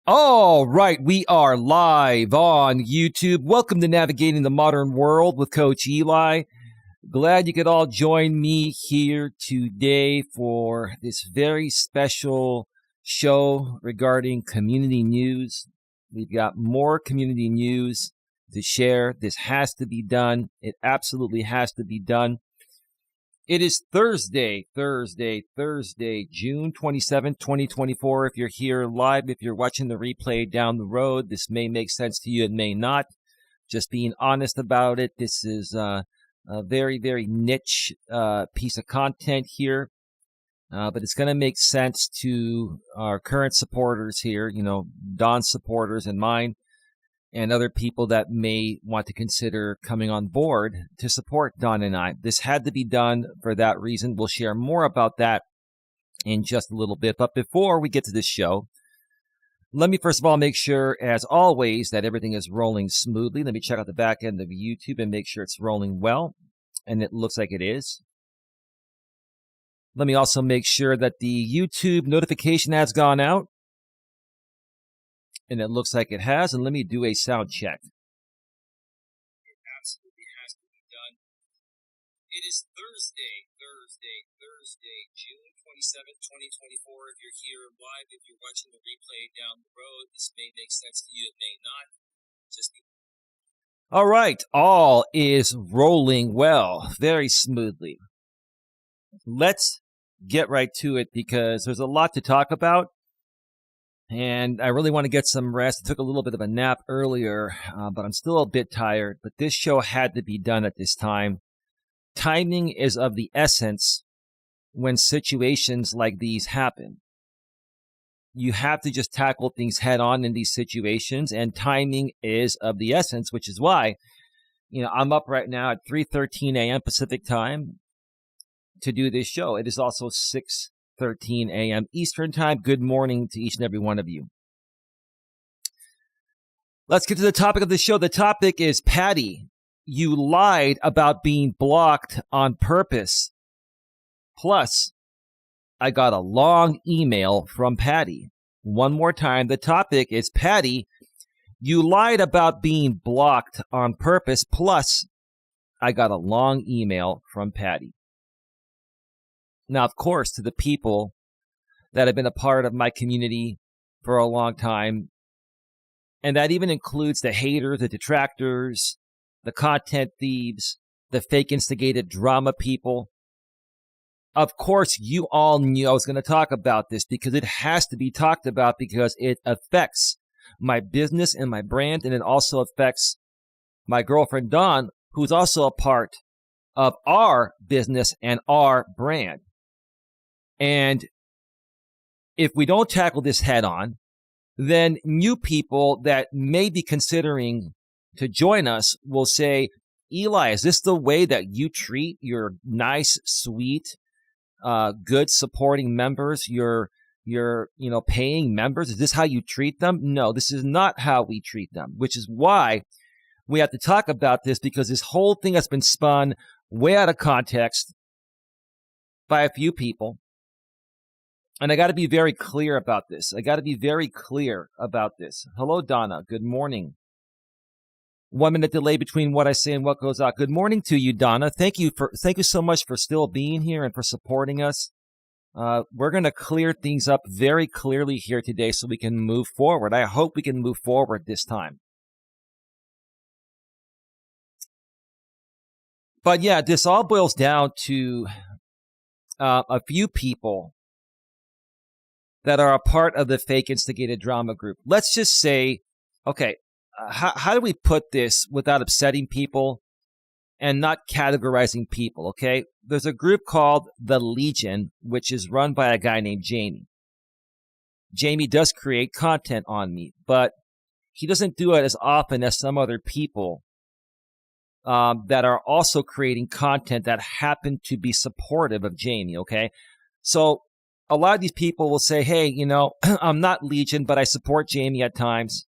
All right, we are live on YouTube. Welcome to Navigating the Modern World with Coach Eli. Glad you could all join me here today for this very special show regarding community news. We've got more community news to share. This has to be done. It absolutely has to be done. It is Thursday, June 27th, 2024. If you're here live, if you're watching the replay down the road, this may make sense to you. It may not. Just being honest about it. This is a very, very niche piece of content here. But it's going to make sense to our current supporters here, Don's supporters and mine, and other people that may want to consider coming on board to support Don and I. This had to be done for that reason. We'll share more about that in just a little bit. But before we get to this show, let me first of all make sure, as always, that everything is rolling smoothly. Let me check out the back end of YouTube and make sure it's rolling well. And it looks like it is. Let me also make sure that the YouTube notification has gone out. And it looks like it has. And let me do a sound check. It absolutely has to be done. It is Thursday, June 27th, 2024. If you're here live, if you're watching the replay down the road, this may make sense to you. It may not. All right. All is rolling well, very smoothly. Let's get right to it because there's a lot to talk about. And I really want to get some rest. I took a little bit of a nap earlier, but I'm still a bit tired. But this show had to be done at this time. Timing is of the essence when situations like these happen. You have to just tackle things head on in these situations, and timing is of the essence, which is why, I'm up right now at 3:13 a.m. Pacific time to do this show. It is also 6:13 a.m. Eastern Time. Good morning to each and every one of you. Let's get to the topic of the show. The topic is Patti. You lied about being blocked on purpose. Plus, I got a long email from Patti. One more time. The topic is Patti. You lied about being blocked on purpose. Plus, I got a long email from Patti. Now, of course, to the people that have been a part of my community for a long time, and that even includes the haters, the detractors, the content thieves, the fake instigated drama people. Of course, you all knew I was going to talk about this because it has to be talked about because it affects my business and my brand, and it also affects my girlfriend, Dawn, who's also a part of our business and our brand. And if we don't tackle this head on, then new people that may be considering to join us will say, Eli, is this the way that you treat your nice, sweet, good supporting members, your paying members? Is this how you treat them? No, this is not how we treat them, which is why we have to talk about this, because this whole thing has been spun way out of context by a few people. And I got to be very clear about this. Hello, Donna. Good morning. 1 minute delay between what I say and what goes out. Good morning to you, Donna. Thank you so much for still being here and for supporting us. We're going to clear things up very clearly here today so we can move forward. I hope we can move forward this time. But yeah, this all boils down to a few people that are a part of the fake instigated drama group. Let's just say, okay, how do we put this without upsetting people and not categorizing people, okay? There's a group called The Legion, which is run by a guy named Jamie. Jamie does create content on me, but he doesn't do it as often as some other people that are also creating content that happen to be supportive of Jamie, okay? So a lot of these people will say, hey, I'm not Legion, but I support Jamie at times.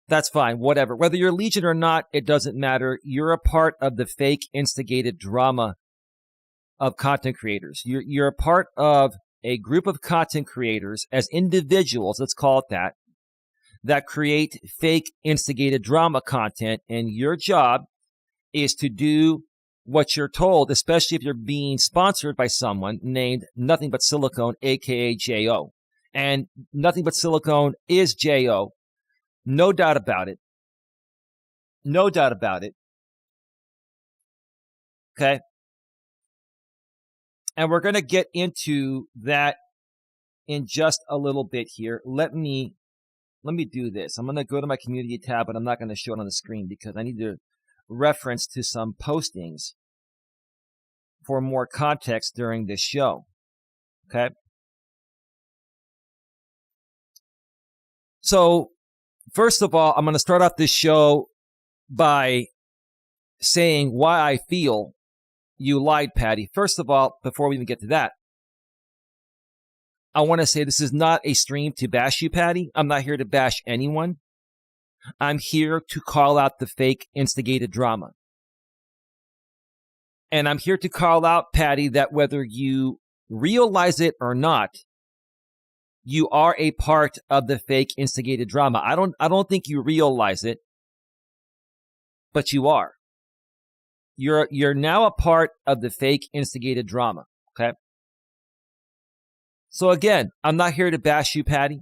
That's fine, whatever. Whether you're Legion or not, it doesn't matter. You're a part of the fake instigated drama of content creators. You're a part of a group of content creators as individuals, let's call it that create fake instigated drama content. And your job is to do what you're told, especially if you're being sponsored by someone named Nothing But Silicone, aka J.O. And Nothing But Silicone is J.O. No doubt about it. No doubt about it. Okay. And we're going to get into that in just a little bit here. Let me do this. I'm going to go to my community tab, but I'm not going to show it on the screen because I need to reference to some postings for more context during this show. Okay. So, first of all, I'm going to start off this show by saying why I feel you lied, Patti. First of all, before we even get to that, I want to say this is not a stream to bash you, Patti. I'm not here to bash anyone. I'm here to call out the fake instigated drama. And I'm here to call out, Patti, that whether you realize it or not, you are a part of the fake instigated drama. I don't think you realize it, but you are. You're now a part of the fake instigated drama, okay? So again, I'm not here to bash you, Patti.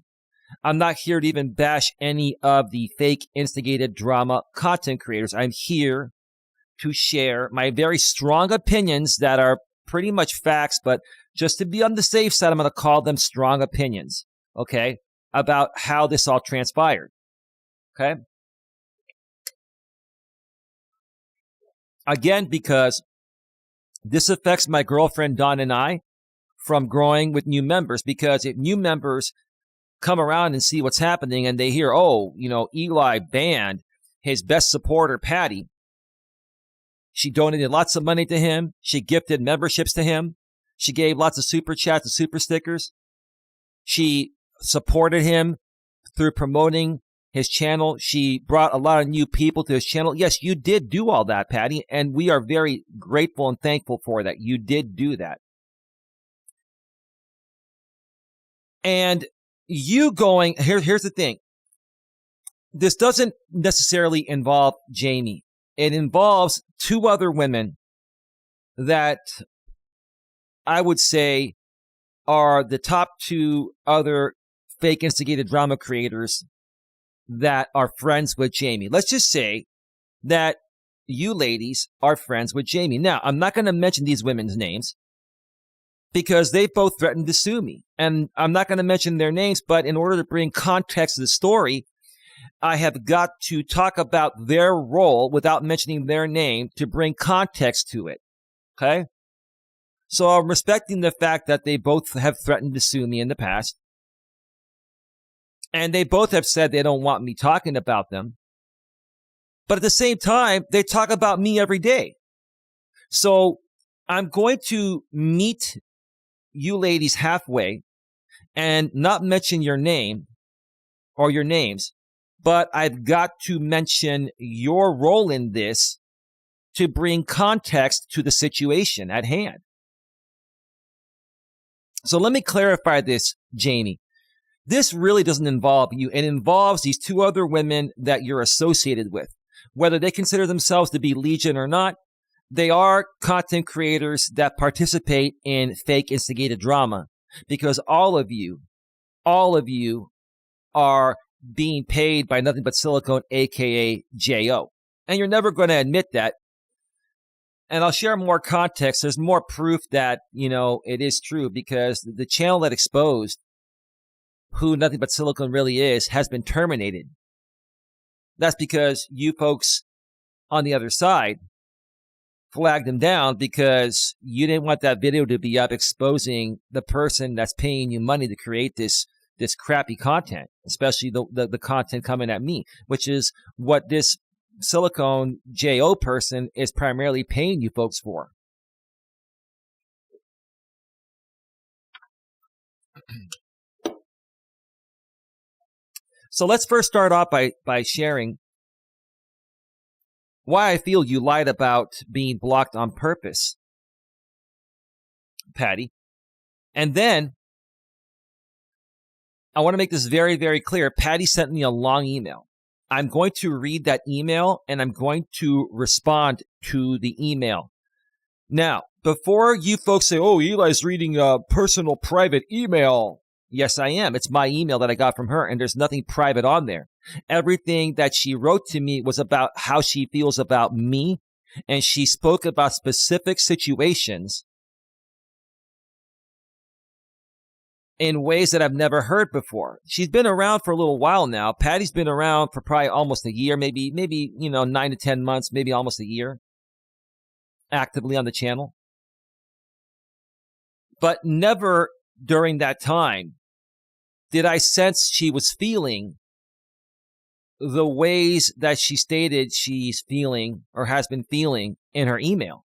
I'm not here to even bash any of the fake instigated drama content creators. I'm here to share my very strong opinions that are pretty much facts, but just to be on the safe side, I'm going to call them strong opinions, okay, about how this all transpired, okay? Again, because this affects my girlfriend, Dawn, and I from growing with new members, because if new members come around and see what's happening and they hear, oh, Eli banned his best supporter, Patti. She donated lots of money to him. She gifted memberships to him. She gave lots of super chats and super stickers. She supported him through promoting his channel. She brought a lot of new people to his channel. Yes, you did do all that, Patti, and we are very grateful and thankful for that. You did do that. And you going, here's the thing. This doesn't necessarily involve Jamie. It involves two other women that I would say are the top two other fake instigated drama creators that are friends with Jamie. Let's just say that you ladies are friends with Jamie. Now, I'm not going to mention these women's names because they both threatened to sue me. And I'm not going to mention their names, but in order to bring context to the story, I have got to talk about their role without mentioning their name to bring context to it. Okay? So I'm respecting the fact that they both have threatened to sue me in the past. And they both have said they don't want me talking about them. But at the same time, they talk about me every day. So I'm going to meet you ladies halfway and not mention your name or your names, but I've got to mention your role in this to bring context to the situation at hand. So let me clarify this, Jamie. This really doesn't involve you. It involves these two other women that you're associated with. Whether they consider themselves to be Legion or not, they are content creators that participate in fake instigated drama because all of you are being paid by Nothing But Silicone, aka J.O. And you're never going to admit that. And I'll share more context. There's more proof that, it is true because the channel that exposed who Nothing But Silicone really is has been terminated. That's because you folks on the other side flagged him down because you didn't want that video to be up exposing the person that's paying you money to create this crappy content, especially the content coming at me, which is what this Silicone J.O. person is primarily paying you folks for. So let's first start off by sharing why I feel you lied about being blocked on purpose, Patti. And then I want to make this very, very clear. Patti sent me a long email. I'm going to read that email and I'm going to respond to the email. Now, before you folks say, oh, Eli's reading a personal private email. Yes, I am. It's my email that I got from her, and there's nothing private on there. Everything that she wrote to me was about how she feels about me, and she spoke about specific situations in ways that I've never heard before. She's been around for a little while now. Patti's been around for probably almost a year, maybe 9 to 10 months, maybe almost a year, actively on the channel. But never during that time did I sense she was feeling the ways that she stated she's feeling or has been feeling in her email.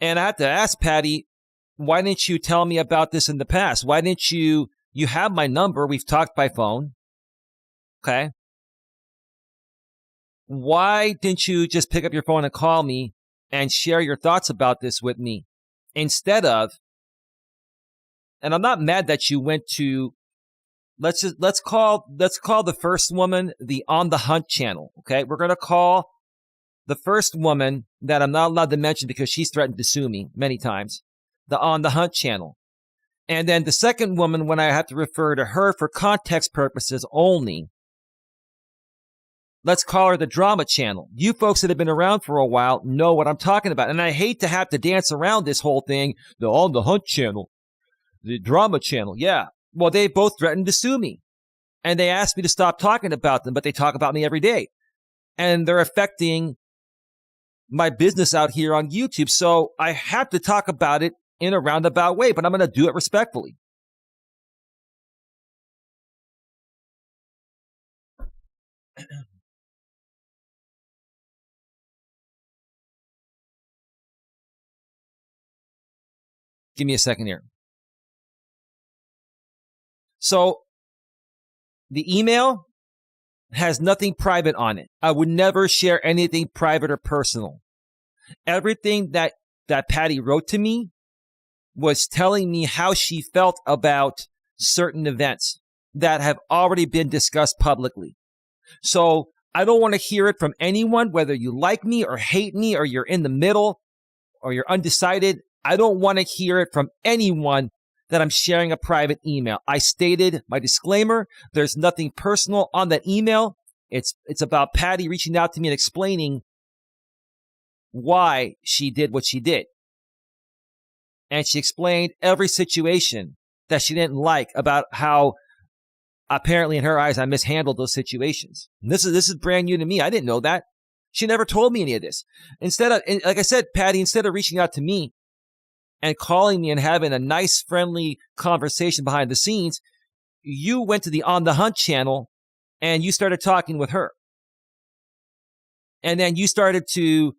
And I had to ask Patti, why didn't you tell me about this in the past? Why didn't you have my number? We've talked by phone. Okay. Why didn't you just pick up your phone and call me and share your thoughts about this with me instead of, and I'm not mad that you went to, let's call the first woman the On the Hunt channel. Okay. We're going to call the first woman that I'm not allowed to mention because she's threatened to sue me many times, the On the Hunt channel. And then the second woman, when I have to refer to her for context purposes only, let's call her the Drama channel. You folks that have been around for a while know what I'm talking about. And I hate to have to dance around this whole thing, the On the Hunt channel, the Drama channel. Yeah. Well, they both threatened to sue me. And they asked me to stop talking about them, but they talk about me every day. And they're affecting my business out here on YouTube. So I have to talk about it in a roundabout way, but I'm going to do it respectfully. Give me a second here. So the email has nothing private on it. I would never share anything private or personal. Everything that Patti wrote to me was telling me how she felt about certain events that have already been discussed publicly. So I don't want to hear it from anyone, whether you like me or hate me or you're in the middle or you're undecided. I don't want to hear it from anyone that I'm sharing a private email. I stated my disclaimer. There's nothing personal on that email. It's about Patti reaching out to me and explaining why she did what she did. And she explained every situation that she didn't like about how apparently in her eyes I mishandled those situations. And this is brand new to me. I didn't know that. She never told me any of this. Instead of, like I said, Patti, instead of reaching out to me and calling me and having a nice, friendly conversation behind the scenes, you went to the On the Hunt channel and you started talking with her. And then you started to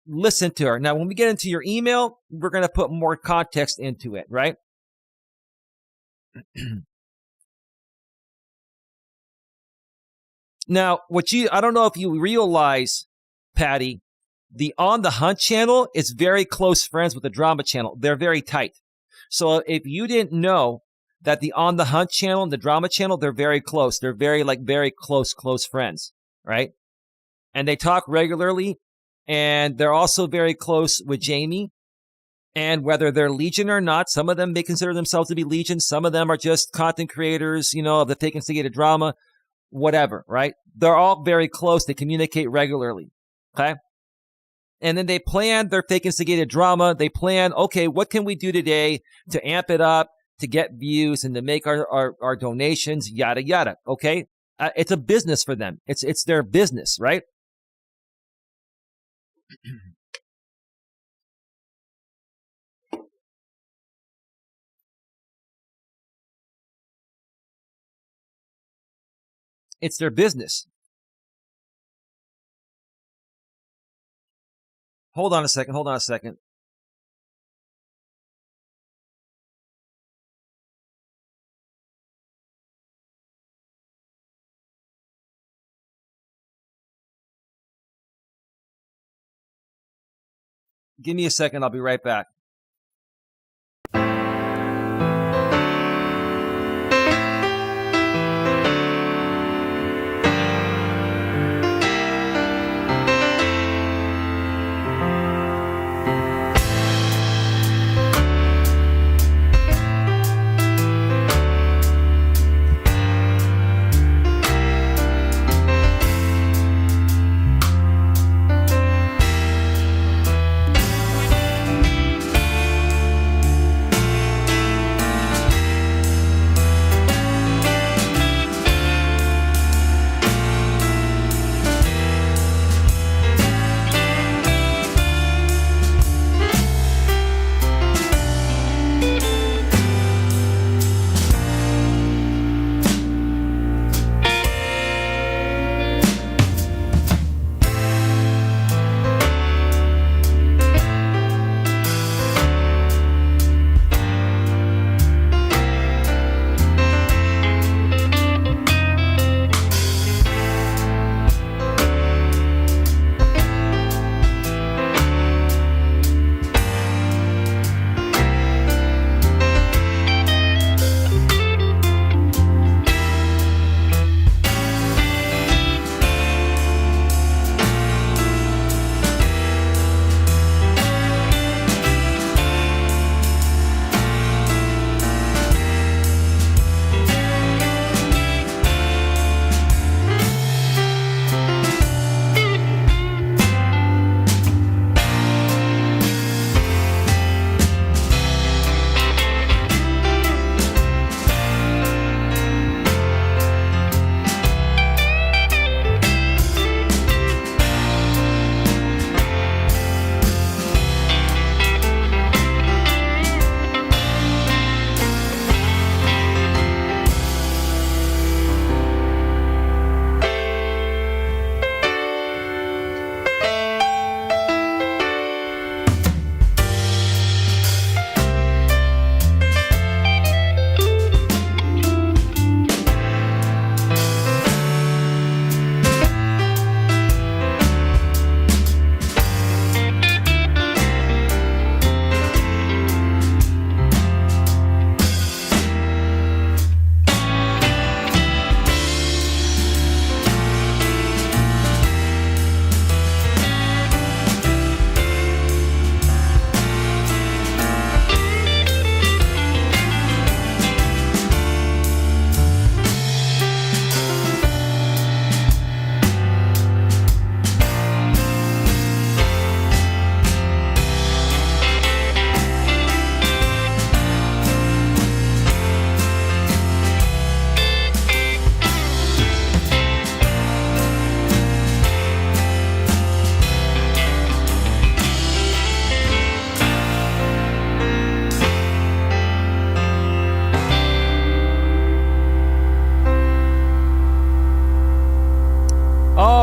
listen to her. Now, when we get into your email, we're going to put more context into it, right? Now, I don't know if you realize, Patti, the On the Hunt channel is very close friends with the Drama channel. They're very tight. So if you didn't know that the On the Hunt channel and the Drama channel, they're very close. They're very close friends, right? And they talk regularly, and they're also very close with Jamie. And whether they're Legion or not, some of them may consider themselves to be Legion. Some of them are just content creators, of the Fake Instigated Drama, whatever, right? They're all very close. They communicate regularly, okay? And then they plan their Fake Instigated Drama. They plan, okay, what can we do today to amp it up, to get views, and to make our donations, yada, yada, okay? It's a business for them. It's their business, right? It's their business. Hold on a second. Give me a second. I'll be right back.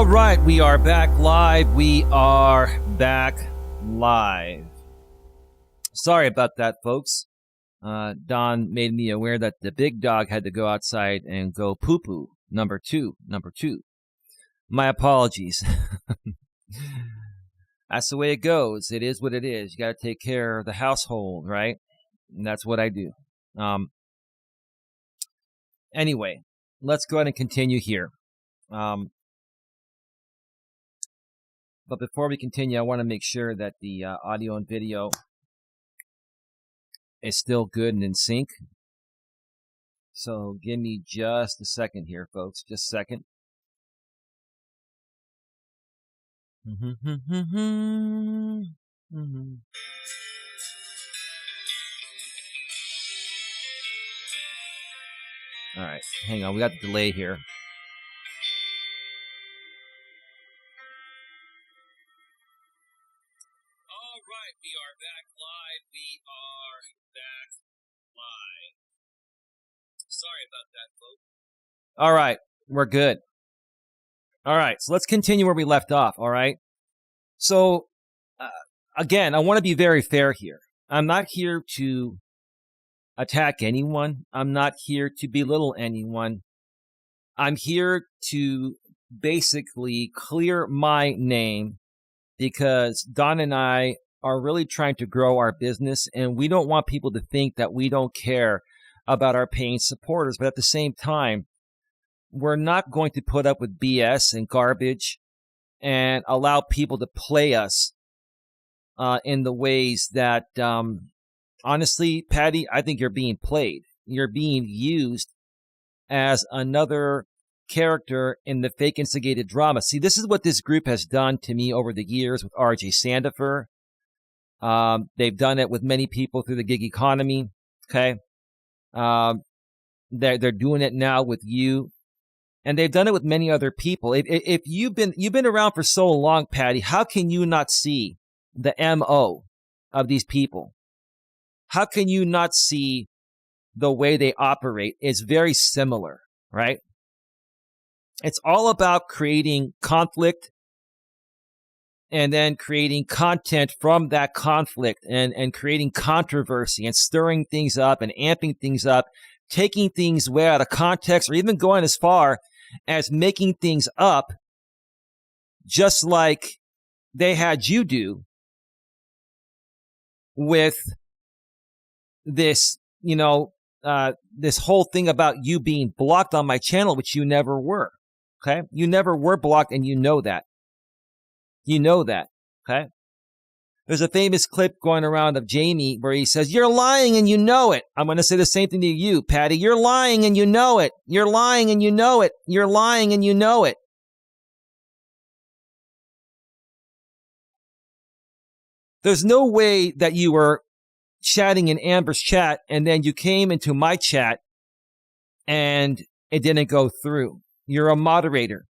All right, we are back live. We are back live. Sorry about that, folks. Don made me aware that the big dog had to go outside and go poo-poo. Number two. My apologies. That's the way it goes. It is what it is. You got to take care of the household, right? And that's what I do. Anyway, let's go ahead and continue here. But before we continue, I want to make sure that the audio and video is still good and in sync. So give me just a second here, folks. Just a second. All right, hang on. We got the delay here. All right, we are back live. Sorry about that, folks. All right, we're good. All right, so let's continue where we left off, all right? So, again, I want to be very fair here. I'm not here to attack anyone. I'm not here to belittle anyone. I'm here to basically clear my name because Don and I are really trying to grow our business, and we don't want people to think that we don't care about our paying supporters. But at the same time, we're not going to put up with BS and garbage and allow people to play us in the ways that, honestly, Patti, I think you're being played. You're being used as another character in the fake instigated drama. See, this is what this group has done to me over the years with RJ Sandifer. They've done it with many people through the gig economy. Okay. They're doing it now with you, and they've done it with many other people. If you've been around for so long, Patti, how can you not see the MO of these people? How can you not see the way they operate? It's very similar, right? It's all about creating conflict and then creating content from that conflict and creating controversy and stirring things up and amping things up, taking things way out of context, or even going as far as making things up, just like they had you do with this, this whole thing about you being blocked on my channel, which you never were. Okay. You never were blocked, and you know that. You know that. Okay. There's a famous clip going around of Jamie where he says, "You're lying and you know it." I'm going to say the same thing to you, Patti. You're lying and you know it. You're lying and you know it. You're lying and you know it. There's no way that you were chatting in Amber's chat and then you came into my chat and it didn't go through. You're a moderator.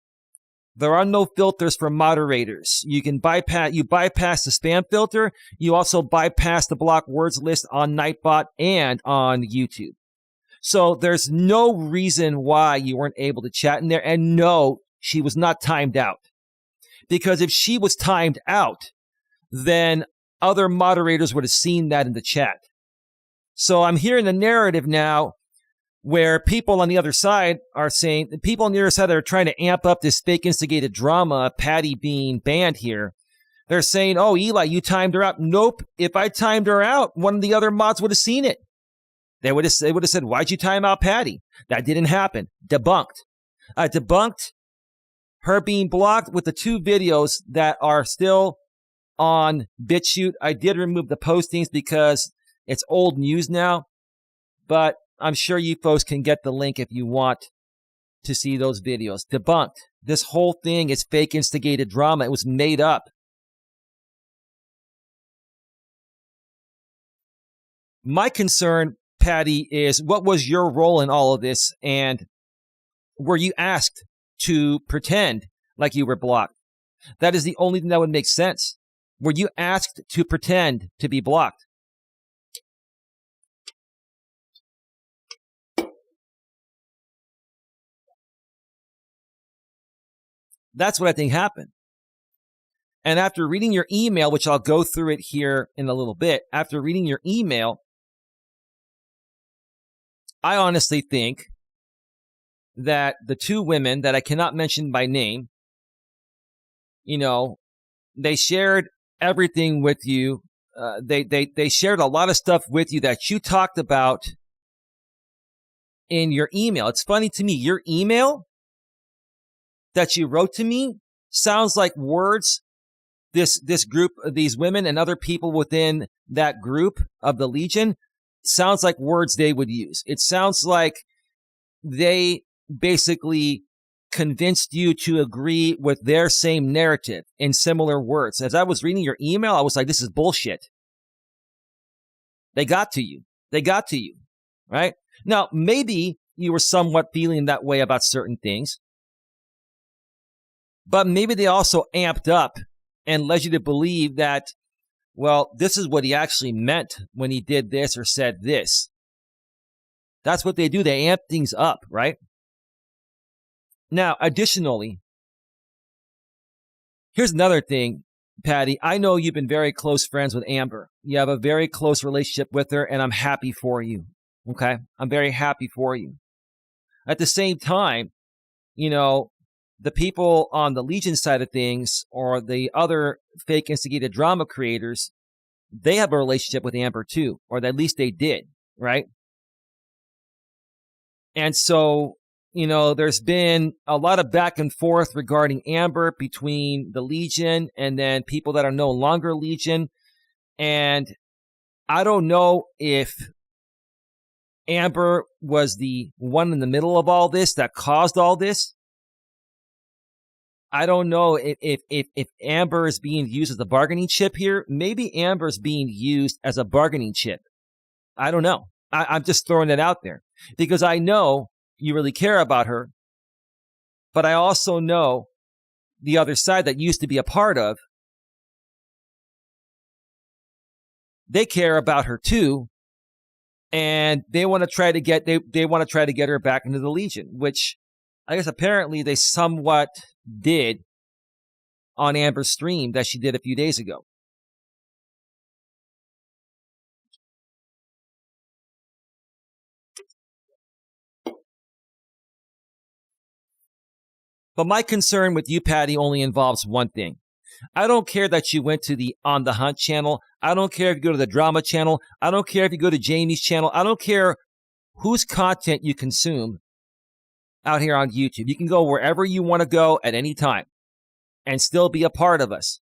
There are no filters for moderators. You bypass the spam filter. You also bypass the block words list on Nightbot and on YouTube. So there's no reason why you weren't able to chat in there. And no, she was not timed out. Because if she was timed out, then other moderators would have seen that in the chat. So I'm hearing the narrative now where people on the other side are saying, the people on the other side that are trying to amp up this fake instigated drama, Patti being banned here, they're saying, "Oh, Eli, you timed her out." Nope. If I timed her out, one of the other mods would have seen it. They would have said, "Why'd you time out Patti?" That didn't happen. Debunked. I debunked her being blocked with the 2 videos that are still on BitChute. I did remove the postings because it's old news now, but I'm sure you folks can get the link if you want to see those videos. Debunked. This whole thing is fake instigated drama. It was made up. My concern, Patti, is what was your role in all of this, and were you asked to pretend like you were blocked? That is the only thing that would make sense. Were you asked to pretend to be blocked? That's what I think happened. And after reading your email, which I'll go through it here in a little bit, after reading your email, I honestly think that the two women that I cannot mention by name, they shared everything with you. They shared a lot of stuff with you that you talked about in your email. It's funny to me, your email that you wrote to me sounds like words this group, these women and other people within that group of the Legion, sounds like words they would use. It sounds like they basically convinced you to agree with their same narrative in similar words. As I was reading your email, I was like, this is bullshit. They got to you. Right? Now, maybe you were somewhat feeling that way about certain things, but maybe they also amped up and led you to believe that, well, this is what he actually meant when he did this or said this. That's what they do. They amp things up, right? Now, additionally, here's another thing, Patti. I know you've been very close friends with Amber. You have a very close relationship with her, and I'm happy for you. Okay? I'm very happy for you. At the same time, the people on the Legion side of things or the other fake instigated drama creators, they have a relationship with Amber too, or at least they did, right? And so, there's been a lot of back and forth regarding Amber between the Legion and then people that are no longer Legion. And I don't know if Amber was the one in the middle of all this that caused all this. I don't know if Amber is being used as a bargaining chip here. Maybe Amber is being used as a bargaining chip. I don't know. I'm just throwing that out there because I know you really care about her, but I also know the other side that used to be a part of. They care about her too, and they want to try to get her back into the Legion, which I guess apparently they somewhat did on Amber's stream that she did a few days ago. But my concern with you, Patti, only involves one thing. I don't care that you went to the On the Hunt channel. I don't care if you go to the drama channel. I don't care if you go to Jamie's channel. I don't care whose content you consume out here on YouTube. You can go wherever you want to go at any time and still be a part of us.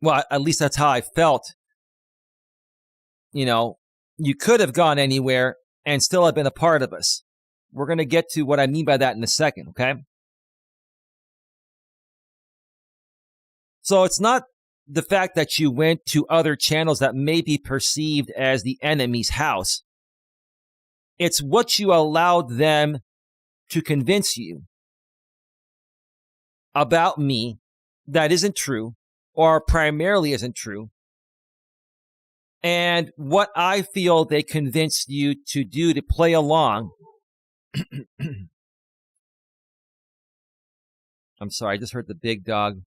Well, at least that's how I felt. You could have gone anywhere and still have been a part of us. We're going to get to what I mean by that in a second, okay? So it's not the fact that you went to other channels that may be perceived as the enemy's house. It's what you allowed them to convince you about me that isn't true, or primarily isn't true, and what I feel they convinced you to do to play along. I'm sorry, I just heard the big dog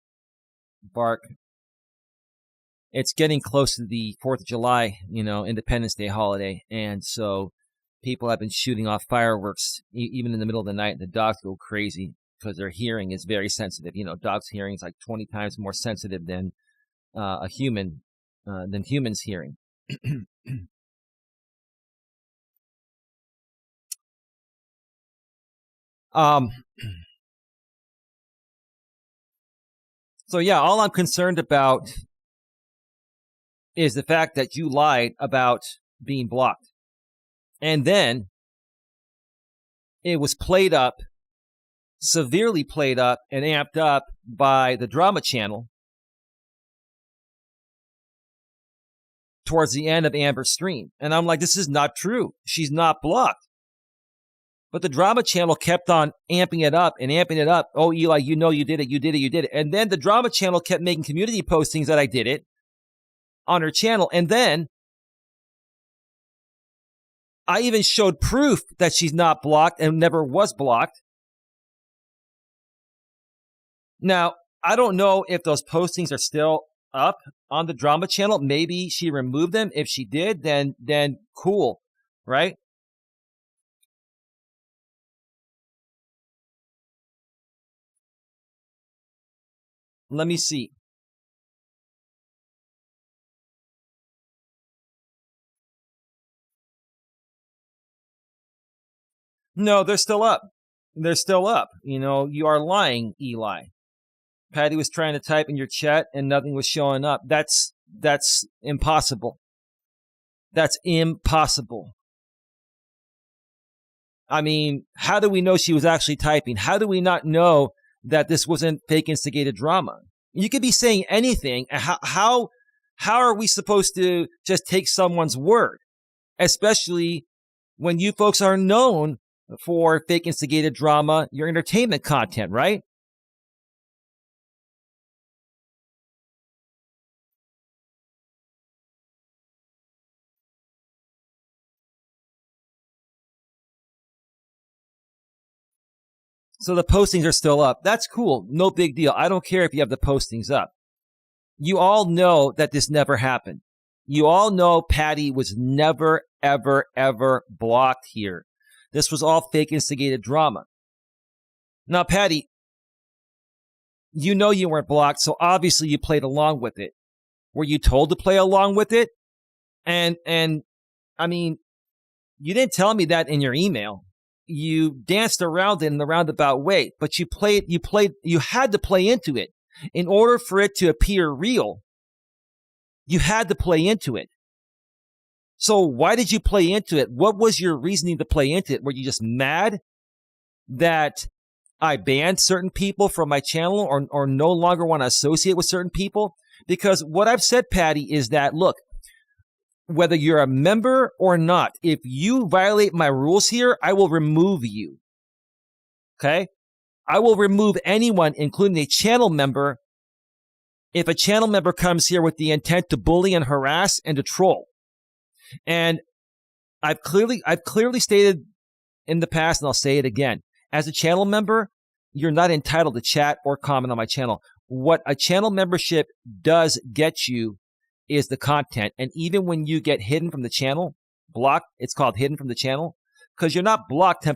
bark. It's getting close to the 4th of July, Independence Day holiday, and so people have been shooting off fireworks even in the middle of the night, and the dogs go crazy because their hearing is very sensitive. Dogs' hearing is like 20 times more sensitive than humans' hearing. So yeah, all I'm concerned about is the fact that you lied about being blocked. And then it was played up, severely played up and amped up by the drama channel towards the end of Amber's stream. And I'm like, this is not true. She's not blocked. But the drama channel kept on amping it up and amping it up. Oh, Eli, you did it. And then the drama channel kept making community postings that I did it on her channel. And then I even showed proof that she's not blocked and never was blocked. Now, I don't know if those postings are still up on the drama channel. Maybe she removed them. If she did, then cool, right? Let me see. No, they're still up. They're still up. You are lying, Eli. Patti was trying to type in your chat and nothing was showing up. That's impossible. That's impossible. I mean, how do we know she was actually typing? How do we not know that this wasn't fake instigated drama? You could be saying anything. How are we supposed to just take someone's word? Especially when you folks are known for fake instigated drama, your entertainment content, right? So the postings are still up. That's cool. No big deal. I don't care if you have the postings up. You all know that this never happened. You all know Patti was never, ever, ever blocked here. This was all fake instigated drama. Now, Patti, you know you weren't blocked, so obviously you played along with it. Were you told to play along with it? And I mean, you didn't tell me that in your email. You danced around it in the roundabout way, but you had to play into it. In order for it to appear real, you had to play into it. So why did you play into it? What was your reasoning to play into it? Were you just mad that I banned certain people from my channel or no longer want to associate with certain people? Because what I've said, Patti, is that, look, whether you're a member or not, if you violate my rules here, I will remove you. Okay? I will remove anyone, including a channel member, if a channel member comes here with the intent to bully and harass and to troll. And I've clearly stated in the past, and I'll say it again. As a channel member, you're not entitled to chat or comment on my channel. What a channel membership does get you is the content. And even when you get hidden from the channel, blocked, it's called hidden from the channel, because you're not blocked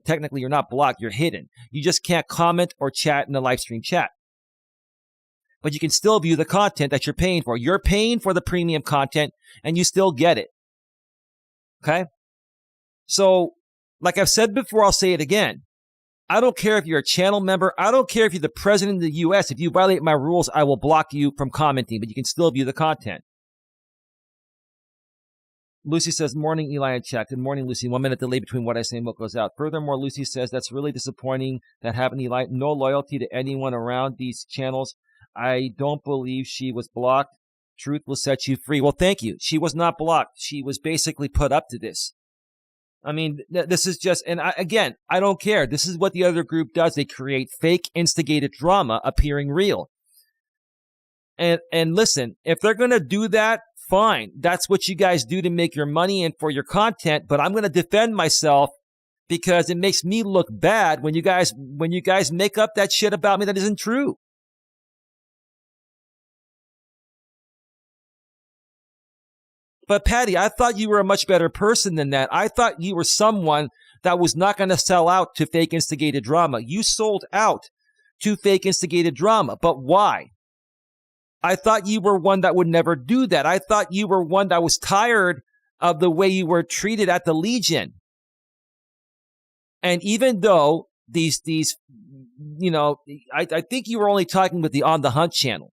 technically you're not blocked, you're hidden. You just can't comment or chat in the live stream chat. But you can still view the content that you're paying for. You're paying for the premium content and you still get it. Okay? So, like I've said before, I'll say it again. I don't care if you're a channel member. I don't care if you're the president of the U.S. If you violate my rules, I will block you from commenting, but you can still view the content. Lucy says, morning, Eli and chat. Good morning, Lucy. 1 minute delay between what I say and what goes out. Furthermore, Lucy says, that's really disappointing that happened, Eli. No loyalty to anyone around these channels. I don't believe she was blocked. Truth will set you free. Well, thank you. She was not blocked. She was basically put up to this. I mean, this is just, and again, I don't care. This is what the other group does. They create fake instigated drama appearing real. And listen, if they're going to do that, fine. That's what you guys do to make your money and for your content. But I'm going to defend myself because it makes me look bad when you guys make up that shit about me that isn't true. But Patti, I thought you were a much better person than that. I thought you were someone that was not going to sell out to fake instigated drama. You sold out to fake instigated drama. But why? I thought you were one that would never do that. I thought you were one that was tired of the way you were treated at the Legion. And even though these, I think you were only talking with the On the Hunt channel.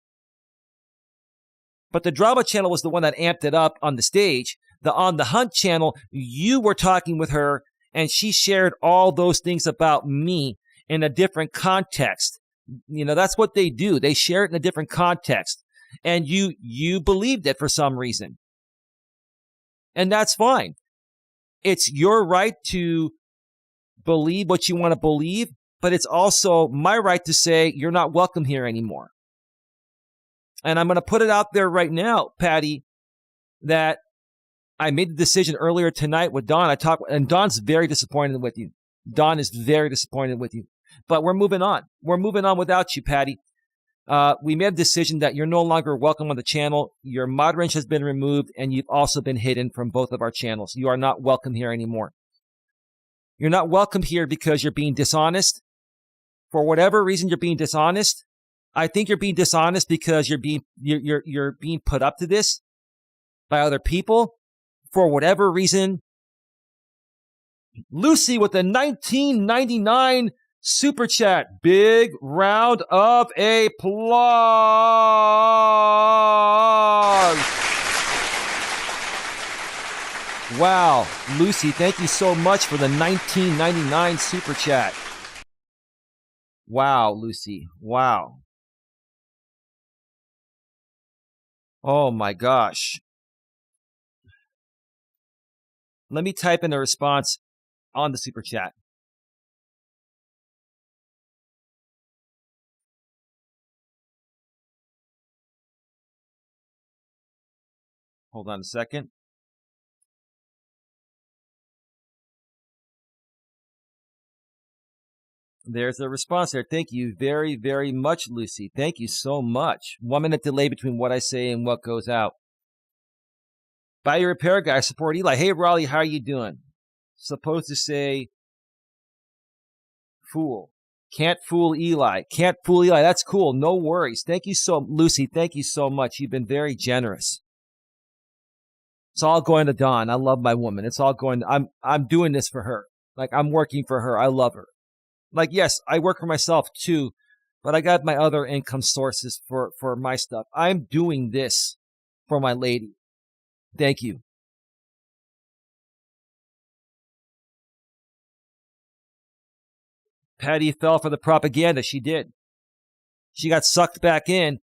But the drama channel was the one that amped it up on the stage. The On the Hunt channel, you were talking with her and she shared all those things about me in a different context. That's what they do. They share it in a different context. And you believed it for some reason. And that's fine. It's your right to believe what you want to believe, but it's also my right to say you're not welcome here anymore. And I'm going to put it out there right now, Patti, that I made the decision earlier tonight with Don. And Don's very disappointed with you. Don is very disappointed with you. But we're moving on. We're moving on without you, Patti. We made a decision that you're no longer welcome on the channel. Your mod wrench has been removed, and you've also been hidden from both of our channels. You are not welcome here anymore. You're not welcome here because you're being dishonest. For whatever reason, you're being dishonest. I think you're being dishonest because you're being put up to this by other people. For whatever reason, Lucy with the 1999 super chat. Big round of applause. Wow, Lucy, thank you so much for the 1999 super chat. Wow, Lucy. Wow. Oh my gosh. Let me type in a response on the super chat. Hold on a second. There's a response there. Thank you very, very much, Lucy. Thank you so much. 1 minute delay between what I say and what goes out. Buy your repair guy. Support Eli. Hey, Raleigh, how are you doing? Supposed to say fool. Can't fool Eli. Can't fool Eli. That's cool. No worries. Thank you so, Lucy. Thank you so much. You've been very generous. It's all going to Dawn. I love my woman. It's all going. I'm doing this for her. Like, I'm working for her. I love her. Like, yes, I work for myself too, but I got my other income sources for my stuff. I'm doing this for my lady. Thank you. Patti fell for the propaganda. She did. She got sucked back in.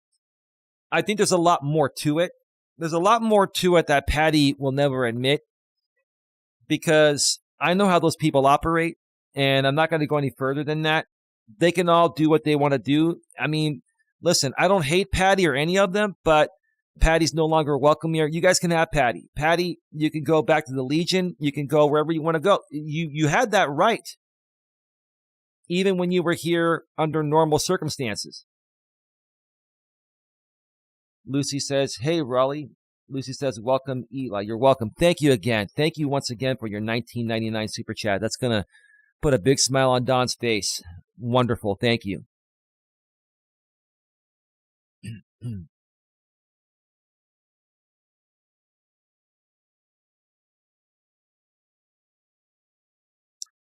I think there's a lot more to it. There's a lot more to it that Patti will never admit, because I know how those people operate, and I'm not going to go any further than that. They can all do what they want to do. I mean, listen, I don't hate Patti or any of them, but Patti's no longer welcome here. You guys can have Patti. Patti, you can go back to the Legion. You can go wherever you want to go. You had that right, even when you were here under normal circumstances. Lucy says, hey, Raleigh. Lucy says, welcome, Eli. You're welcome. Thank you again. Thank you once again for your 1999 super chat. That's going to put a big smile on Don's face. Wonderful. Thank you.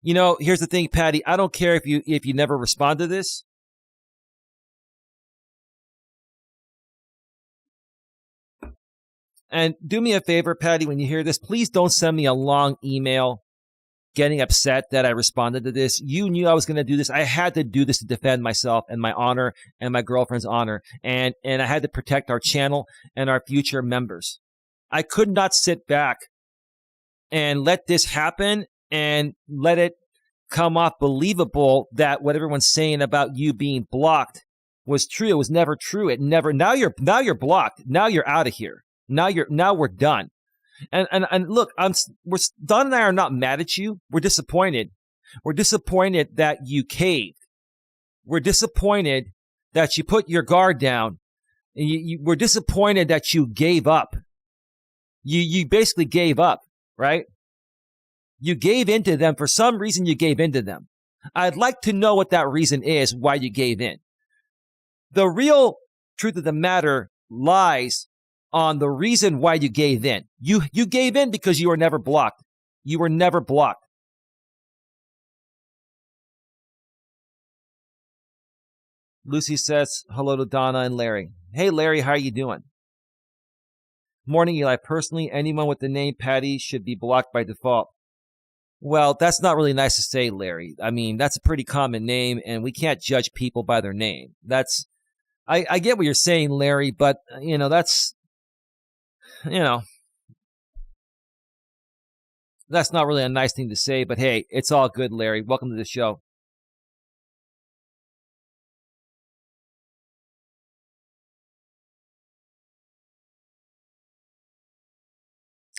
You know, here's the thing, Patti. I don't care if you never respond to this. And do me a favor, Patti, when you hear this, please don't send me a long email getting upset that I responded to this. You knew I was going to do this. I had to do this to defend myself and my honor and my girlfriend's honor. And I had to protect our channel and our future members. I could not sit back and let this happen and let it come off believable that what everyone's saying about you being blocked was true. It was never true. It never. Now you're blocked. Now you're out of here. Now we're done. And look, Don and I are not mad at you. We're disappointed. We're disappointed that you caved. We're disappointed that you put your guard down. We're disappointed that you gave up. You basically gave up, right? You gave into them. For some reason, you gave into them. I'd like to know what that reason is, why you gave in. The real truth of the matter lies on the reason why you gave in. You gave in because you were never blocked. You were never blocked. Lucy says hello to Donna and Larry. Hey, Larry, how are you doing? Morning, Eli. Personally, anyone with the name Patti should be blocked by default. Well, that's not really nice to say, Larry. I mean, that's a pretty common name, and we can't judge people by their name. I get what you're saying, Larry, but, that's not really a nice thing to say, but hey, it's all good, Larry. Welcome to the show.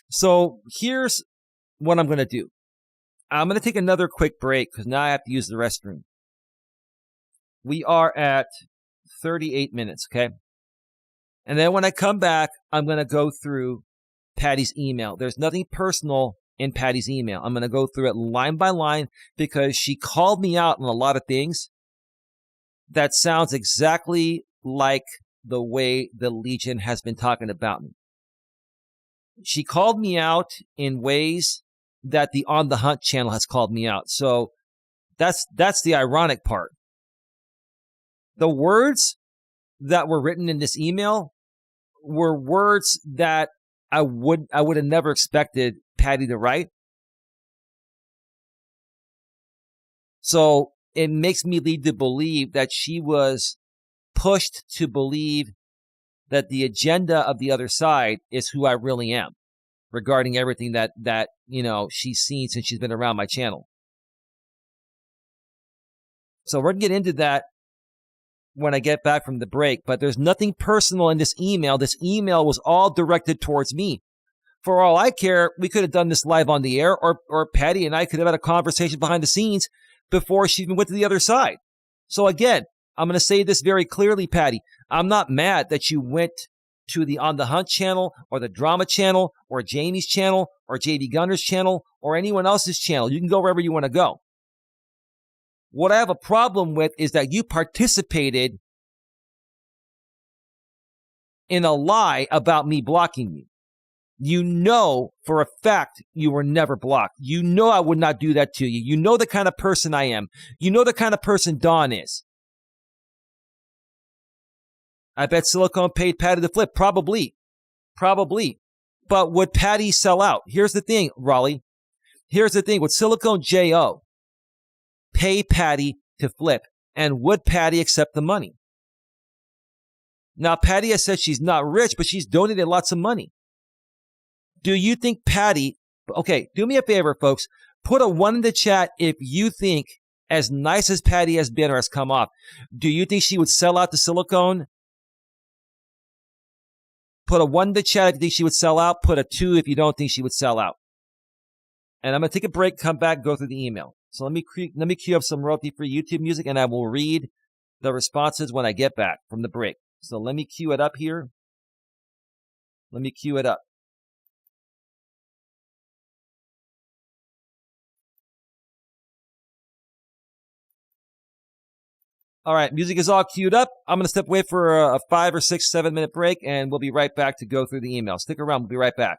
So here's what I'm going to do. I'm going to take another quick break because now I have to use the restroom. We are at 38 minutes, okay? And then when I come back, I'm going to go through Patti's email. There's nothing personal in Patti's email. I'm going to go through it line by line because she called me out on a lot of things that sounds exactly like the way the Legion has been talking about me. She called me out in ways that the On the Hunt channel has called me out. So that's the ironic part. The words that were written in this email were words that I would have never expected Patti to write. So it makes me lead to believe that she was pushed to believe that the agenda of the other side is who I really am regarding everything that she's seen since she's been around my channel. So we're going to get into that when I get back from the break, but there's nothing personal in this email. This email was all directed towards me. For all I care, we could have done this live on the air, or Patti and I could have had a conversation behind the scenes before she even went to the other side. So again, I'm going to say this very clearly, Patti. I'm not mad that you went to the On the Hunt channel or the Drama channel or Jamie's channel or JD Gunner's channel or anyone else's channel. You can go wherever you want to go. What I have a problem with is that you participated in a lie about me blocking you. You know for a fact you were never blocked. You know I would not do that to you. You know the kind of person I am. You know the kind of person Dawn is. I bet Silicone paid Patti to flip. Probably. But would Patti sell out? Here's the thing, Raleigh. Here's the thing. Would Silicone J.O. pay Patti to flip? And would Patti accept the money? Now, Patti has said she's not rich, but she's donated lots of money. Do you think Patti... Okay, do me a favor, folks. Put a 1 in the chat if you think, as nice as Patti has been or has come off, do you think she would sell out to Silicone? Put a 1 in the chat if you think she would sell out. Put a 2 if you don't think she would sell out. And I'm going to take a break, come back, go through the email. So let me cue up some royalty-free YouTube music, and I will read the responses when I get back from the break. So let me cue it up here. Let me cue it up. All right, music is all queued up. I'm going to step away for a 5 or 6, 7 minute break, and we'll be right back to go through the email. Stick around. We'll be right back.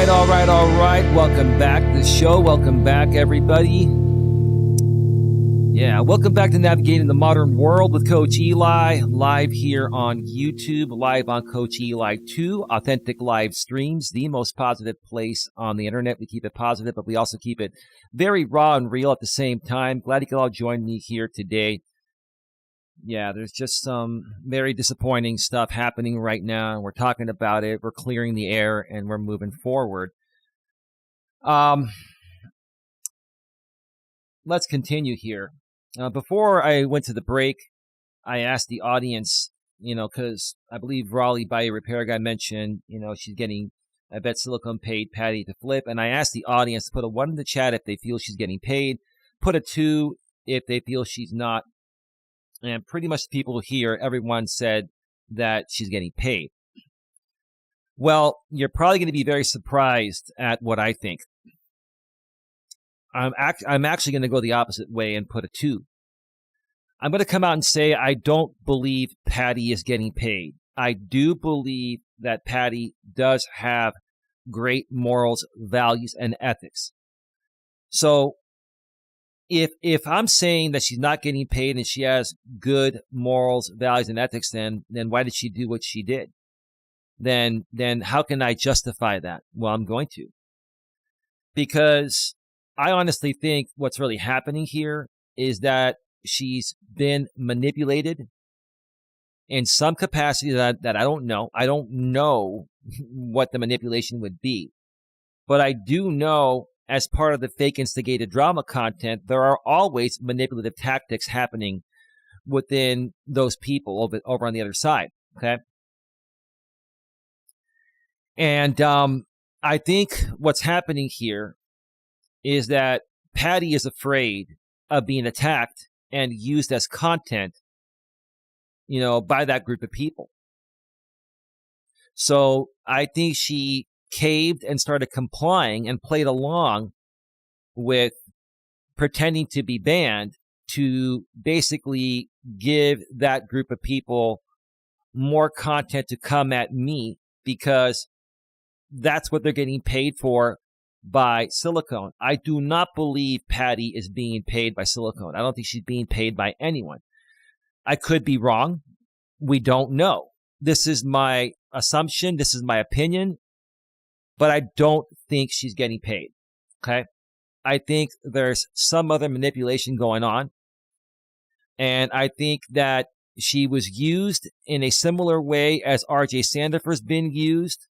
right. Welcome back to the show. Welcome back, everybody. Yeah, welcome back to Navigating the Modern World with Coach Eli, live here on YouTube, live on Coach Eli 2, authentic live streams, the most positive place on the internet. We keep it positive, but we also keep it very raw and real at the same time. Glad you could all join me here today. Yeah, there's just some very disappointing stuff happening right now. We're talking about it. We're clearing the air and we're moving forward. Let's continue here. Before I went to the break, I asked the audience, because I believe Raleigh Bayou Repair Guy mentioned, she's getting, I bet Silicone paid Patti to flip. And I asked the audience to put a 1 in the chat if they feel she's getting paid, put a 2 if they feel she's not. And pretty much the people here, everyone said that she's getting paid. Well, you're probably going to be very surprised at what I think. I'm actually going to go the opposite way and put a 2. I'm going to come out and say I don't believe Patti is getting paid. I do believe that Patti does have great morals, values, and ethics. So if I'm saying that she's not getting paid and she has good morals, values, and ethics, then why did she do what she did? Then how can I justify that? Well, I'm going to. Because I honestly think what's really happening here is that she's been manipulated in some capacity that I don't know. I don't know what the manipulation would be. But I do know, as part of the fake instigated drama content, there are always manipulative tactics happening within those people over on the other side. Okay. And I think what's happening here is that Patti is afraid of being attacked and used as content, by that group of people. So I think she caved and started complying and played along with pretending to be banned to basically give that group of people more content to come at me, because that's what they're getting paid for by Silicone. I do not believe Patti is being paid by Silicone. I don't think she's being paid by anyone. I could be wrong. We don't know. This is my assumption. This is my opinion. But I don't think she's getting paid. Okay? I think there's some other manipulation going on. And I think that she was used in a similar way as RJ Sandifer's been used.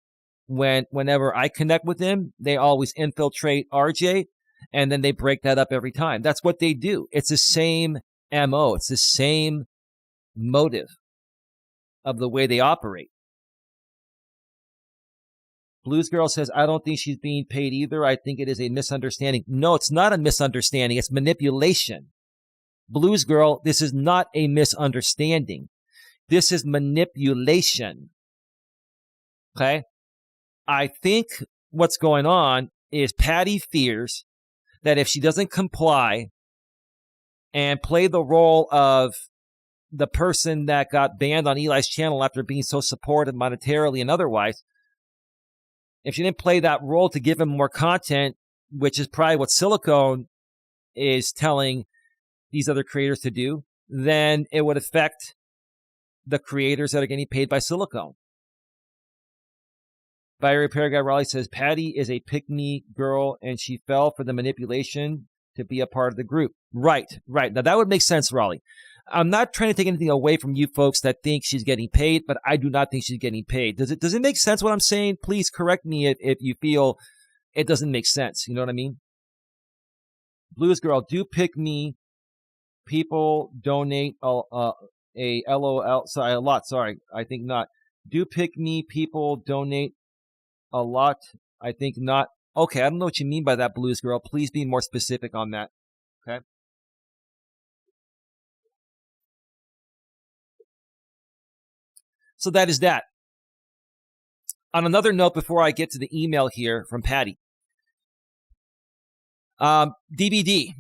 Whenever I connect with them, they always infiltrate RJ, and then they break that up every time. That's what they do. It's the same MO. It's the same motive of the way they operate. Blues Girl says, I don't think she's being paid either. I think it is a misunderstanding. No, it's not a misunderstanding. It's manipulation. Blues Girl, this is not a misunderstanding. This is manipulation. Okay? I think what's going on is Patti fears that if she doesn't comply and play the role of the person that got banned on Eli's channel after being so supportive monetarily and otherwise, if she didn't play that role to give him more content, which is probably what Silicone is telling these other creators to do, then it would affect the creators that are getting paid by Silicone. By Repair Guy Raleigh says, Patti is a pick-me girl and she fell for the manipulation to be a part of the group. Right. Now that would make sense, Raleigh. I'm not trying to take anything away from you folks that think she's getting paid, but I do not think she's getting paid. Does it make sense what I'm saying? Please correct me if you feel it doesn't make sense. You know what I mean? Blues Girl, do pick me. People donate a LOL. Sorry, a lot. Sorry, I think not. Do pick me. People donate a lot. I think not. Okay, I don't know what you mean by that, Blues Girl. Please be more specific on that. Okay. So that is that. On another note, before I get to the email here from Patti, DVD.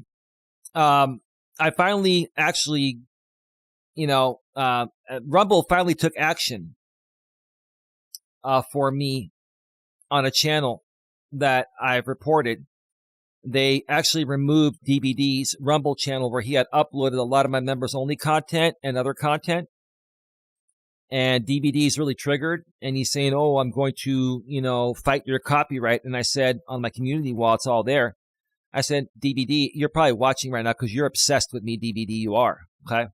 I finally actually, Rumble finally took action for me on a channel that I've reported, they actually removed DBD's Rumble channel where he had uploaded a lot of my members only content and other content. And DBD is really triggered, and he's saying, "Oh, I'm going to, fight your copyright." And I said on my community wall, it's all there. I said, DBD, you're probably watching right now because you're obsessed with me, DBD. You are, okay?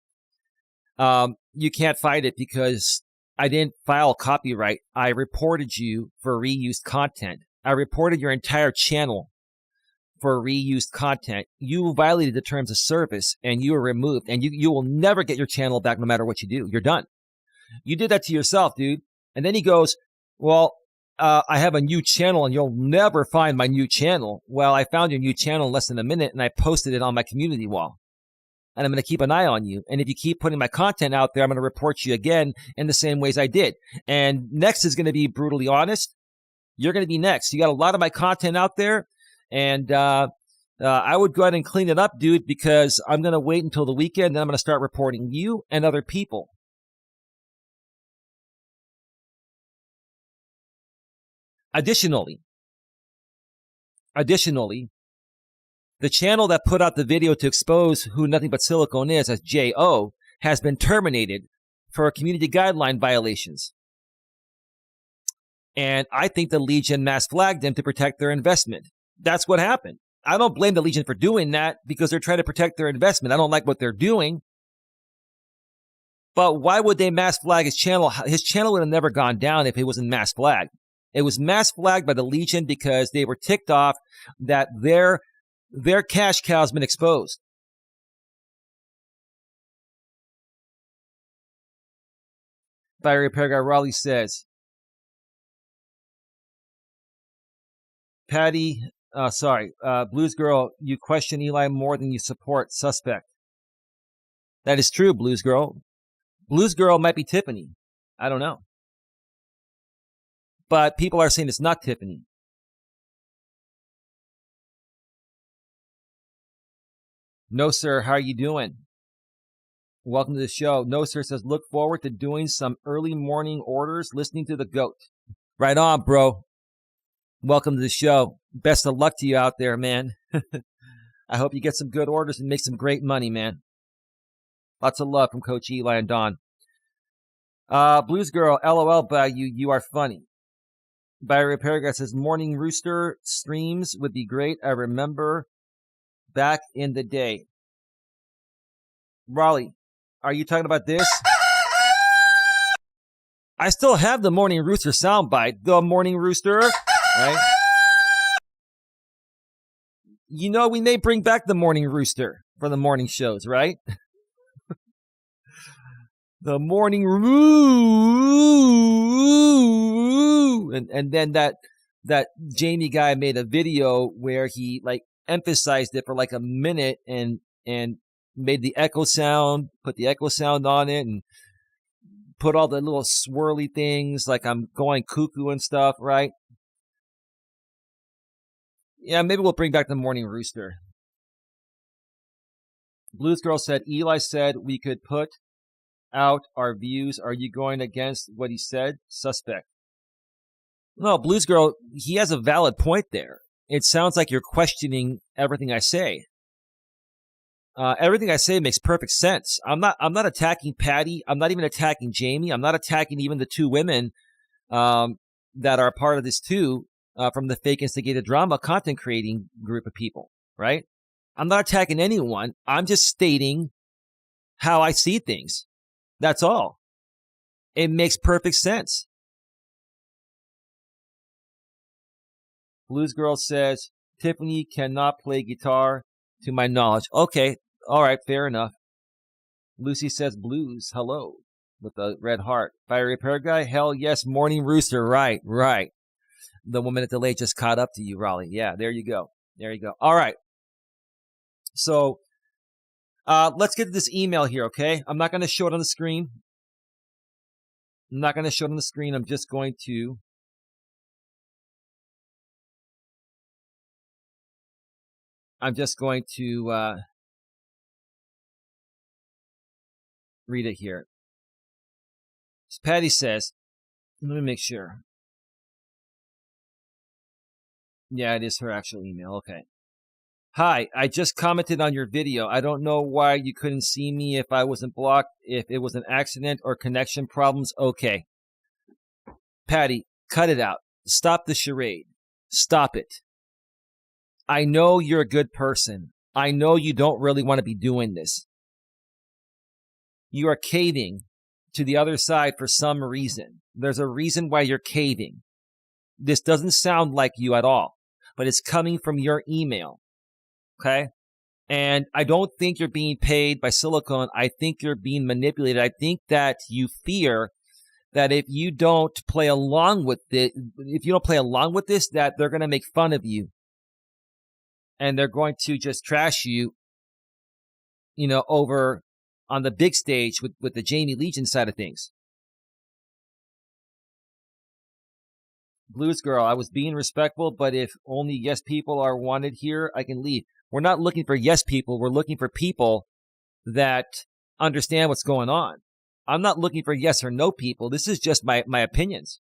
You can't fight it because I didn't file copyright. I reported you for reused content. I reported your entire channel for reused content. You violated the terms of service, and you were removed. And you will never get your channel back no matter what you do. You're done. You did that to yourself, dude. And then he goes, well, I have a new channel and you'll never find my new channel. Well, I found your new channel in less than a minute and I posted it on my community wall. And I'm going to keep an eye on you. And if you keep putting my content out there, I'm going to report you again in the same ways I did. And next is going to be brutally honest. You're going to be next. You got a lot of my content out there. And I would go ahead and clean it up, dude, because I'm going to wait until the weekend. Then I'm going to start reporting you and other people. Additionally, the channel that put out the video to expose who Nothing But Silicone is as J.O. has been terminated for community guideline violations. And I think the Legion mass flagged them to protect their investment. That's what happened. I don't blame the Legion for doing that because they're trying to protect their investment. I don't like what they're doing. But why would they mass flag his channel? His channel would have never gone down if it wasn't mass flagged. It was mass flagged by the Legion because they were ticked off that their cash cow has been exposed. Fiery Paragraph Raleigh says, Patti, Blues Girl, you question Eli more than you support suspect. That is true, Blues Girl. Blues Girl might be Tiffany. I don't know. But people are saying it's not Tiffany. No, sir. How are you doing? Welcome to the show. No, sir says, look forward to doing some early morning orders, listening to the GOAT. Right on, bro. Welcome to the show. Best of luck to you out there, man. I hope you get some good orders and make some great money, man. Lots of love from Coach Eli and Don. Blues Girl, LOL by you. You are funny. Byron Paragraph says, Morning Rooster streams would be great. I remember back in the day. Raleigh, are you talking about this? I still have the Morning Rooster soundbite. The Morning Rooster, right? We may bring back the Morning Rooster for the morning shows, right? The Morning Roo. And then that Jamie guy made a video where he emphasized it for a minute and made the echo sound, put the echo sound on it and put all the little swirly things like I'm going cuckoo and stuff, right? Yeah, maybe we'll bring back the Morning Rooster. Blues Girl said, Eli said we could put out our views. Are you going against what he said? Suspect. No, Blues Girl, he has a valid point there. It sounds like you're questioning everything I say. Everything I say makes perfect sense. I'm not attacking Patti. I'm not even attacking Jamie. I'm not attacking even the two women that are part of this too, from the fake instigated drama content creating group of people, right? I'm not attacking anyone. I'm just stating how I see things. That's all. It makes perfect sense. Blues Girl says, Tiffany cannot play guitar to my knowledge. Okay. All right. Fair enough. Lucy says, blues. Hello. With a red heart. Fiery Repair Guy. Hell yes. Morning Rooster. Right. The woman at the lake just caught up to you, Raleigh. Yeah. There you go. All right. So, let's get to this email here, okay? I'm not going to show it on the screen. I'm just going to read it here. As Patti says, let me make sure. Yeah, it is her actual email. Okay. Hi, I just commented on your video. I don't know why you couldn't see me if I wasn't blocked, if it was an accident or connection problems. Okay. Patti, cut it out. Stop the charade. Stop it. I know you're a good person. I know you don't really want to be doing this. You are caving to the other side for some reason. There's a reason why you're caving. This doesn't sound like you at all, but it's coming from your email. Okay? And I don't think you're being paid by Silicon. I think you're being manipulated. I think that you fear that if you don't play along with it, that they're going to make fun of you. And they're going to just trash you, over on the big stage with the Jamie Legion side of things. Blues Girl, I was being respectful, but if only yes people are wanted here, I can leave. We're not looking for yes people. We're looking for people that understand what's going on. I'm not looking for yes or no people. This is just my opinions.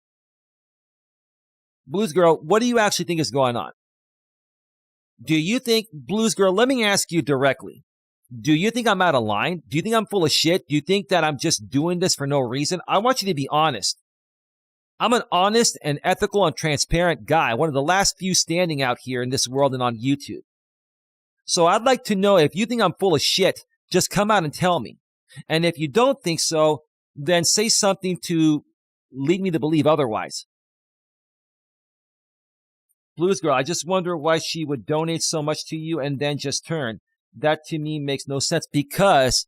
Blues Girl, what do you actually think is going on? Do you think, Blues Girl, let me ask you directly. Do you think I'm out of line? Do you think I'm full of shit? Do you think that I'm just doing this for no reason? I want you to be honest. I'm an honest and ethical and transparent guy, one of the last few standing out here in this world and on YouTube. So I'd like to know if you think I'm full of shit, just come out and tell me. And if you don't think so, then say something to lead me to believe otherwise. Blues Girl, I just wonder why she would donate so much to you and then just turn. That to me makes no sense because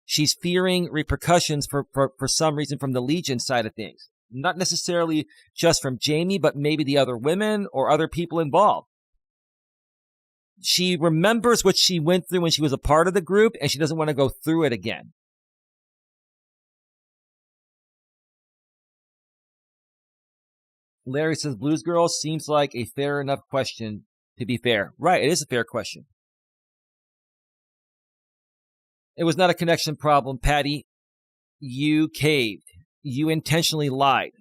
she's fearing repercussions for some reason from the Legion side of things. Not necessarily just from Jamie, but maybe the other women or other people involved. She remembers what she went through when she was a part of the group, and she doesn't want to go through it again. Larry says, Blues Girl seems like a fair enough question to be fair. Right, it is a fair question. It was not a connection problem, Patti. You caved. You intentionally lied.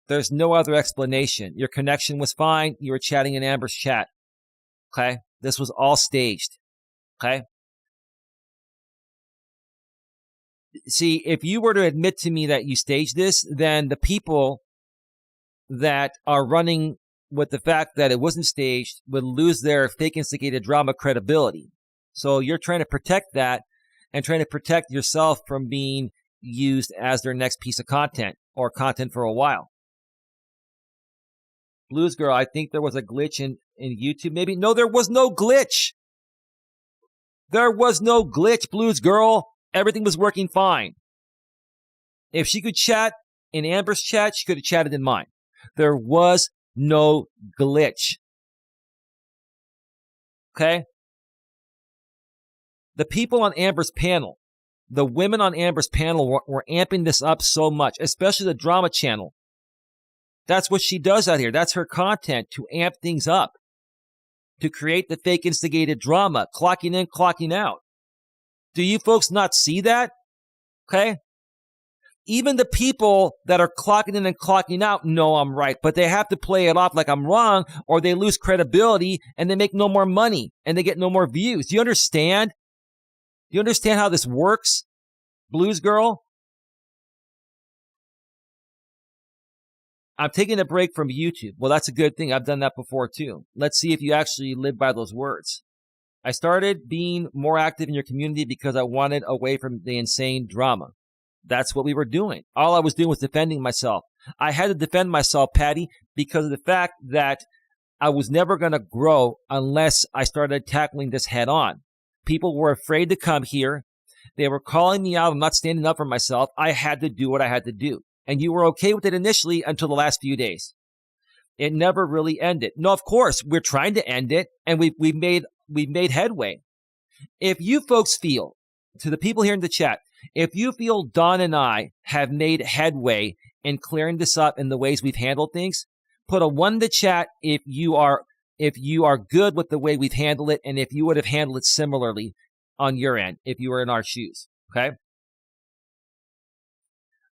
There's no other explanation. Your connection was fine. You were chatting in Amber's chat. Okay? This was all staged. Okay? See, if you were to admit to me that you staged this, then the people that are running with the fact that it wasn't staged would lose their fake instigated drama credibility. So you're trying to protect that and trying to protect yourself from being used as their next piece of content or content for a while. Blues Girl, I think there was a glitch in YouTube. Maybe. No, there was no glitch. There was no glitch, Blues Girl. Everything was working fine. If she could chat in Amber's chat, she could have chatted in mine. There was no glitch. Okay? The people on Amber's panel, the women on Amber's panel were amping this up so much, especially the drama channel. That's what she does out here. That's her content, to amp things up, to create the fake instigated drama, clocking in, clocking out. Do you folks not see that? Okay? Even the people that are clocking in and clocking out know I'm right, but they have to play it off like I'm wrong, or they lose credibility and they make no more money and they get no more views. Do you understand? Do you understand how this works, Blues Girl? I'm taking a break from YouTube. Well, that's a good thing. I've done that before too. Let's see if you actually live by those words. I started being more active in your community because I wanted away from the insane drama. That's what we were doing. All I was doing was defending myself. I had to defend myself, Patti, because of the fact that I was never going to grow unless I started tackling this head on. People were afraid to come here. They were calling me out. I'm not standing up for myself. I had to do what I had to do. And you were okay with it initially until the last few days. It never really ended. No, of course, we're trying to end it, and we've made headway. If you folks feel, to the people here in the chat, if you feel Don and I have made headway in clearing this up in the ways we've handled things, put a 1 in the chat if you are good with the way we've handled it, and if you would have handled it similarly on your end, if you were in our shoes. Okay?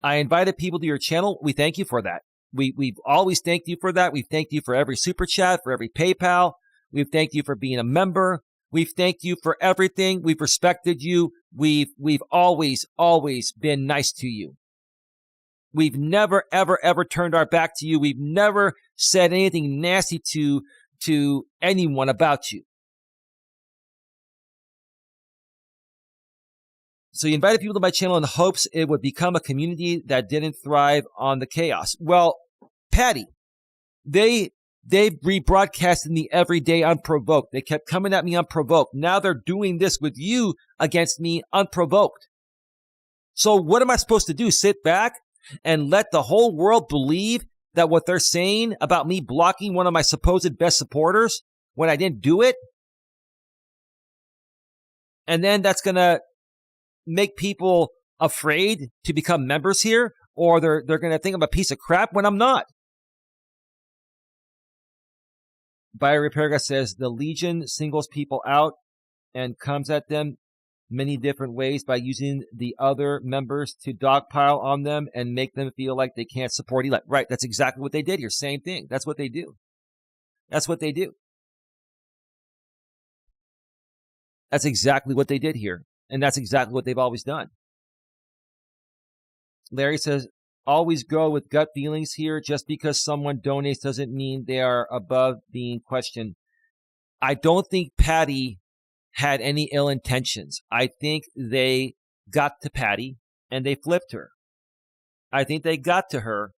I invited people to your channel. We thank you for that. We've always thanked you for that. We've thanked you for every super chat, for every PayPal. We've thanked you for being a member. We've thanked you for everything. We've respected you. We've always been nice to you. We've never, ever turned our back to you. We've never said anything nasty to anyone about you. So you invited people to my channel in hopes it would become a community that didn't thrive on the chaos. Well, Patti, they've rebroadcasted me every day unprovoked. They kept coming at me unprovoked. Now they're doing this with you against me unprovoked. So what am I supposed to do? Sit back and let the whole world believe that what they're saying about me blocking one of my supposed best supporters when I didn't do it? And then that's going to make people afraid to become members here, or they're going to think I'm a piece of crap when I'm not. Buyer Repairga says the Legion singles people out and comes at them many different ways by using the other members to dogpile on them and make them feel like they can't support Eli. Right, that's exactly what they did here. Same thing. That's what they do. That's what they do. That's exactly what they did here. And that's exactly what they've always done. Larry says, always go with gut feelings here. Just because someone donates doesn't mean they are above being questioned. I don't think Patti had any ill intentions. I think they got to Patti and they flipped her. I think they got to her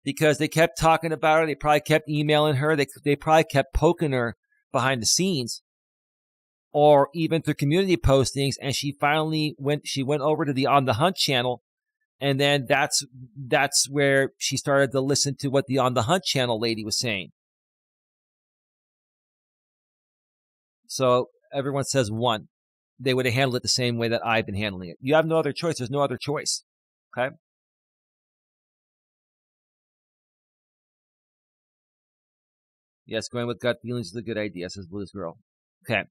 because they kept talking about her. They probably kept emailing her. They probably kept poking her behind the scenes, or even through community postings, and she went over to the On the Hunt channel, and then that's where she started to listen to what the On the Hunt channel lady was saying. So everyone says one. They would have handled it the same way that I've been handling it. You have no other choice. There's no other choice. Okay? Yes, going with gut feelings is a good idea, says Blues Girl. Okay.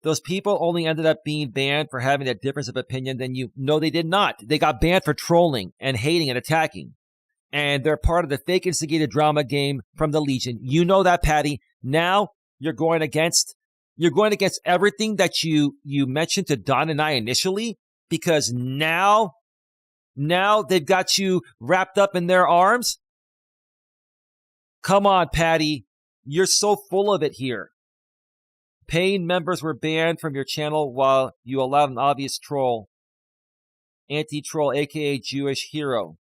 Those people only ended up being banned for having a difference of opinion than you. No, they did not. They got banned for trolling and hating and attacking. And they're part of the fake instigated drama game from the Legion. You know that, Patti. Now you're going against everything that you mentioned to Don and I initially, because now they've got you wrapped up in their arms. Come on, Patti. You're so full of it here. Paying members were banned from your channel while you allowed an obvious troll. Anti-troll, a.k.a. Jewish hero.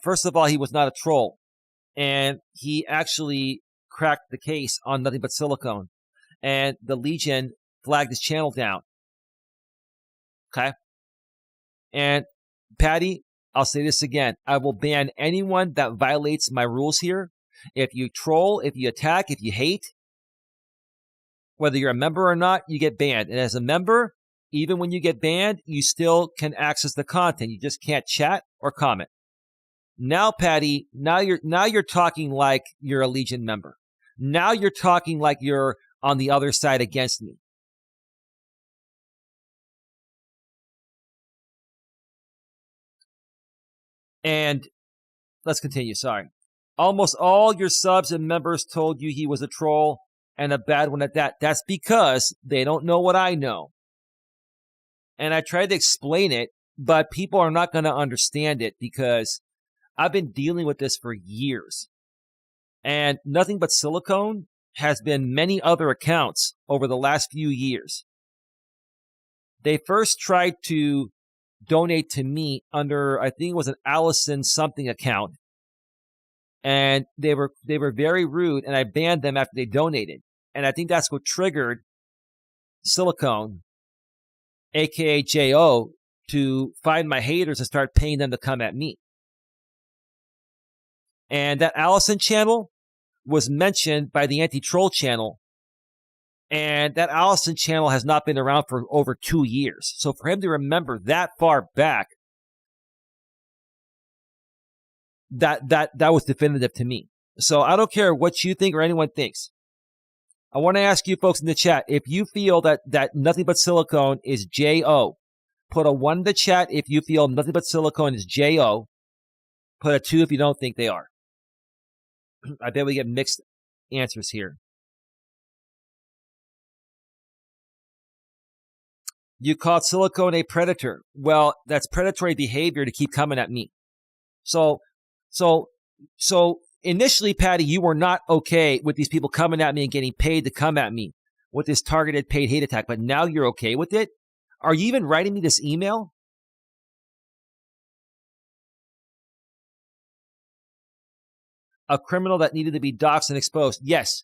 First of all, he was not a troll. And he actually cracked the case on Nothing But Silicone. And the Legion flagged his channel down. Okay? And Patti, I'll say this again. I will ban anyone that violates my rules here. If you troll, if you attack, if you hate, whether you're a member or not, you get banned. And as a member, even when you get banned, you still can access the content. You just can't chat or comment. Now, Patti, now you're talking like you're a Legion member. Now you're talking like you're on the other side against me. And let's continue. Sorry. Almost all your subs and members told you he was a troll and a bad one at that. That's because they don't know what I know. And I tried to explain it, but people are not going to understand it because I've been dealing with this for years. And Nothing But Silicone has been many other accounts over the last few years. They first tried to donate to me under, I think it was an Allison something account. And they were very rude, and I banned them after they donated. And I think that's what triggered Silicone, a.k.a. J.O., to find my haters and start paying them to come at me. And that Allison channel was mentioned by the anti-troll channel. And that Allison channel has not been around for over 2 years. So for him to remember that far back, that was definitive to me. So I don't care what you think or anyone thinks. I want to ask you folks in the chat, if you feel that Nothing But Silicone is J.O., Put a 1 in the chat if you feel nothing but silicone is J-O. Put a 2 if you don't think they are. I bet we get mixed answers here. You called silicone a predator. Well, that's predatory behavior to keep coming at me. So initially, Patti, you were not okay with these people coming at me and getting paid to come at me with this targeted paid hate attack, but now you're okay with it? Are you even writing me this email? A criminal that needed to be doxxed and exposed. Yes,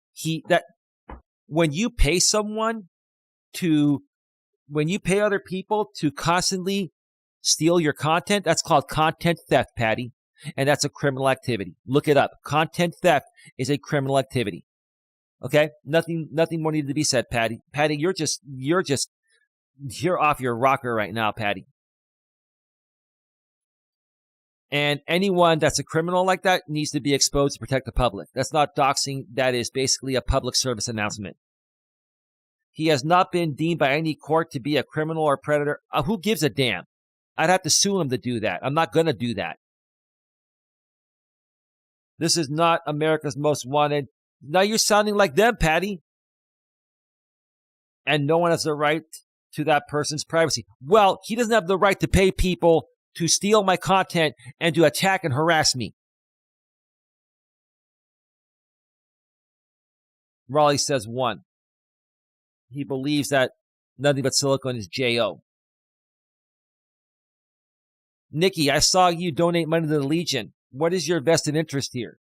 when you pay other people to constantly steal your content, that's called content theft, Patti. And that's a criminal activity. Look it up. Content theft is a criminal activity. Okay? Nothing more needed to be said, Patti. Patti, you're off your rocker right now, Patti. And anyone that's a criminal like that needs to be exposed to protect the public. That's not doxing. That is basically a public service announcement. He has not been deemed by any court to be a criminal or predator. Who gives a damn? I'd have to sue him to do that. I'm not going to do that. This is not America's Most Wanted. Now you're sounding like them, Patti. And no one has the right to that person's privacy. Well, he doesn't have the right to pay people to steal my content and to attack and harass me. Raleigh says 1. He believes that nothing but silicone is J-O. Nikki, I saw you donate money to the Legion. What is your vested interest here?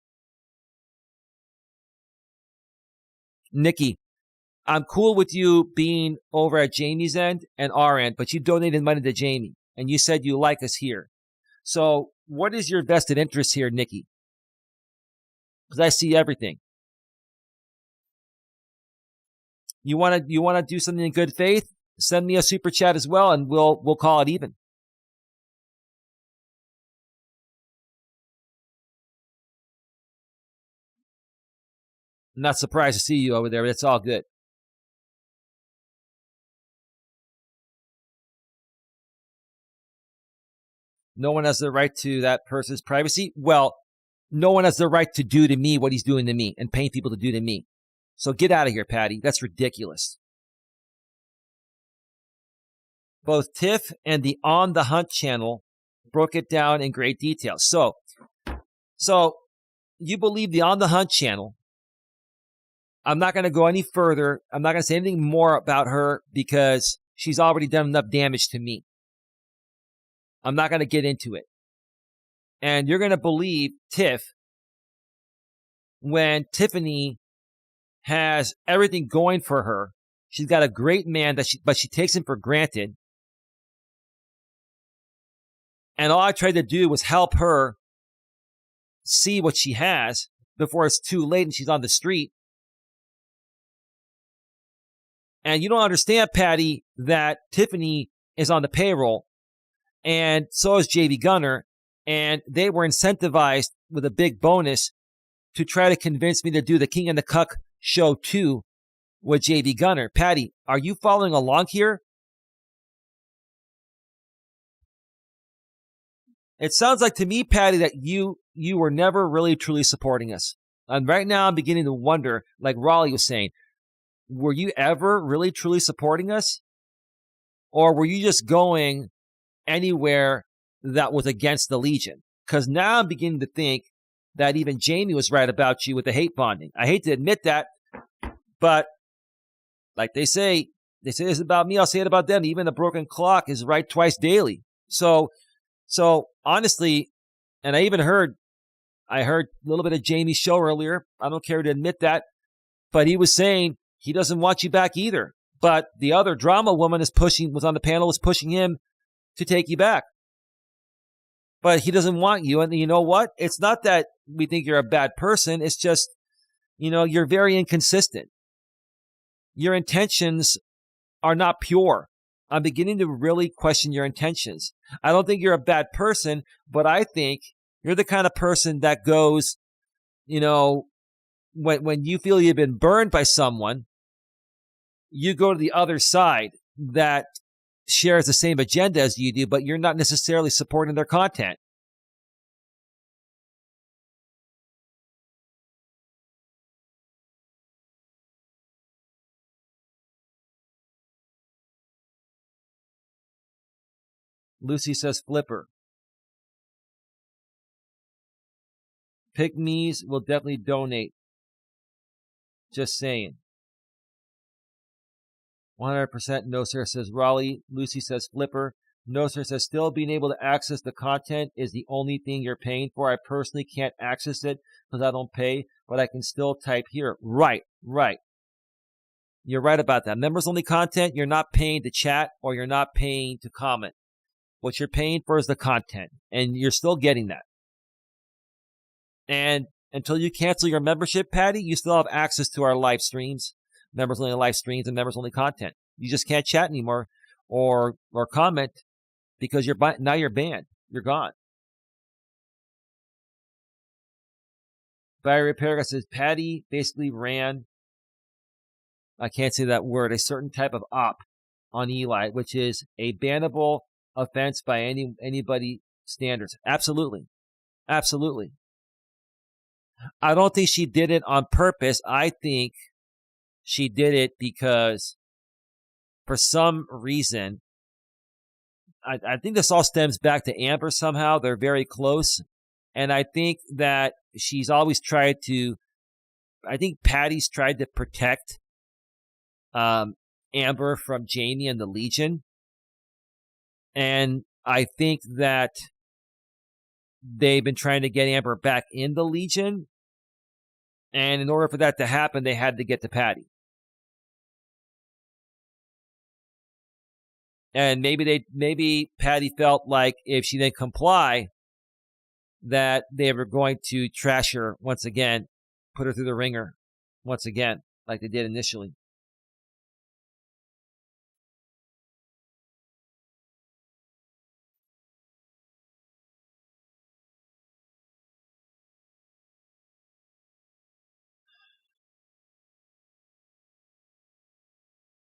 Nikki, I'm cool with you being over at Jamie's end and our end, but you donated money to Jamie, and you said you like us here. So what is your vested interest here, Nikki? Because I see everything. You want to do something in good faith? Send me a super chat as well, and we'll call it even. I'm not surprised to see you over there, but it's all good. No one has the right to that person's privacy. Well, no one has the right to do to me what he's doing to me and paying people to do to me. So get out of here, Patti. That's ridiculous. Both Tiff and the On the Hunt channel broke it down in great detail. So you believe the On the Hunt channel. I'm not going to go any further. I'm not going to say anything more about her because she's already done enough damage to me. I'm not going to get into it. And you're going to believe Tiff when Tiffany has everything going for her. She's got a great man, but she takes him for granted. And all I tried to do was help her see what she has before it's too late and she's on the street. And you don't understand, Patti, that Tiffany is on the payroll, and so is JV Gunner, and they were incentivized with a big bonus to try to convince me to do the King and the Cuck show 2 with JV Gunner. Patti, are you following along here? It sounds like to me, Patti, that you were never really truly supporting us. And right now I'm beginning to wonder, like Raleigh was saying, were you ever really truly supporting us? Or were you just going anywhere that was against the Legion? Because now I'm beginning to think that even Jamie was right about you with the hate bonding. I hate to admit that, but like they say this about me, I'll say it about them. Even a broken clock is right twice daily. So honestly, and I heard a little bit of Jamie's show earlier. I don't care to admit that, but he was saying he doesn't want you back either. But the other drama woman was on the panel, was pushing him to take you back. But he doesn't want you. And you know what? It's not that we think you're a bad person. It's just, you're very inconsistent. Your intentions are not pure. I'm beginning to really question your intentions. I don't think you're a bad person, but I think you're the kind of person that goes, when you feel you've been burned by someone, you go to the other side that shares the same agenda as you do, but you're not necessarily supporting their content. Lucy says flipper. Pygmies will definitely donate. Just saying. 100% no sir, says Raleigh. Lucy says flipper. No sir says still being able to access the content is the only thing you're paying for. I personally can't access it because I don't pay, but I can still type here. Right. You're right about that. Members only content, you're not paying to chat or you're not paying to comment. What you're paying for is the content, and you're still getting that. And until you cancel your membership, Patti, you still have access to our live streams, members only live streams and members only content. You just can't chat anymore or comment because now you're banned. You're gone. Barry Reparaga says Patti basically ran, I can't say that word, a certain type of op on Eli, which is a bannable offense by anybody standards. Absolutely. I don't think she did it on purpose. I think she did it because for some reason, I think this all stems back to Amber somehow. They're very close. And I think that she's always tried to, I think Patti's tried to protect Amber from Jamie and the Legion. And I think that they've been trying to get Amber back in the Legion. And in order for that to happen, they had to get to Patti. And maybe Patti felt like if she didn't comply, that they were going to trash her once again, put her through the ringer once again, like they did initially.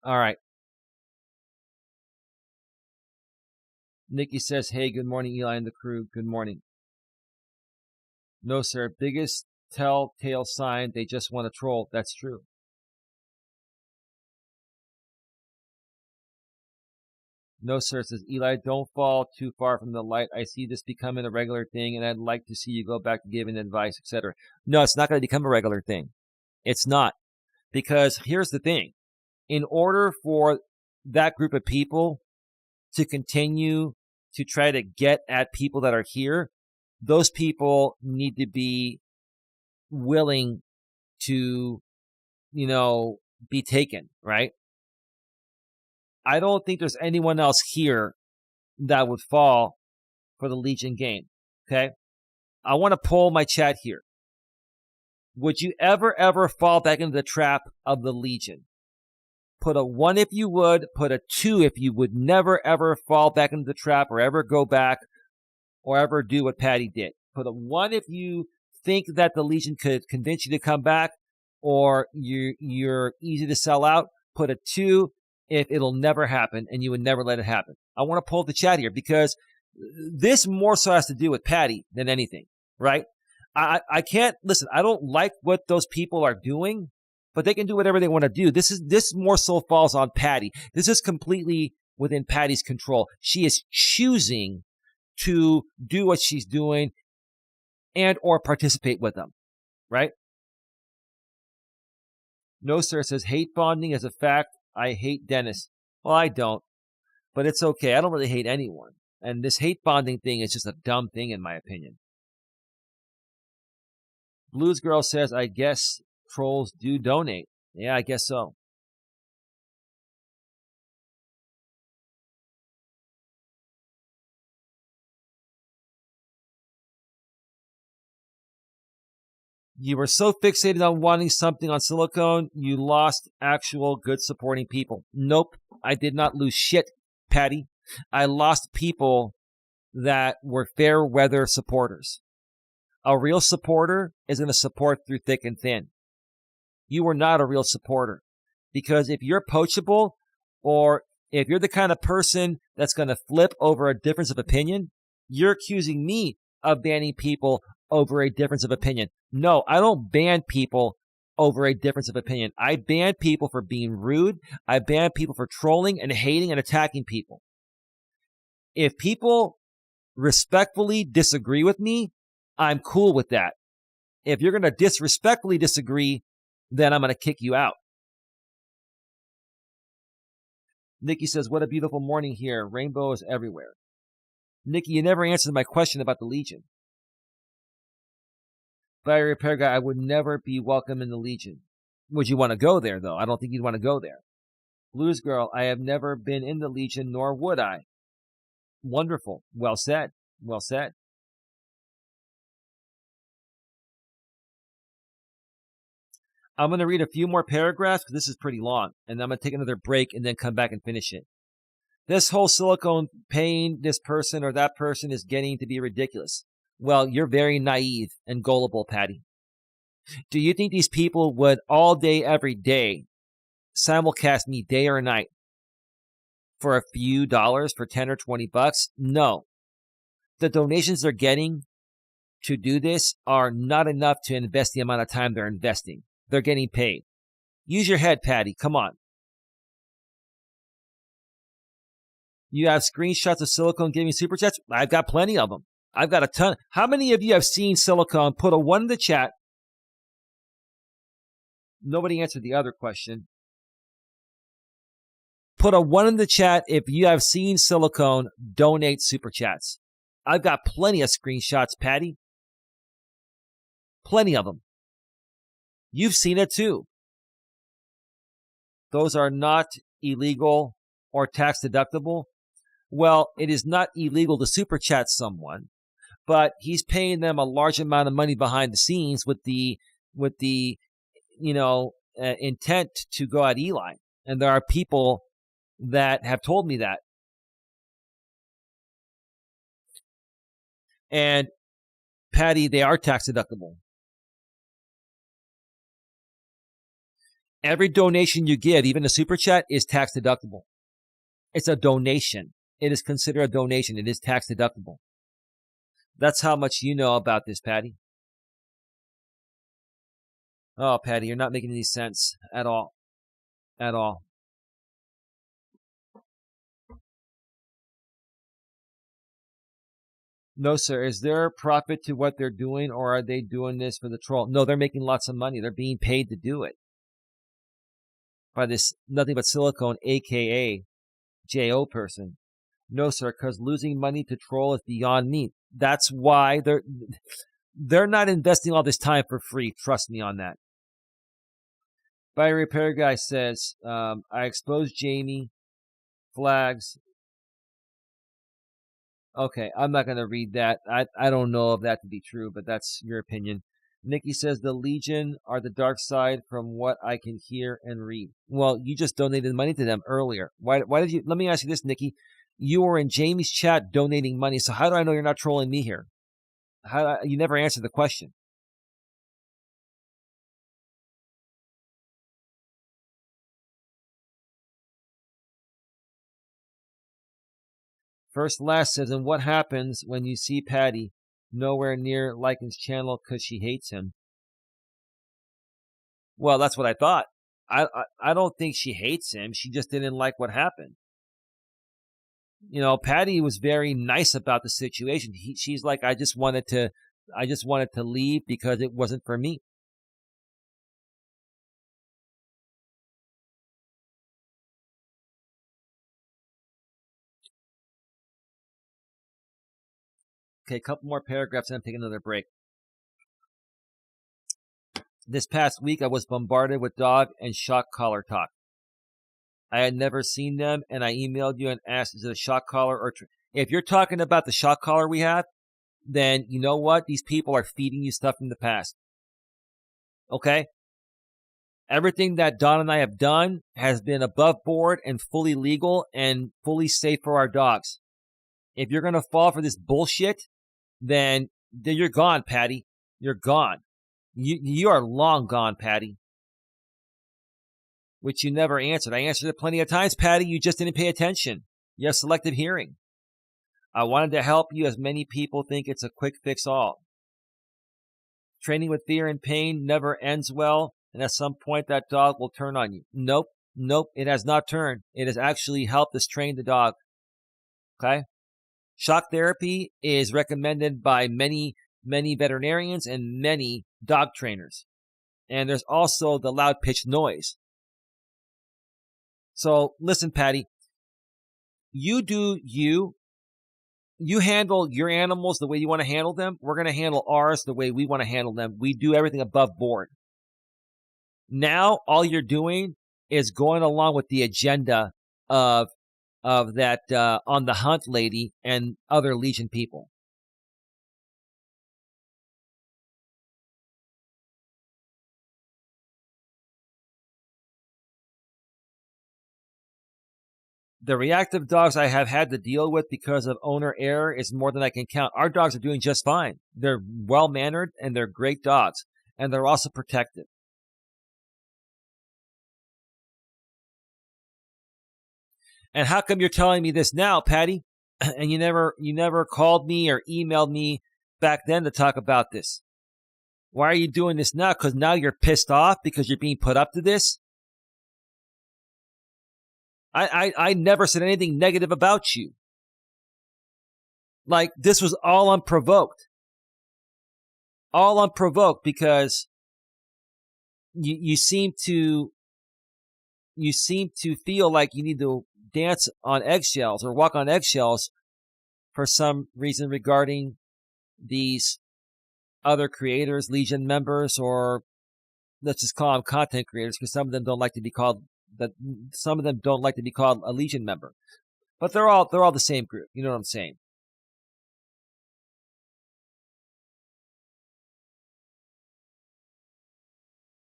All right. Nikki says, hey, good morning, Eli and the crew. Good morning. No, sir. Biggest telltale sign they just want to troll. That's true. No, sir, says Eli, don't fall too far from the light. I see this becoming a regular thing, and I'd like to see you go back to giving advice, etc. No, it's not going to become a regular thing. It's not. Because here's the thing. In order for that group of people to continue to try to get at people that are here, those people need to be willing to, be taken, right? I don't think there's anyone else here that would fall for the Legion game, okay? I want to poll my chat here. Would you ever fall back into the trap of the Legion? Put a 1 if you would, put a 2 if you would never, ever fall back into the trap or ever go back or ever do what Patti did. Put a 1 if you think that the Legion could convince you to come back or you're easy to sell out. Put a 2 if it'll never happen and you would never let it happen. I want to pull the chat here because this more so has to do with Patti than anything, right? I can't, listen, I don't like what those people are doing, but they can do whatever they want to do. This more so falls on Patti. This is completely within Patti's control. She is choosing to do what she's doing and or participate with them, right? No, sir, says hate bonding is a fact. I hate Dennis. Well, I don't, but it's okay. I don't really hate anyone. And this hate bonding thing is just a dumb thing in my opinion. Blues Girl says, I guess trolls do donate. Yeah, I guess so. You were so fixated on wanting something on silicone, you lost actual good supporting people. Nope, I did not lose shit, Patti. I lost people that were fair weather supporters. A real supporter is going to support through thick and thin. You were not a real supporter because if you're poachable or If you're the kind of person that's going to flip over a difference of opinion, you're accusing me of banning people over a difference of opinion. No, I don't ban people over a difference of opinion. I ban people for being rude. I ban people for trolling and hating and attacking people. If people respectfully disagree with me, I'm cool with that. If you're going to disrespectfully disagree, then I'm going to kick you out. Nikki says, what a beautiful morning here. Rainbows everywhere. Nikki, you never answered my question about the Legion. Fire repair guy, I would never be welcome in the Legion. Would you want to go there, though? I don't think you'd want to go there. Blues girl, I have never been in the Legion, nor would I. Wonderful. Well said. Well said. I'm going to read a few more paragraphs because this is pretty long, and I'm going to take another break and then come back and finish it. This whole silicone paying this person or that person is getting to be ridiculous. Well, you're very naive and gullible, Patti. Do you think these people would all day, every day, simulcast me day or night for a few dollars, for 10 or 20 bucks? No. The donations they're getting to do this are not enough to invest the amount of time they're investing. They're getting paid. Use your head, Patti. Come on. You have screenshots of silicone giving super chats? I've got plenty of them. I've got a ton. How many of you have seen silicone? Put a 1 in the chat. Nobody answered the other question. Put a 1 in the chat if you have seen silicone donate super chats. I've got plenty of screenshots, Patti. Plenty of them. You've seen it too. Those are not illegal or tax deductible. Well, it is not illegal to super chat someone, but he's paying them a large amount of money behind the scenes with the intent to go at Eli. And there are people that have told me that. And Patti, they are tax deductible. Every donation you give, even a super chat, is tax deductible. It's a donation. It is considered a donation. It is tax deductible. That's how much you know about this, Patti. Oh, Patti, you're not making any sense at all. At all. No, sir. Is there profit to what they're doing, or are they doing this for the troll? No, they're making lots of money. They're being paid to do it by this nothing but silicone, a.k.a. J.O. person. No, sir, because losing money to troll is beyond me. That's why they're not investing all this time for free. Trust me on that. Fire repair guy says, I exposed Jamie. Flags. Okay, I'm not going to read that. I don't know of that to be true, but that's your opinion. Nikki says the Legion are the dark side from what I can hear and read. Well, you just donated money to them earlier. Why did you? Let me ask you this, Nikki. You were in Jamie's chat donating money, so how do I know you're not trolling me here? You never answered the question. First Last says, and what happens when you see Patti nowhere near Lycan's channel because she hates him? Well, that's what I thought. I don't think she hates him. She just didn't like what happened. You know, Patti was very nice about the situation. She's like, I just wanted to leave because it wasn't for me. Okay, a couple more paragraphs and I'm taking another break. This past week, I was bombarded with dog and shock collar talk. I had never seen them, and I emailed you and asked, is it a shock collar or... If you're talking about the shock collar we have, then you know what? These people are feeding you stuff from the past. Okay? Everything that Don and I have done has been above board and fully legal and fully safe for our dogs. If you're going to fall for this bullshit, then you're gone, Patti. You're gone. You are long gone, Patti. which you never answered. I answered it plenty of times, Patti. You just didn't pay attention. You have selective hearing. I wanted to help you, as many people think it's a quick fix all. Training with fear and pain never ends well, and at some point that dog will turn on you. Nope, it has not turned. It has actually helped us train the dog. Okay? Shock therapy is recommended by many veterinarians and many dog trainers. And there's also the loud pitched noise. So listen, Patti, you do you. You handle your animals the way you want to handle them. We're going to handle ours the way we want to handle them. We do everything above board. Now, all you're doing is going along with the agenda of that on the hunt lady and other Legion people. The reactive dogs I have had to deal with because of owner error is more than I can count. Our dogs are doing just fine. They're well-mannered and they're great dogs. And they're also protective. And how come you're telling me this now, Patti? And you never called me or emailed me back then to talk about this? Why are you doing this now? Because now you're pissed off because you're being put up to this? I never said anything negative about you. Like, this was all unprovoked. All unprovoked because you seem to feel like you need to dance on eggshells or walk on eggshells for some reason regarding these other creators, Legion members, or let's just call them content creators, because some of them don't like to be called a Legion member. But they're all the same group. You know what I'm saying?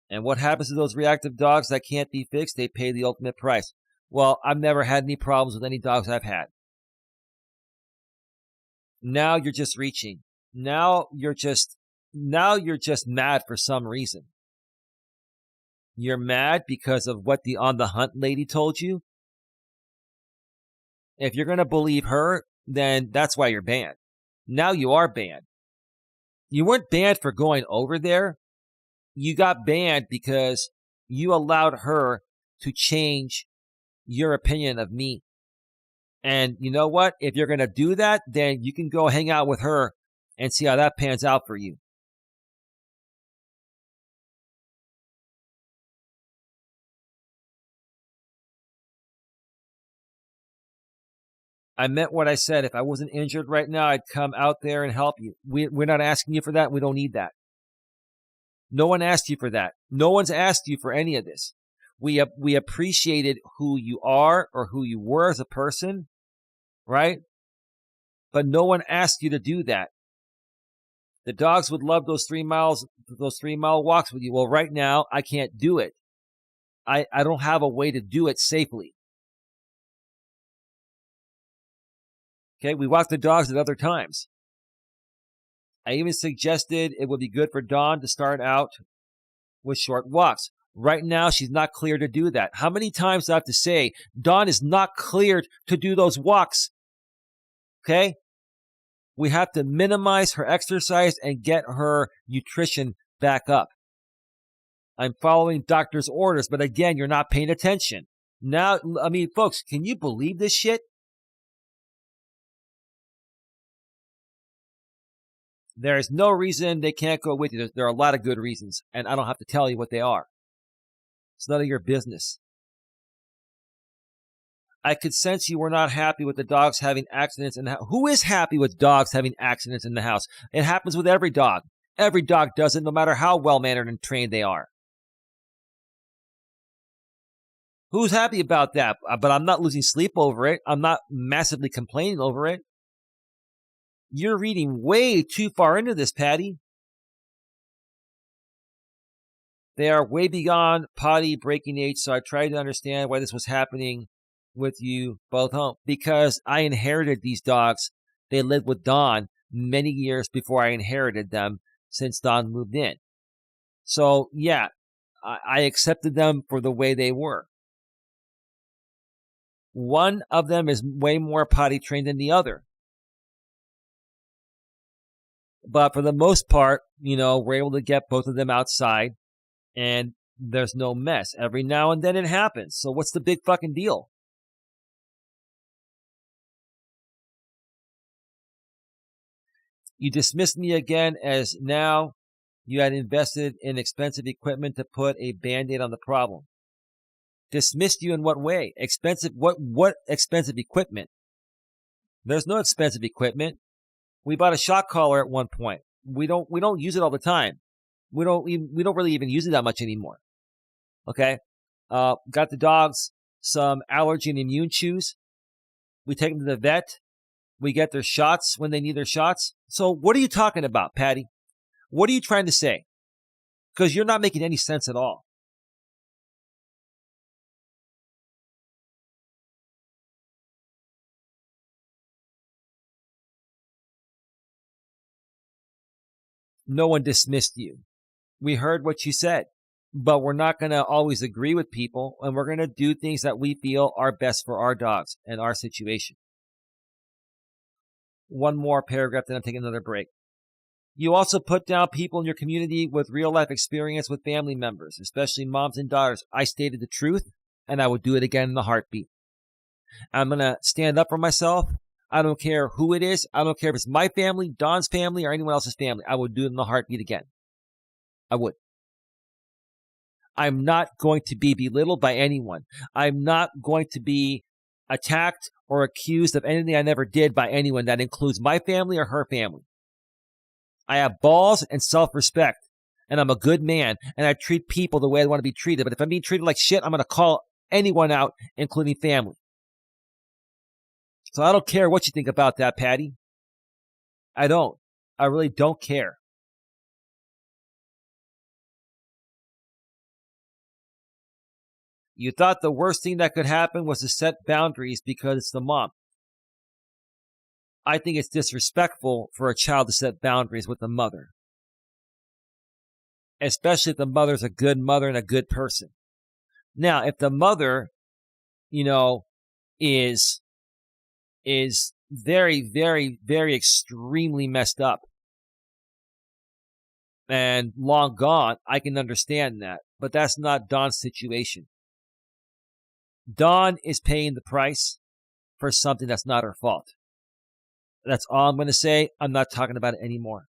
And what happens to those reactive dogs that can't be fixed? They pay the ultimate price. Well, I've never had any problems with any dogs I've had. Now you're just reaching. Now you're just mad for some reason. You're mad because of what the on the hunt lady told you? If you're going to believe her, then that's why you're banned. Now you are banned. You weren't banned for going over there. You got banned because you allowed her to change your opinion of me. And you know what? If you're going to do that, then you can go hang out with her and see how that pans out for you. I meant what I said. If I wasn't injured right now, I'd come out there and help you. We're not asking you for that. We don't need that. No one asked you for that. No one's asked you for any of this. We appreciated who you are or who you were as a person, right? But no one asked you to do that. The dogs would love those 3 mile walks with you. Well, right now, I can't do it. I don't have a way to do it safely. Okay, we walk the dogs at other times. I even suggested it would be good for Dawn to start out with short walks. Right now, she's not clear to do that. How many times do I have to say, Dawn is not cleared to do those walks? Okay? We have to minimize her exercise and get her nutrition back up. I'm following doctor's orders, but again, you're not paying attention. Now, I mean, folks, can you believe this shit? There is no reason they can't go with you. There are a lot of good reasons, and I don't have to tell you what they are. It's none of your business. I could sense you were not happy with the dogs having accidents in the house. Who is happy with dogs having accidents in the house? It happens with every dog. Every dog does it, no matter how well-mannered and trained they are. Who's happy about that? But I'm not losing sleep over it. I'm not massively complaining over it. You're reading way too far into this, Patti. They are way beyond potty breaking age, so I tried to understand why this was happening with you both home. Because I inherited these dogs. They lived with Dawn many years before I inherited them, since Dawn moved in. So, yeah, I accepted them for the way they were. One of them is way more potty trained than the other. But for the most part, we're able to get both of them outside and there's no mess. Every now and then it happens. So what's the big fucking deal? You dismissed me again as now you had invested in expensive equipment to put a Band-Aid on the problem. Dismissed you in what way? Expensive? What expensive equipment? There's no expensive equipment. We bought a shock collar at one point. We don't use it all the time. We don't really even use it that much anymore. Okay. Got the dogs some allergy and immune chews. We take them to the vet. We get their shots when they need their shots. So what are you talking about, Patti? What are you trying to say? Because you're not making any sense at all. No one dismissed you. We heard what you said, but we're not going to always agree with people, and we're going to do things that we feel are best for our dogs and our situation. One more paragraph, then I'm taking another break. You also put down people in your community with real life experience with family members, especially moms and daughters. I stated the truth, and I would do it again in a heartbeat. I'm going to stand up for myself. I don't care who it is. I don't care if it's my family, Don's family, or anyone else's family. I would do it in a heartbeat again. I would. I'm not going to be belittled by anyone. I'm not going to be attacked or accused of anything I never did by anyone. That includes my family or her family. I have balls and self-respect, and I'm a good man, and I treat people the way I want to be treated. But if I'm being treated like shit, I'm going to call anyone out, including family. So I don't care what you think about that, Patti. I don't. I really don't care. You thought the worst thing that could happen was to set boundaries because it's the mom. I think it's disrespectful for a child to set boundaries with the mother. Especially if the mother's a good mother and a good person. Now, if the mother, is very, very, very extremely messed up and long gone, I can understand that. But that's not Don's situation. Dawn is paying the price for something that's not her fault. That's all I'm going to say. I'm not talking about it anymore.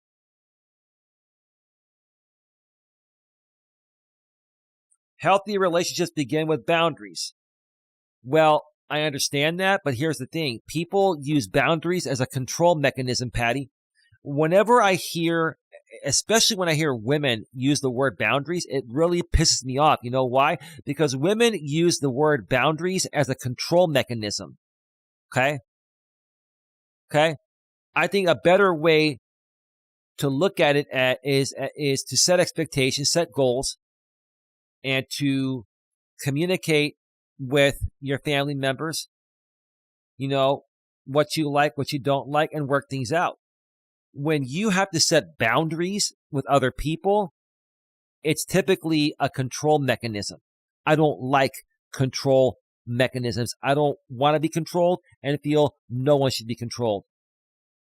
Healthy relationships begin with boundaries. Well, I understand that, but here's the thing. People use boundaries as a control mechanism, Patti. Whenever I hear, especially when I hear women use the word boundaries, it really pisses me off. You know why? Because women use the word boundaries as a control mechanism. Okay? I think a better way to look at it is to set expectations, set goals, and to communicate with your family members, what you like, what you don't like, and work things out. When you have to set boundaries with other people, it's typically a control mechanism. I don't like control mechanisms. I don't want to be controlled and feel no one should be controlled.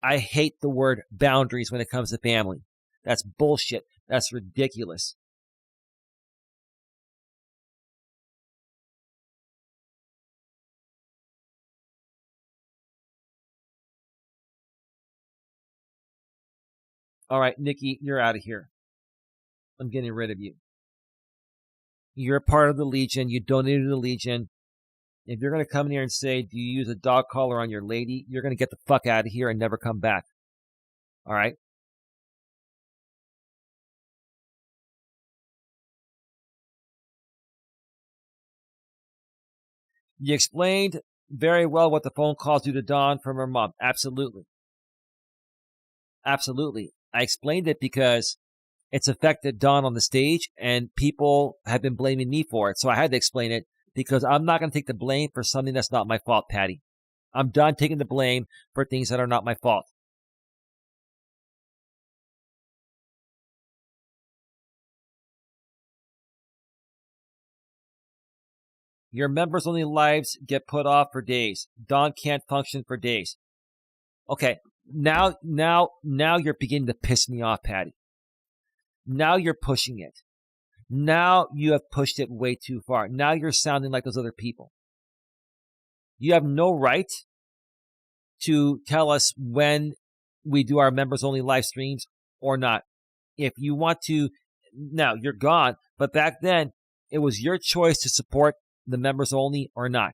I hate the word boundaries when it comes to family. That's bullshit. That's ridiculous. All right, Nikki, you're out of here. I'm getting rid of you. You're part of the Legion. You donated to the Legion. If you're going to come in here and say, do you use a dog collar on your lady? You're going to get the fuck out of here and never come back. All right? You explained very well what the phone calls do to Dawn from her mom. Absolutely. Absolutely. I explained it because it's affected Dawn on the stage and people have been blaming me for it. So I had to explain it because I'm not going to take the blame for something that's not my fault, Patti. I'm done taking the blame for things that are not my fault. Your members only lives get put off for days. Dawn can't function for days. Okay, now you're beginning to piss me off, Patti. Now you're pushing it. Now you have pushed it way too far. Now you're sounding like those other people. You have no right to tell us when we do our members only live streams or not. If you want to, now you're gone. But back then, it was your choice to support the members only or not.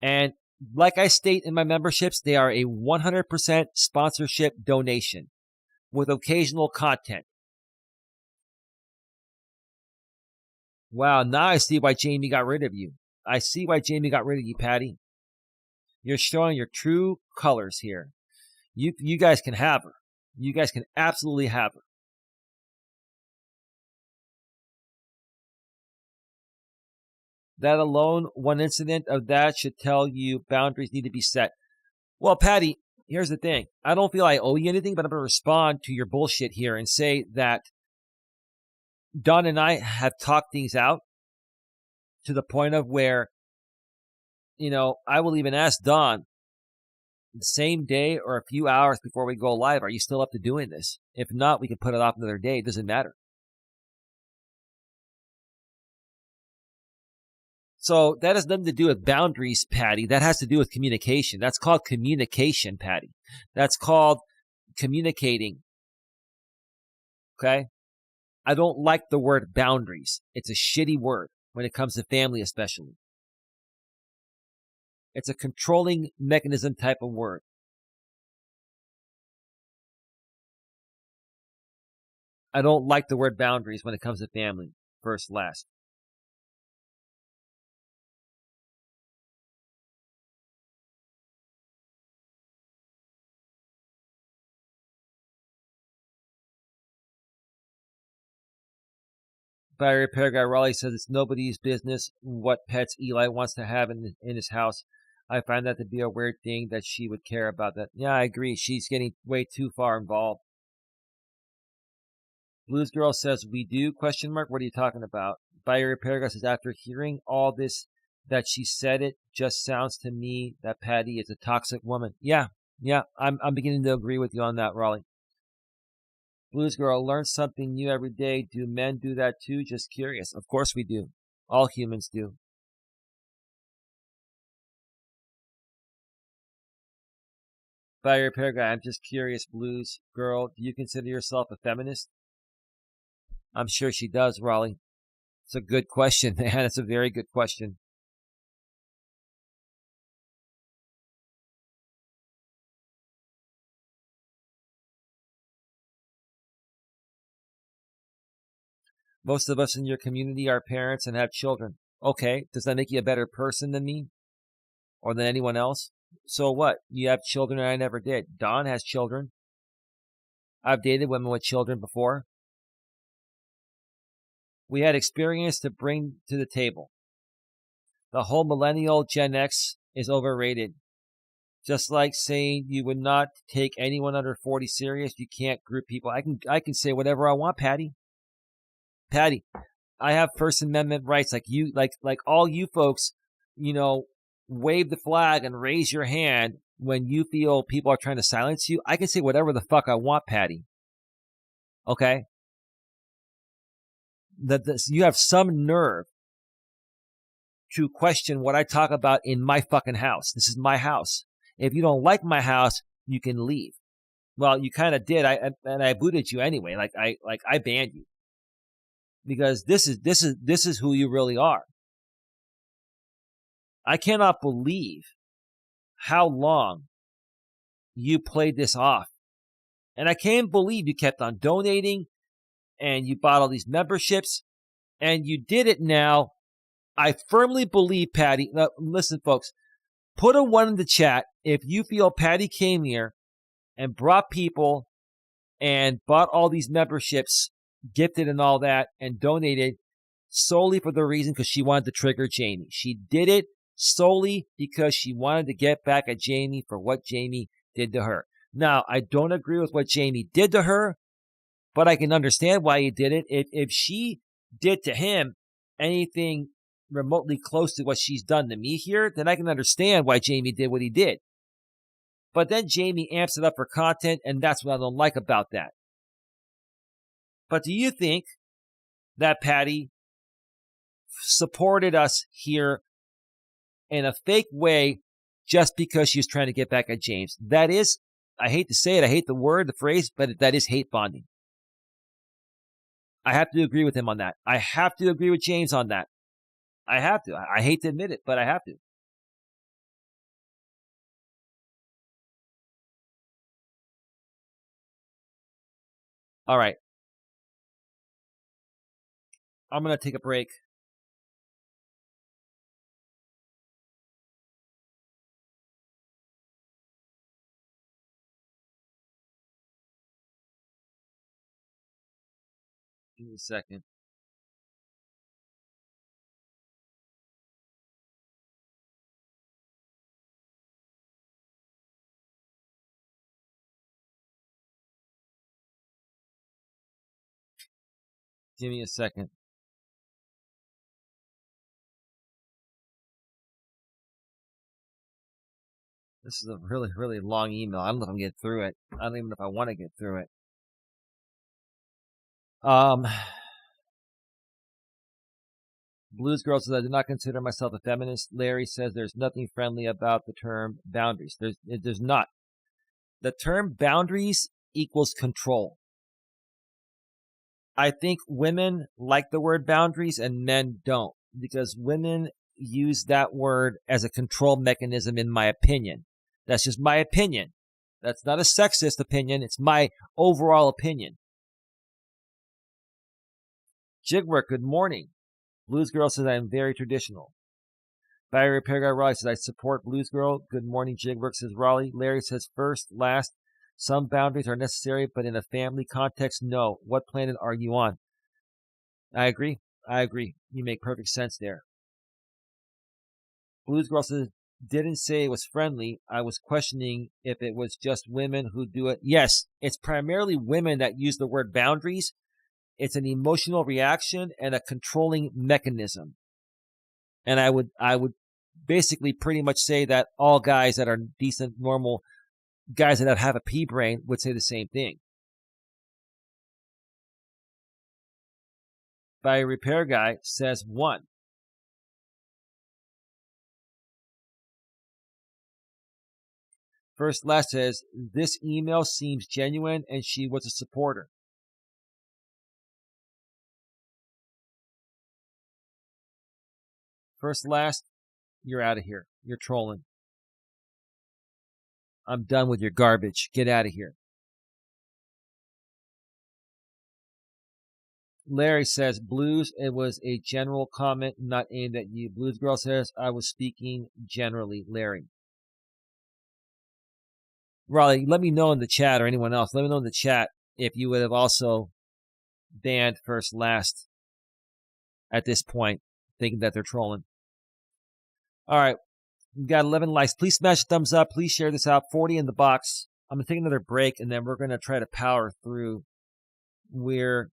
And like I state in my memberships, they are a 100% sponsorship donation with occasional content. Wow, now I see why Jamie got rid of you. I see why Jamie got rid of you, Patti. You're showing your true colors here. You guys can have her. You guys can absolutely have her. That alone, one incident of that should tell you boundaries need to be set. Well, Patti, here's the thing. I don't feel I owe you anything, but I'm going to respond to your bullshit here and say that Dawn and I have talked things out to the point of where, I will even ask Dawn the same day or a few hours before we go live, are you still up to doing this? If not, we can put it off another day. It doesn't matter. So that has nothing to do with boundaries, Patti. That has to do with communication. That's called communication, Patti. That's called communicating. Okay? I don't like the word boundaries. It's a shitty word when it comes to family especially. It's a controlling mechanism type of word. I don't like the word boundaries when it comes to family. First, last. By Repair Guy Raleigh says it's nobody's business what pets Eli wants to have in his house. I find that to be a weird thing that she would care about that. Yeah, I agree. She's getting way too far involved. Blues Girl says, we do, ? What are you talking about? By Repair Guy says, after hearing all this that she said, it just sounds to me that Patti is a toxic woman. Yeah, I'm beginning to agree with you on that, Raleigh. Blues Girl, learn something new every day. Do men do that too? Just curious. Of course we do. All humans do. By Repair Guy, I'm just curious, Blues Girl, do you consider yourself a feminist? I'm sure she does, Raleigh. It's a good question, man. It's a very good question. Most of us in your community are parents and have children. Okay, does that make you a better person than me? Or than anyone else? So what? You have children and I never did. Dawn has children. I've dated women with children before. We had experience to bring to the table. The whole millennial Gen X is overrated. Just like saying you would not take anyone under 40 serious, you can't group people. I can say whatever I want, Patti. Patti, I have First Amendment rights like you, like all you folks, wave the flag and raise your hand when you feel people are trying to silence you. I can say whatever the fuck I want, Patti. Okay? You have some nerve to question what I talk about in my fucking house. This is my house. If you don't like my house, you can leave. Well, you kind of did. I booted you anyway. I banned you. Because this is who you really are. I cannot believe how long you played this off. And I can't believe you kept on donating and you bought all these memberships and you did it now. I firmly believe, Patti, now, listen, folks, put a 1 in the chat if you feel Patti came here and brought people and bought all these memberships, gifted and all that, and donated solely for the reason because she wanted to trigger Jamie. She did it solely because she wanted to get back at Jamie for what Jamie did to her. Now, I don't agree with what Jamie did to her, but I can understand why he did it. If she did to him anything remotely close to what she's done to me here, then I can understand why Jamie did what he did. But then Jamie amps it up for content, and that's what I don't like about that. But do you think that Patti supported us here in a fake way just because she was trying to get back at James? That is, I hate to say it, I hate the word, the phrase, but that is hate bonding. I have to agree with him on that. I have to agree with James on that. I have to. I hate to admit it, but I have to. All right. I'm going to take a break. Give me a second. Give me a second. This is a really, really long email. I don't know if I'm getting through it. I don't even know if I want to get through it. Blues Girl says, I do not consider myself a feminist. Larry says there's nothing friendly about the term boundaries. There's not. The term boundaries equals control. I think women like the word boundaries and men don't, because women use that word as a control mechanism, in my opinion. That's just my opinion. That's not a sexist opinion. It's my overall opinion. Jigwork, good morning. Blues Girl says, I am very traditional. Barry Repair Guy Raleigh says, I support Blues Girl. Good morning, Jigwork, says Raleigh. Larry says, first, last. Some boundaries are necessary, but in a family context, no. What planet are you on? I agree. You make perfect sense there. Blues Girl says, didn't say it was friendly. I was questioning if it was just women who do it. Yes, it's primarily women that use the word boundaries. It's an emotional reaction and a controlling mechanism. And I would basically pretty much say that all guys that are decent, normal guys that have a pea brain would say the same thing. By a repair guy says 1. First last says, this email seems genuine and she was a supporter. First last, you're out of here. You're trolling. I'm done with your garbage. Get out of here. Larry says, Blues, it was a general comment not aimed at you. Blues Girl says, I was speaking generally, Larry. Raleigh, let me know in the chat, or anyone else, let me know in the chat if you would have also banned first last at this point, thinking that they're trolling. All right. We've got 11 likes. Please smash a thumbs up. Please share this out. 40 in the box. I'm going to take another break, and then we're going to try to power through. We're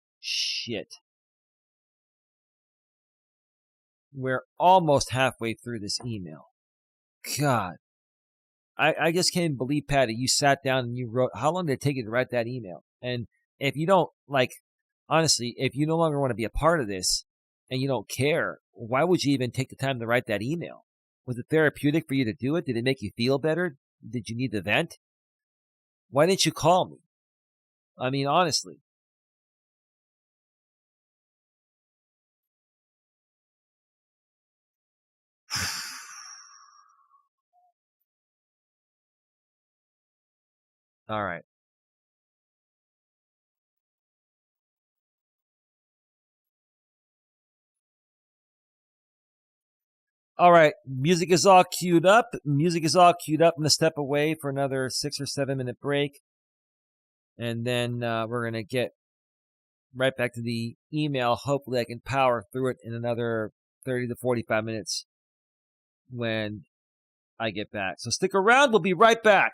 almost halfway through this email. God. I just can't even believe, Patti, you sat down and you wrote. How long did it take you to write that email? And if you don't, honestly, if you no longer want to be a part of this and you don't care, why would you even take the time to write that email? Was it therapeutic for you to do it? Did it make you feel better? Did you need to vent? Why didn't you call me? I mean, honestly. All right. All right. Music is all queued up. I'm going to step away for another 6 or 7 minute break. And then we're going to get right back to the email. Hopefully I can power through it in another 30 to 45 minutes when I get back. So stick around. We'll be right back.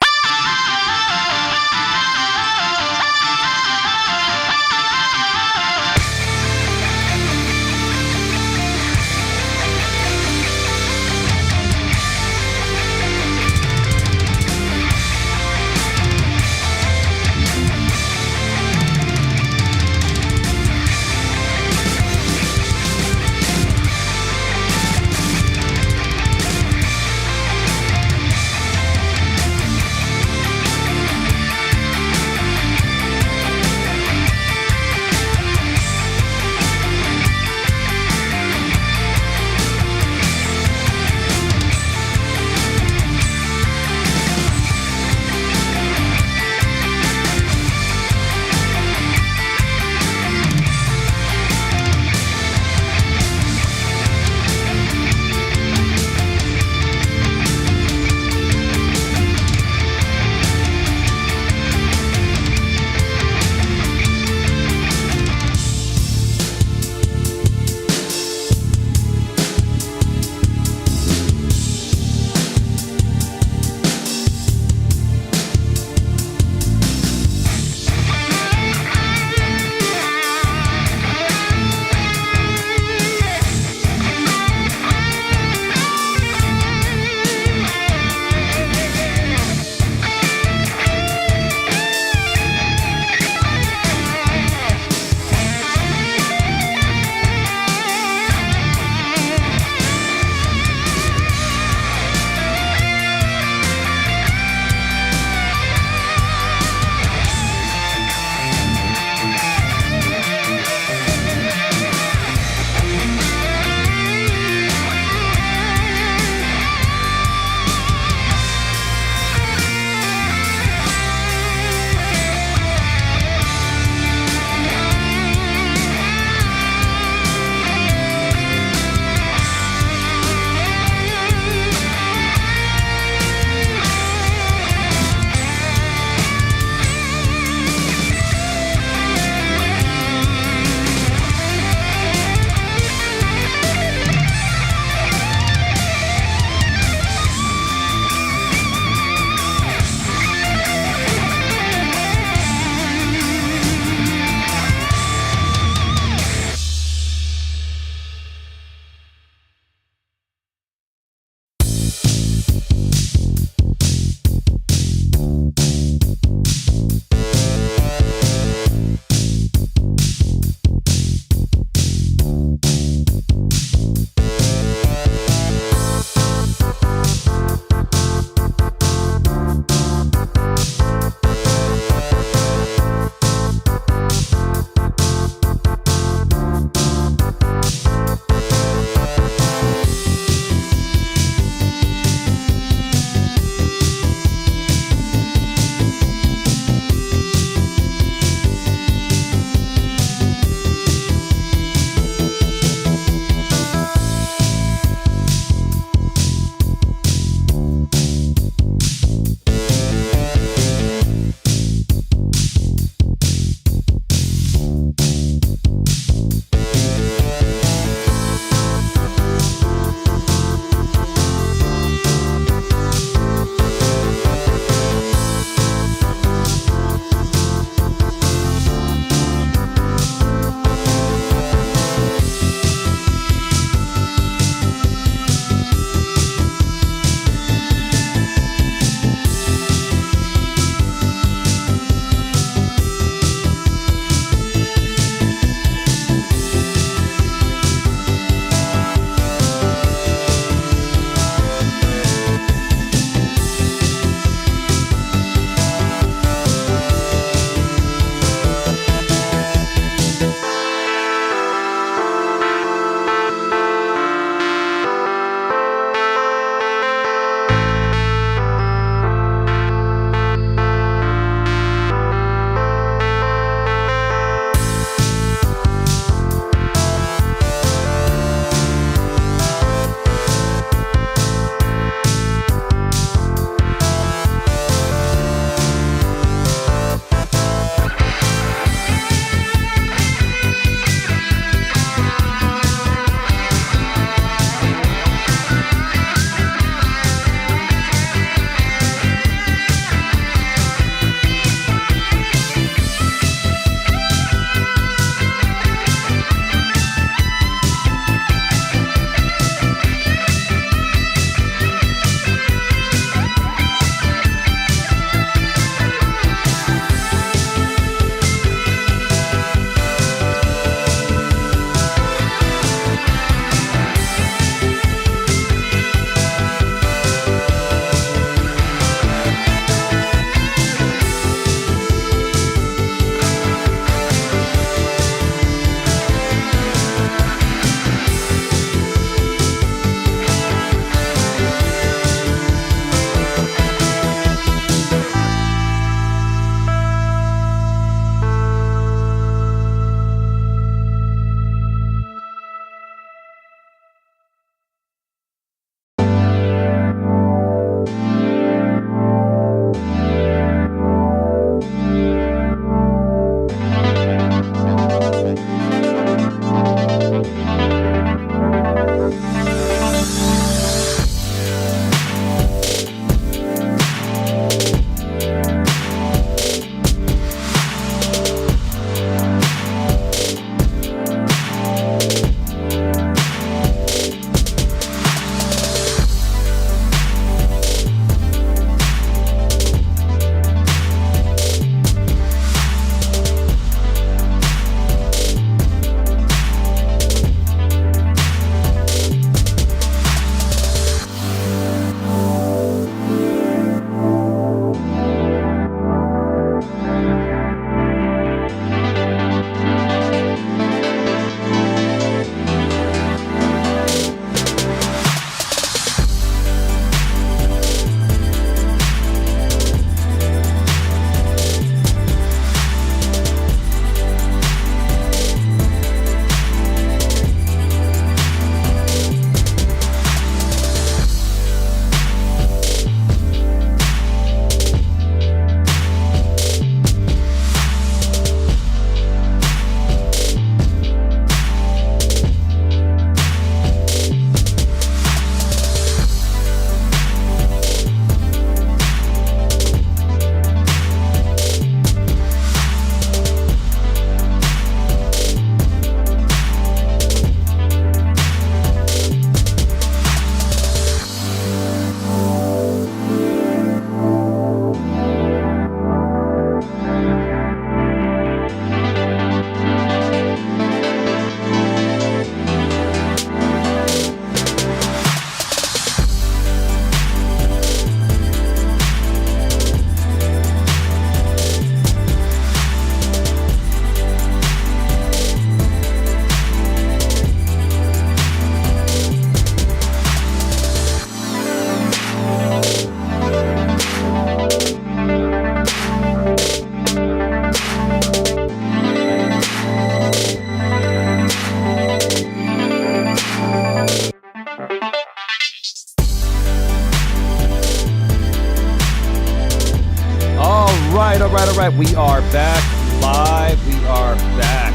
right, we are back live. We are back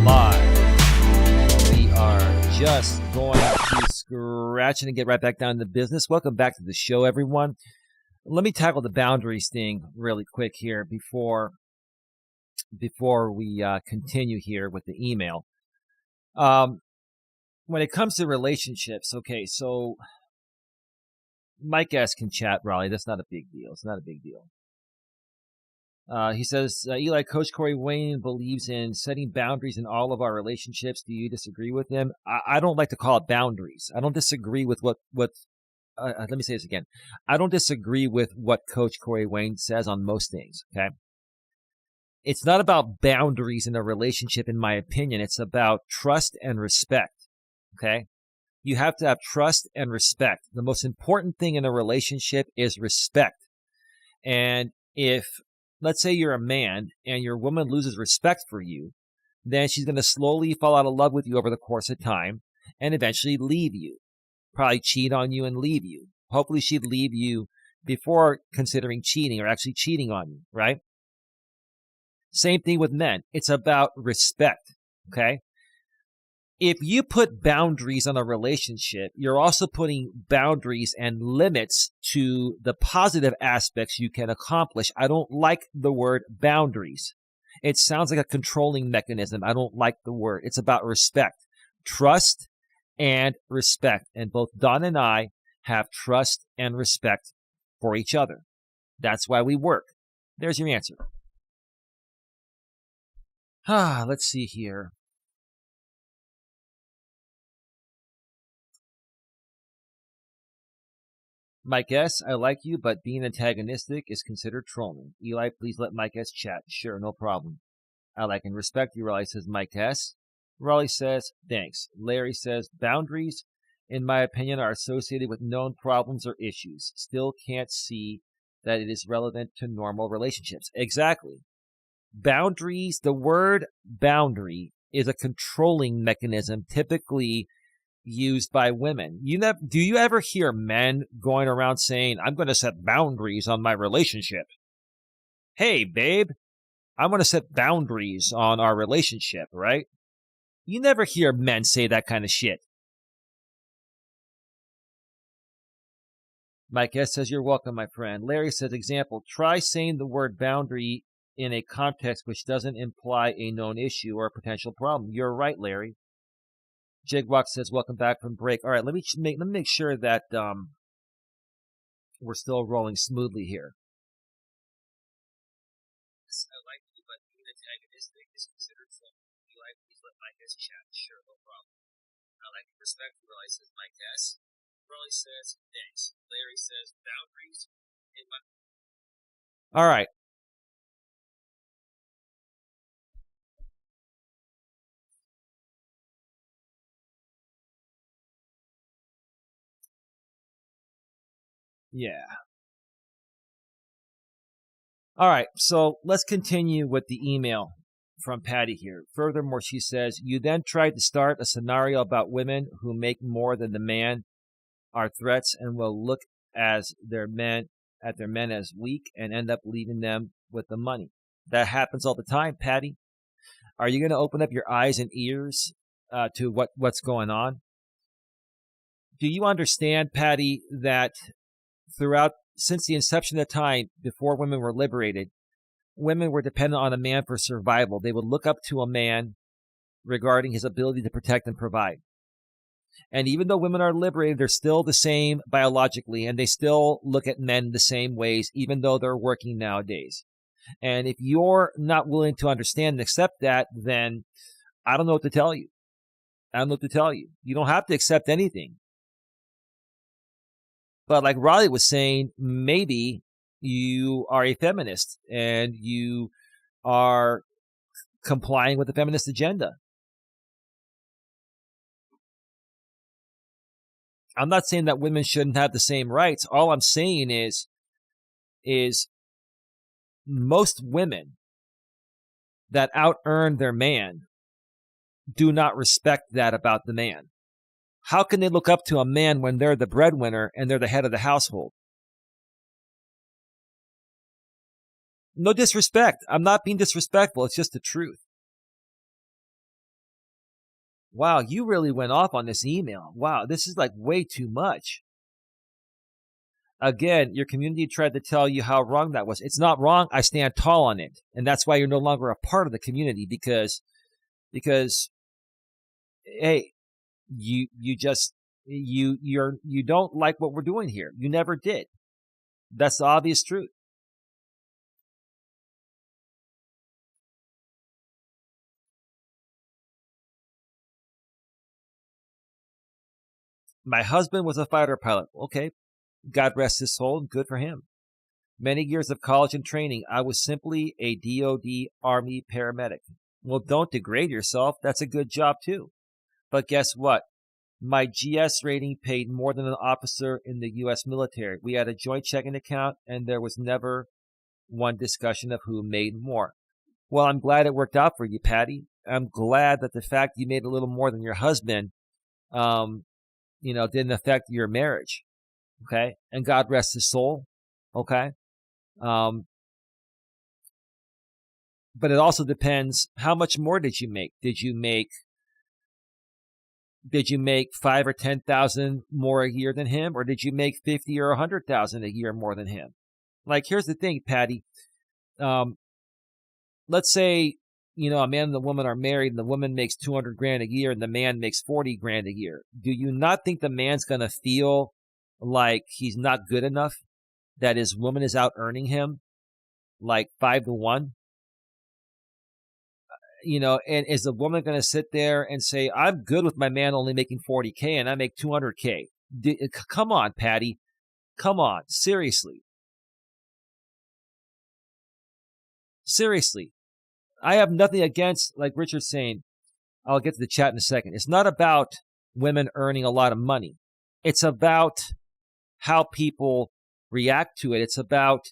live. We are just going to scratch and get right back down to business. Welcome back to the show, everyone. Let me tackle the boundaries thing really quick here before we continue here with the email. When it comes to relationships, okay, so my guest can chat, Raleigh. That's not a big deal. It's not a big deal. He says, Eli, Coach Corey Wayne believes in setting boundaries in all of our relationships. Do you disagree with him? I don't like to call it boundaries. I don't disagree with what let me say this again. I don't disagree with what Coach Corey Wayne says on most things, okay? It's not about boundaries in a relationship, in my opinion. It's about trust and respect, okay? You have to have trust and respect. The most important thing in a relationship is respect. And if, let's say you're a man and your woman loses respect for you, then she's going to slowly fall out of love with you over the course of time and eventually leave you. Probably cheat on you and leave you. Hopefully she'd leave you before considering cheating or actually cheating on you, right? Same thing with men. It's about respect, okay? If you put boundaries on a relationship, you're also putting boundaries and limits to the positive aspects you can accomplish. I don't like the word boundaries. It sounds like a controlling mechanism. I don't like the word. It's about respect, trust, and respect. And both Don and I have trust and respect for each other. That's why we work. There's your answer. Let's see here. My guess, I like you, but being antagonistic is considered trolling. Eli, please let Mike S chat. Sure, no problem. I like and respect you, Raleigh says Mike S. Raleigh says, thanks. Larry says, boundaries, in my opinion, are associated with known problems or issues. Still can't see that it is relevant to normal relationships. Exactly. Boundaries, the word boundary is a controlling mechanism typically used by women. Do you ever hear men going around saying, I'm going to set boundaries on my relationship? Hey, babe, I'm going to set boundaries on our relationship, right? You never hear men say that kind of shit. Mike S. says, you're welcome, my friend. Larry says, example, try saying the word boundary in a context which doesn't imply a known issue or a potential problem. You're right, Larry. Jigwalk says, welcome back from break. All right, let me make sure that we're still rolling smoothly here. I like you, but being antagonistic is considered trolling. Eli, please let Mike S chat. Sure, no problem. I like and respect you, Raleigh says Mike S. Raleigh says, thanks. Larry says, boundaries in my... All right. Yeah. All right, so let's continue with the email from Patti here. Furthermore, she says, you then tried to start a scenario about women who make more than the man are threats and will look at their men as weak and end up leaving them with the money. That happens all the time, Patti. Are you going to open up your eyes and ears to what's going on? Do you understand, Patti, that since the inception of time, before women were liberated, women were dependent on a man for survival. They would look up to a man regarding his ability to protect and provide. And even though women are liberated, they're still the same biologically, and they still look at men the same ways, even though they're working nowadays. And if you're not willing to understand and accept that, then I don't know what to tell you. You don't have to accept anything. But like Raleigh was saying, maybe you are a feminist and you are complying with the feminist agenda. I'm not saying that women shouldn't have the same rights. All I'm saying is most women that out-earn their man do not respect that about the man. How can they look up to a man when they're the breadwinner and they're the head of the household? No disrespect. I'm not being disrespectful. It's just the truth. Wow, you really went off on this email. Wow, this is like way too much. Again, your community tried to tell you how wrong that was. It's not wrong. I stand tall on it. And that's why you're no longer a part of the community because hey, you don't like what we're doing here. You never did. That's the obvious truth. My husband was a fighter pilot. Okay, God rest his soul. Good for him. Many years of college and training. I was simply a DoD Army paramedic. Well, don't degrade yourself. That's a good job too. But guess what? My GS rating paid more than an officer in the U.S. military. We had a joint checking account, and there was never one discussion of who made more. Well, I'm glad it worked out for you, Patti. I'm glad that the fact you made a little more than your husband, didn't affect your marriage. Okay, and God rest his soul. Okay, but it also depends. How much more did you make? Did you make 5 or 10,000 more a year than him, or did you make 50 or 100,000 a year more than him? Like, here's the thing, Patti. Let's say, a man and the woman are married and the woman makes 200 grand a year and the man makes 40 grand a year. Do you not think the man's going to feel like he's not good enough, that his woman is out earning him like 5-1? And is the woman going to sit there and say, I'm good with my man only making 40K and I make 200K? Come on, Patti. Come on. Seriously. Seriously. I have nothing against, like Richard's saying, I'll get to the chat in a second. It's not about women earning a lot of money. It's about how people react to it. It's about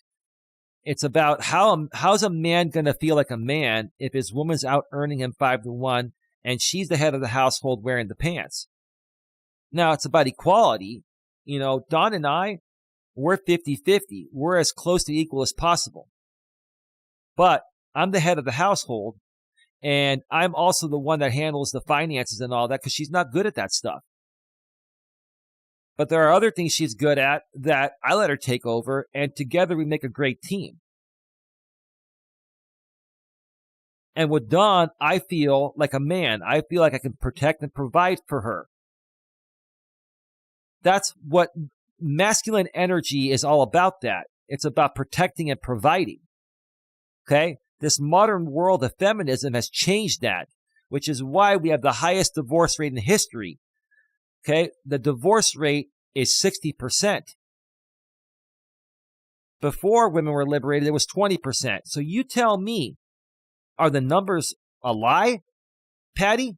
how's a man going to feel like a man if his woman's out earning him 5-1 and she's the head of the household wearing the pants. Now, it's about equality. Don and I, we're 50-50. We're as close to equal as possible. But I'm the head of the household, and I'm also the one that handles the finances and all that because she's not good at that stuff. But there are other things she's good at that I let her take over, and together we make a great team. And with Dawn, I feel like a man. I feel like I can protect and provide for her. That's what masculine energy is all about. That it's about protecting and providing. Okay? This modern world of feminism has changed that, which is why we have the highest divorce rate in history. Okay? The divorce rate is 60%. Before women were liberated, it was 20%. So you tell me, are the numbers a lie, Patti?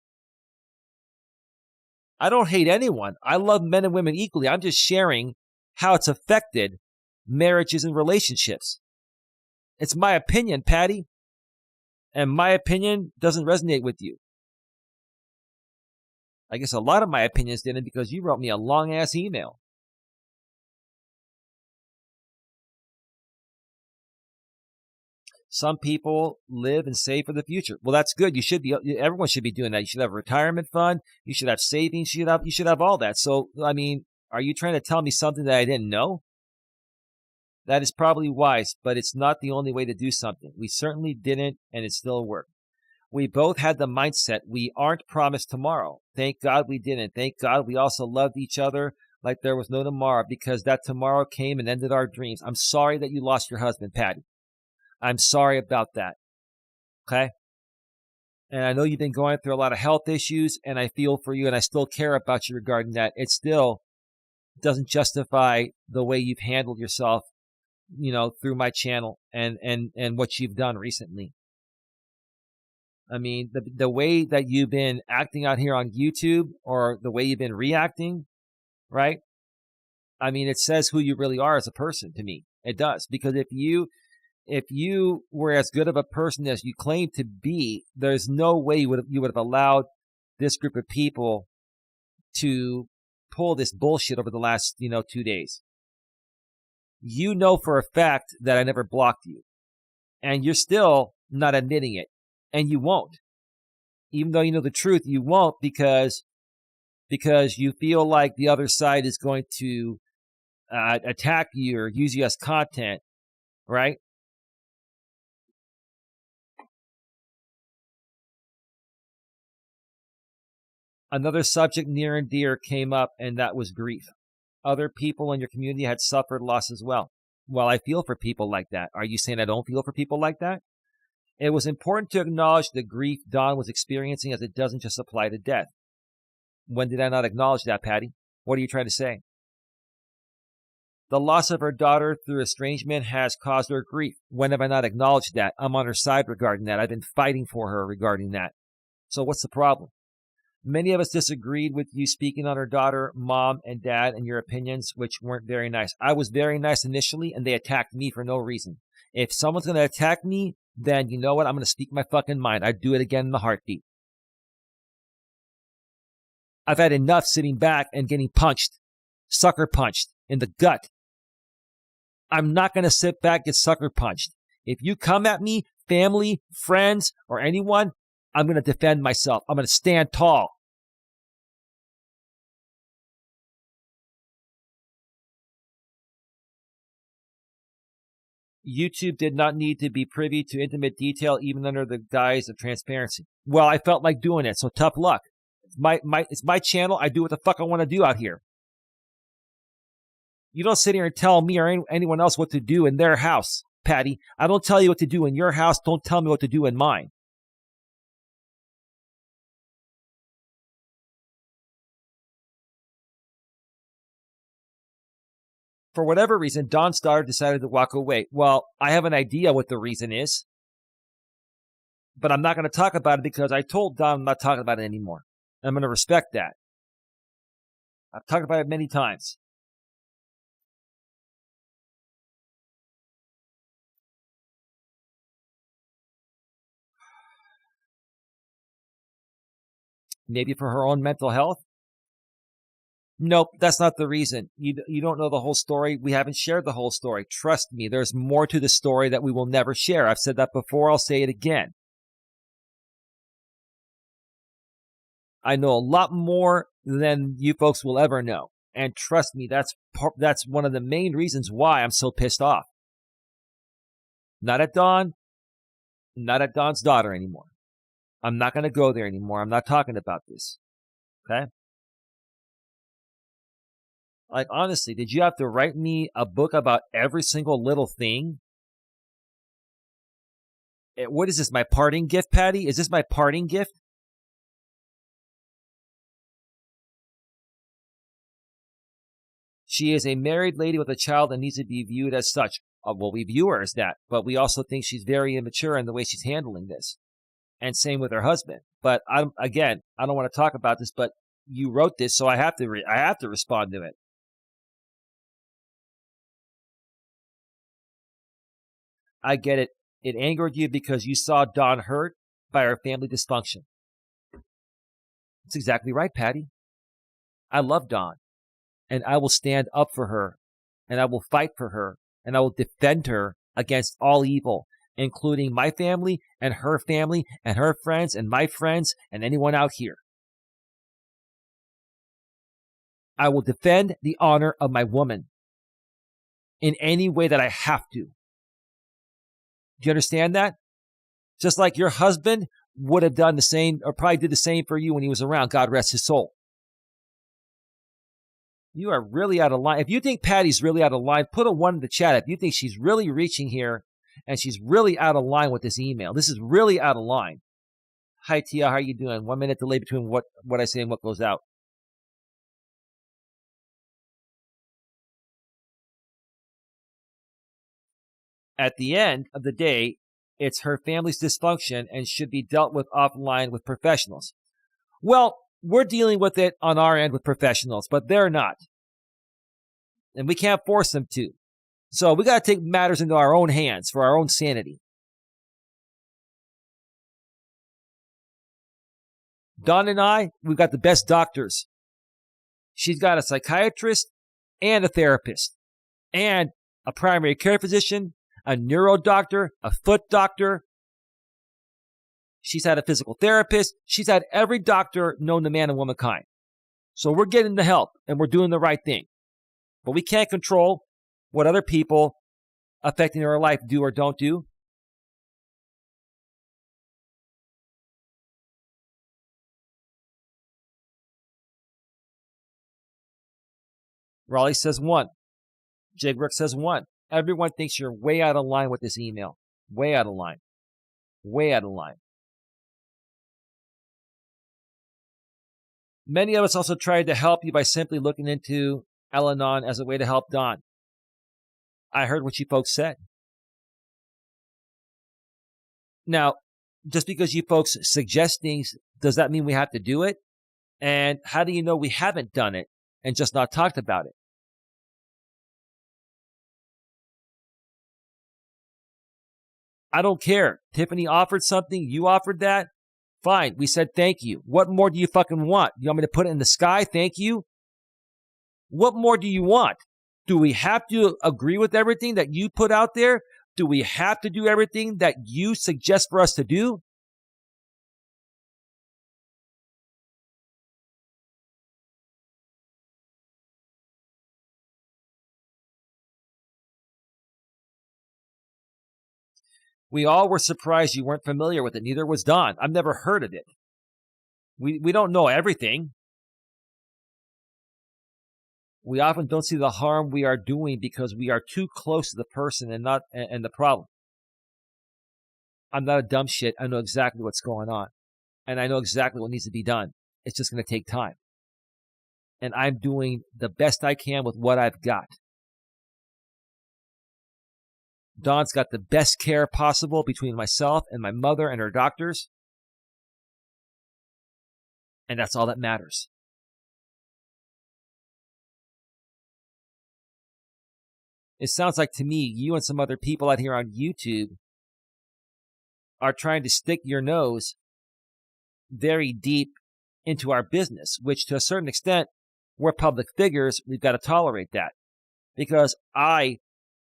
I don't hate anyone. I love men and women equally. I'm just sharing how it's affected marriages and relationships. It's my opinion, Patti. And my opinion doesn't resonate with you. I guess a lot of my opinions didn't because you wrote me a long-ass email. Some people live and save for the future. Well, that's good. Everyone should be doing that. You should have a retirement fund. You should have savings. You should have all that. So, are you trying to tell me something that I didn't know? That is probably wise, but it's not the only way to do something. We certainly didn't, and it still worked. We both had the mindset, we aren't promised tomorrow. Thank God we didn't. Thank God we also loved each other like there was no tomorrow, because that tomorrow came and ended our dreams. I'm sorry that you lost your husband, Patti. I'm sorry about that. Okay? And I know you've been going through a lot of health issues, and I feel for you, and I still care about you regarding that. It still doesn't justify the way you've handled yourself, through my channel and what you've done recently. The way that you've been acting out here on YouTube, or the way you've been reacting, right? It says who you really are as a person to me. It does. Because if you were as good of a person as you claim to be, there's no way you would have allowed this group of people to pull this bullshit over the last, 2 days. You know for a fact that I never blocked you. And you're still not admitting it. And you won't. Even though you know the truth, you won't because you feel like the other side is going to attack you or use you as content, right? Another subject near and dear came up, and that was grief. Other people in your community had suffered loss as well. Well, I feel for people like that. Are you saying I don't feel for people like that? It was important to acknowledge the grief Dawn was experiencing, as it doesn't just apply to death. When did I not acknowledge that, Patti? What are you trying to say? The loss of her daughter through estrangement has caused her grief. When have I not acknowledged that? I'm on her side regarding that. I've been fighting for her regarding that. So what's the problem? Many of us disagreed with you speaking on her daughter, mom, and dad, and your opinions, which weren't very nice. I was very nice initially, and they attacked me for no reason. If someone's going to attack me, then you know what? I'm going to speak my fucking mind. I'd do it again in a heartbeat. I've had enough sitting back and getting punched, sucker punched in the gut. I'm not going to sit back and get sucker punched. If you come at me, family, friends, or anyone, I'm going to defend myself. I'm going to stand tall. YouTube did not need to be privy to intimate detail, even under the guise of transparency. Well, I felt like doing it, so tough luck. It's my channel. I do what the fuck I want to do out here. You don't sit here and tell me or anyone else what to do in their house, Patti. I don't tell you what to do in your house. Don't tell me what to do in mine. For whatever reason, Dawn's daughter decided to walk away. Well, I have an idea what the reason is, but I'm not going to talk about it because I told Dawn I'm not talking about it anymore. I'm going to respect that. I've talked about it many times. Maybe for her own mental health? Nope, that's not the reason. You don't know the whole story. We haven't shared the whole story. Trust me, there's more to the story that we will never share. I've said that before. I'll say it again. I know a lot more than you folks will ever know. And trust me, that's one of the main reasons why I'm so pissed off. Not at Dawn, not at Dawn's daughter anymore. I'm not going to go there anymore. I'm not talking about this. Okay? Like, honestly, did you have to write me a book about every single little thing? What is this, my parting gift, Patti? Is this my parting gift? She is a married lady with a child and needs to be viewed as such. Well, we view her as that, but we also think she's very immature in the way she's handling this. And same with her husband. But I don't want to talk about this, but you wrote this, so I have to respond to it. I get it. It angered you because you saw Dawn hurt by her family dysfunction. That's exactly right, Patti. I love Dawn, and I will stand up for her, and I will fight for her, and I will defend her against all evil, including my family and her friends and my friends and anyone out here. I will defend the honor of my woman in any way that I have to. Do you understand that? Just like your husband would have done the same, or probably did the same for you when he was around. God rest his soul. You are really out of line. If you think Patti's really out of line, put a 1 in the chat. If you think she's really reaching here and she's really out of line with this email. This is really out of line. Hi, Tia. How are you doing? 1 minute delay between what I say and what goes out. At the end of the day, it's her family's dysfunction and should be dealt with offline with professionals. Well, we're dealing with it on our end with professionals, but they're not. And we can't force them to. So we got to take matters into our own hands for our own sanity. Dawn and I, we've got the best doctors. She's got a psychiatrist and a therapist and a primary care physician, a neuro doctor, a foot doctor. She's had a physical therapist. She's had every doctor known to man and womankind. So we're getting the help and we're doing the right thing. But we can't control what other people affecting our life do or don't do. Raleigh says 1. Jake Rick says 1. Everyone thinks you're way out of line with this email. Way out of line. Way out of line. Many of us also tried to help you by simply looking into Al-Anon as a way to help Don. I heard what you folks said. Now, just because you folks suggest things, does that mean we have to do it? And how do you know we haven't done it and just not talked about it? I don't care. Tiffany offered something. You offered that. Fine. We said thank you. What more do you fucking want? You want me to put it in the sky? Thank you? What more do you want? Do we have to agree with everything that you put out there? Do we have to do everything that you suggest for us to do? We all were surprised you weren't familiar with it. Neither was Don. I've never heard of it. We don't know everything. We often don't see the harm we are doing because we are too close to the person and the problem. I'm not a dumb shit. I know exactly what's going on. And I know exactly what needs to be done. It's just going to take time. And I'm doing the best I can with what I've got. Dawn's got the best care possible between myself and my mother and her doctors. And that's all that matters. It sounds like to me, you and some other people out here on YouTube are trying to stick your nose very deep into our business, which to a certain extent, we're public figures. We've got to tolerate that because I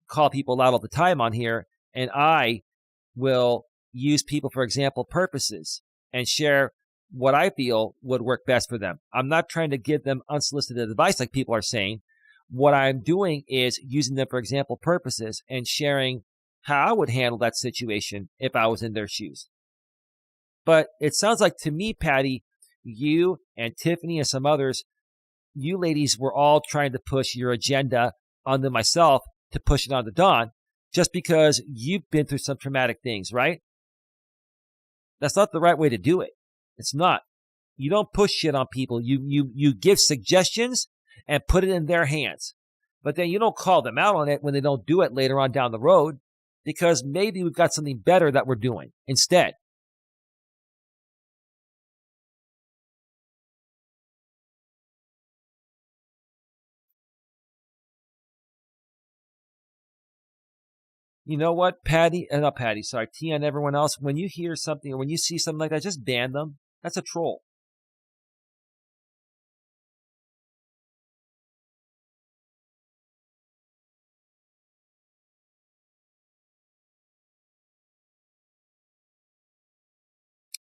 call people out all the time on here and I will use people for example purposes and share what I feel would work best for them. I'm not trying to give them unsolicited advice like people are saying. What I'm doing is using them for example purposes and sharing how I would handle that situation if I was in their shoes. But it sounds like to me, Patti, you and Tiffany and some others, you ladies were all trying to push your agenda onto myself to push it onto Dawn just because you've been through some traumatic things, right? That's not the right way to do it. It's not. You don't push shit on people. You give suggestions and put it in their hands. But then you don't call them out on it when they don't do it later on down the road because maybe we've got something better that we're doing instead. You know what, Patti, not Patti, sorry, Tia and everyone else, when you hear something or when you see something like that, just ban them. That's a troll.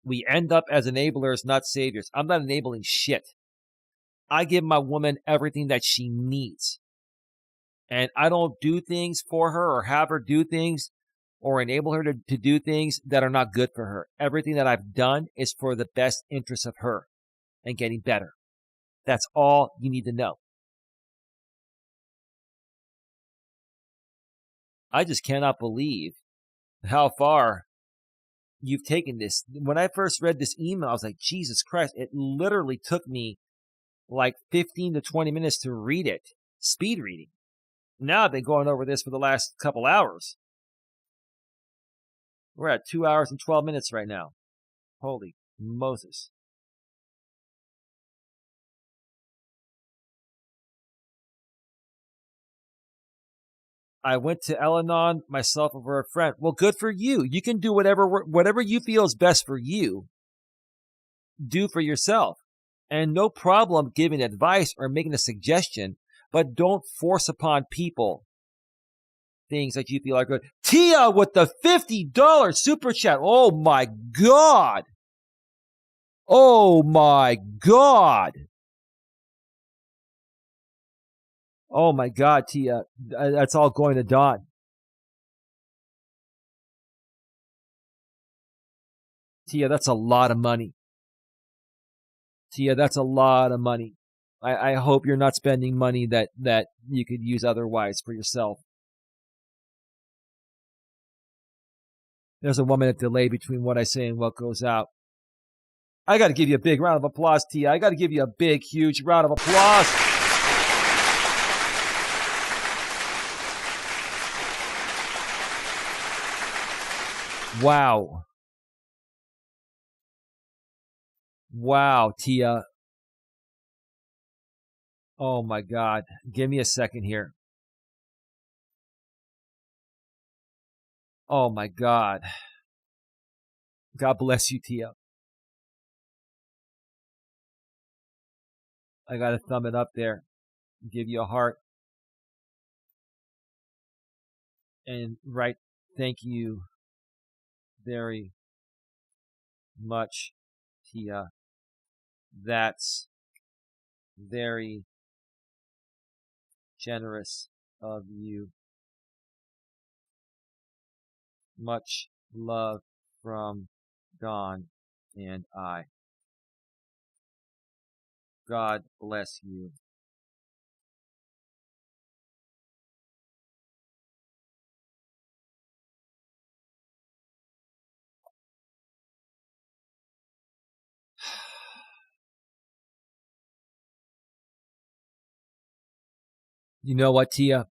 We end up as enablers, not saviors. I'm not enabling shit. I give my woman everything that she needs. And I don't do things for her or have her do things or enable her to do things that are not good for her. Everything that I've done is for the best interest of her and getting better. That's all you need to know. I just cannot believe how far you've taken this. When I first read this email, I was like, Jesus Christ, it literally took me like 15 to 20 minutes to read it. Speed reading. Now I've been going over this for the last couple hours. We're at 2 hours and 12 minutes right now. Holy Moses. I went to Al-Anon myself over a friend. Well, good for you. You can do whatever you feel is best for you. Do for yourself. And no problem giving advice or making a suggestion, but don't force upon people things that you feel are good. Tia with the $50 super chat. Oh my God. Oh my God. Oh my God, Tia. That's all going to Dawn. Tia, that's a lot of money. Tia, that's a lot of money. I hope you're not spending money that you could use otherwise for yourself. There's a 1 minute delay between what I say and what goes out. I got to give you a big round of applause, Tia. I got to give you a big, huge round of applause. Wow. Wow, Tia. Oh my God. Give me a second here. Oh my God. God bless you, Tia. I got to thumb it up there. Give you a heart. And write, thank you very much, Tia. That's very generous of you. Much love from Dawn and I. God bless you. You know what, Tia,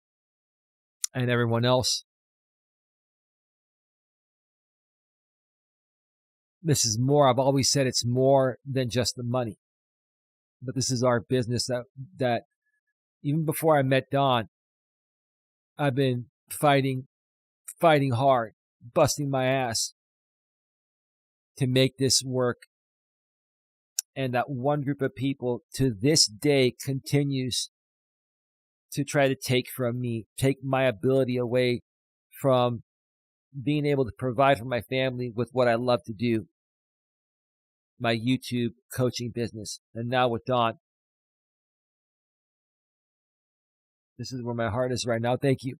and everyone else? This is more, I've always said it's more than just the money. But this is our business that even before I met Dawn, I've been fighting hard, busting my ass to make this work. And that one group of people to this day continues to try to take from me, take my ability away from being able to provide for my family with what I love to do, my YouTube coaching business. And now with Dawn, this is where my heart is right now. Thank you.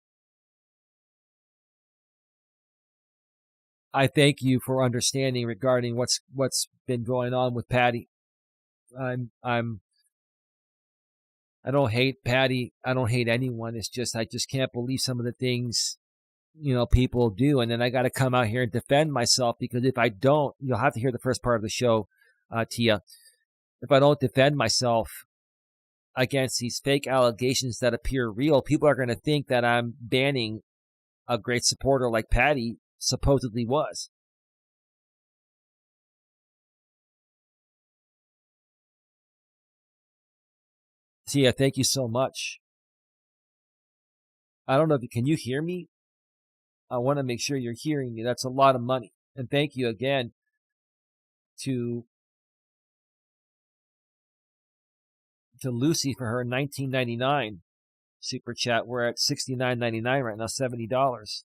I thank you for understanding regarding what's been going on with Patti. I don't hate Patti. I don't hate anyone. It's just I just can't believe some of the things people do, and then I got to come out here and defend myself, because if I don't, you'll have to hear the first part of the show, Tia. If I don't defend myself against these fake allegations that appear real, people are going to think that I'm banning a great supporter like Patti supposedly was. Tia, thank you so much. I don't know can you hear me? I want to make sure you're hearing me. That's a lot of money. And thank you again to Lucy for her $19.99 super chat. We're at $69.99 right now, $70.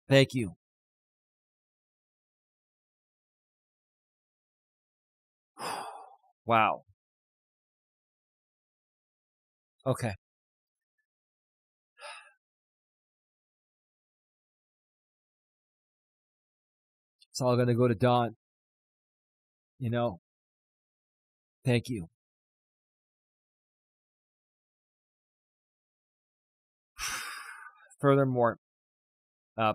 Thank you. Wow. Okay. It's all going to go to Dawn. Thank you. Furthermore,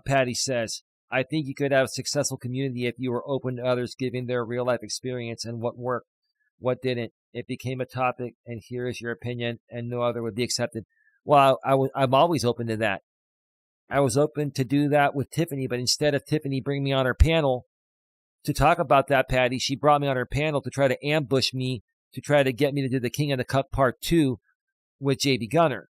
Patti says, I think you could have a successful community if you were open to others giving their real life experience and what worked, what didn't. It became a topic, and here is your opinion, and no other would be accepted. Well, I'm always open to that. I was open to do that with Tiffany, but instead of Tiffany bringing me on her panel to talk about that, Patti, she brought me on her panel to try to ambush me, to try to get me to do the King of the Cup Part 2 with JB Gunner.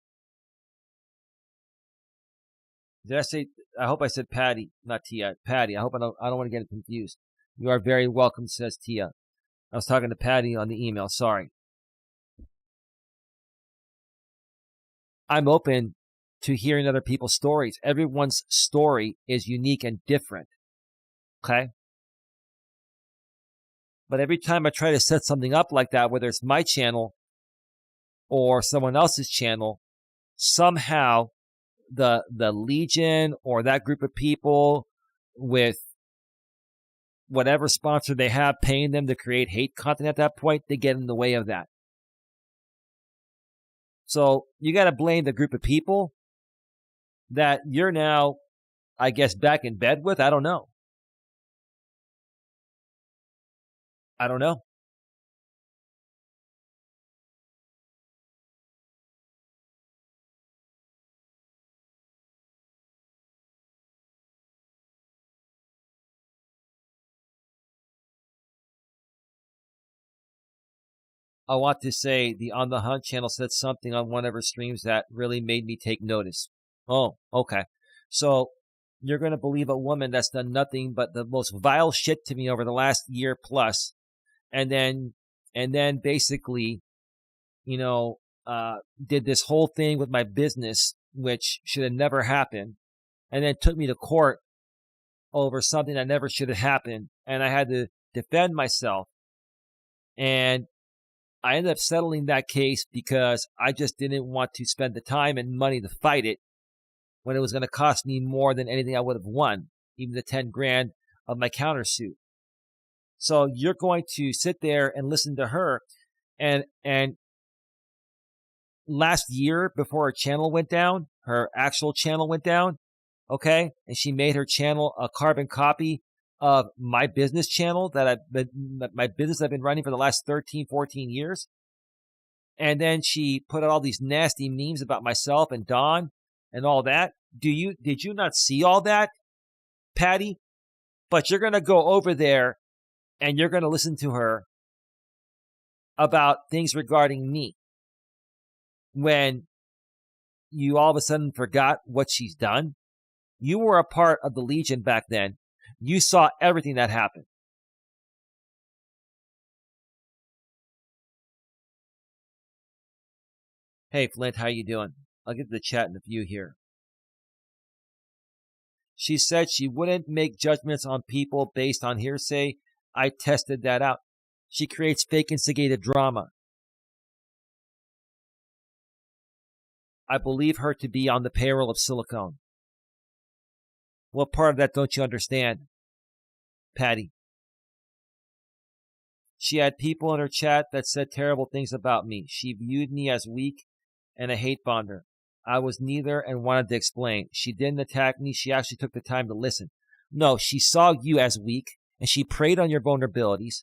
Did I say? I hope I said Patti, not Tia. Patti. I hope I don't want to get it confused. You are very welcome, says Tia. I was talking to Patti on the email. Sorry. I'm open to hearing other people's stories. Everyone's story is unique and different. Okay? But every time I try to set something up like that, whether it's my channel or someone else's channel, somehow the legion or that group of people with whatever sponsor they have paying them to create hate content at that point, they get in the way of that. So you got to blame the group of people that you're now, I guess, back in bed with. I don't know. I want to say the On the Hunt channel said something on one of her streams that really made me take notice. Oh, okay. So you're going to believe a woman that's done nothing but the most vile shit to me over the last year plus. And then basically, did this whole thing with my business, which should have never happened. And then took me to court over something that never should have happened. And I had to defend myself. And I ended up settling that case because I just didn't want to spend the time and money to fight it when it was going to cost me more than anything I would have won, even the 10 grand of my countersuit. So you're going to sit there and listen to her. And last year, before her channel went down, her actual channel went down, okay? And she made her channel a carbon copy of my business channel my business I've been running for the last 13, 14 years. And then she put out all these nasty memes about myself and Dawn and all that. Did you not see all that, Patti? But you're going to go over there and you're going to listen to her about things regarding me when you all of a sudden forgot what she's done. You were a part of the Legion back then. You saw everything that happened. Hey, Flint, how you doing? I'll get to the chat in a few here. She said she wouldn't make judgments on people based on hearsay. I tested that out. She creates fake instigated drama. I believe her to be on the payroll of Silicone. What part of that don't you understand, Patti? She had people in her chat that said terrible things about me. She viewed me as weak and a hate bonder. I was neither and wanted to explain. She didn't attack me. She actually took the time to listen. No, she saw you as weak and she preyed on your vulnerabilities.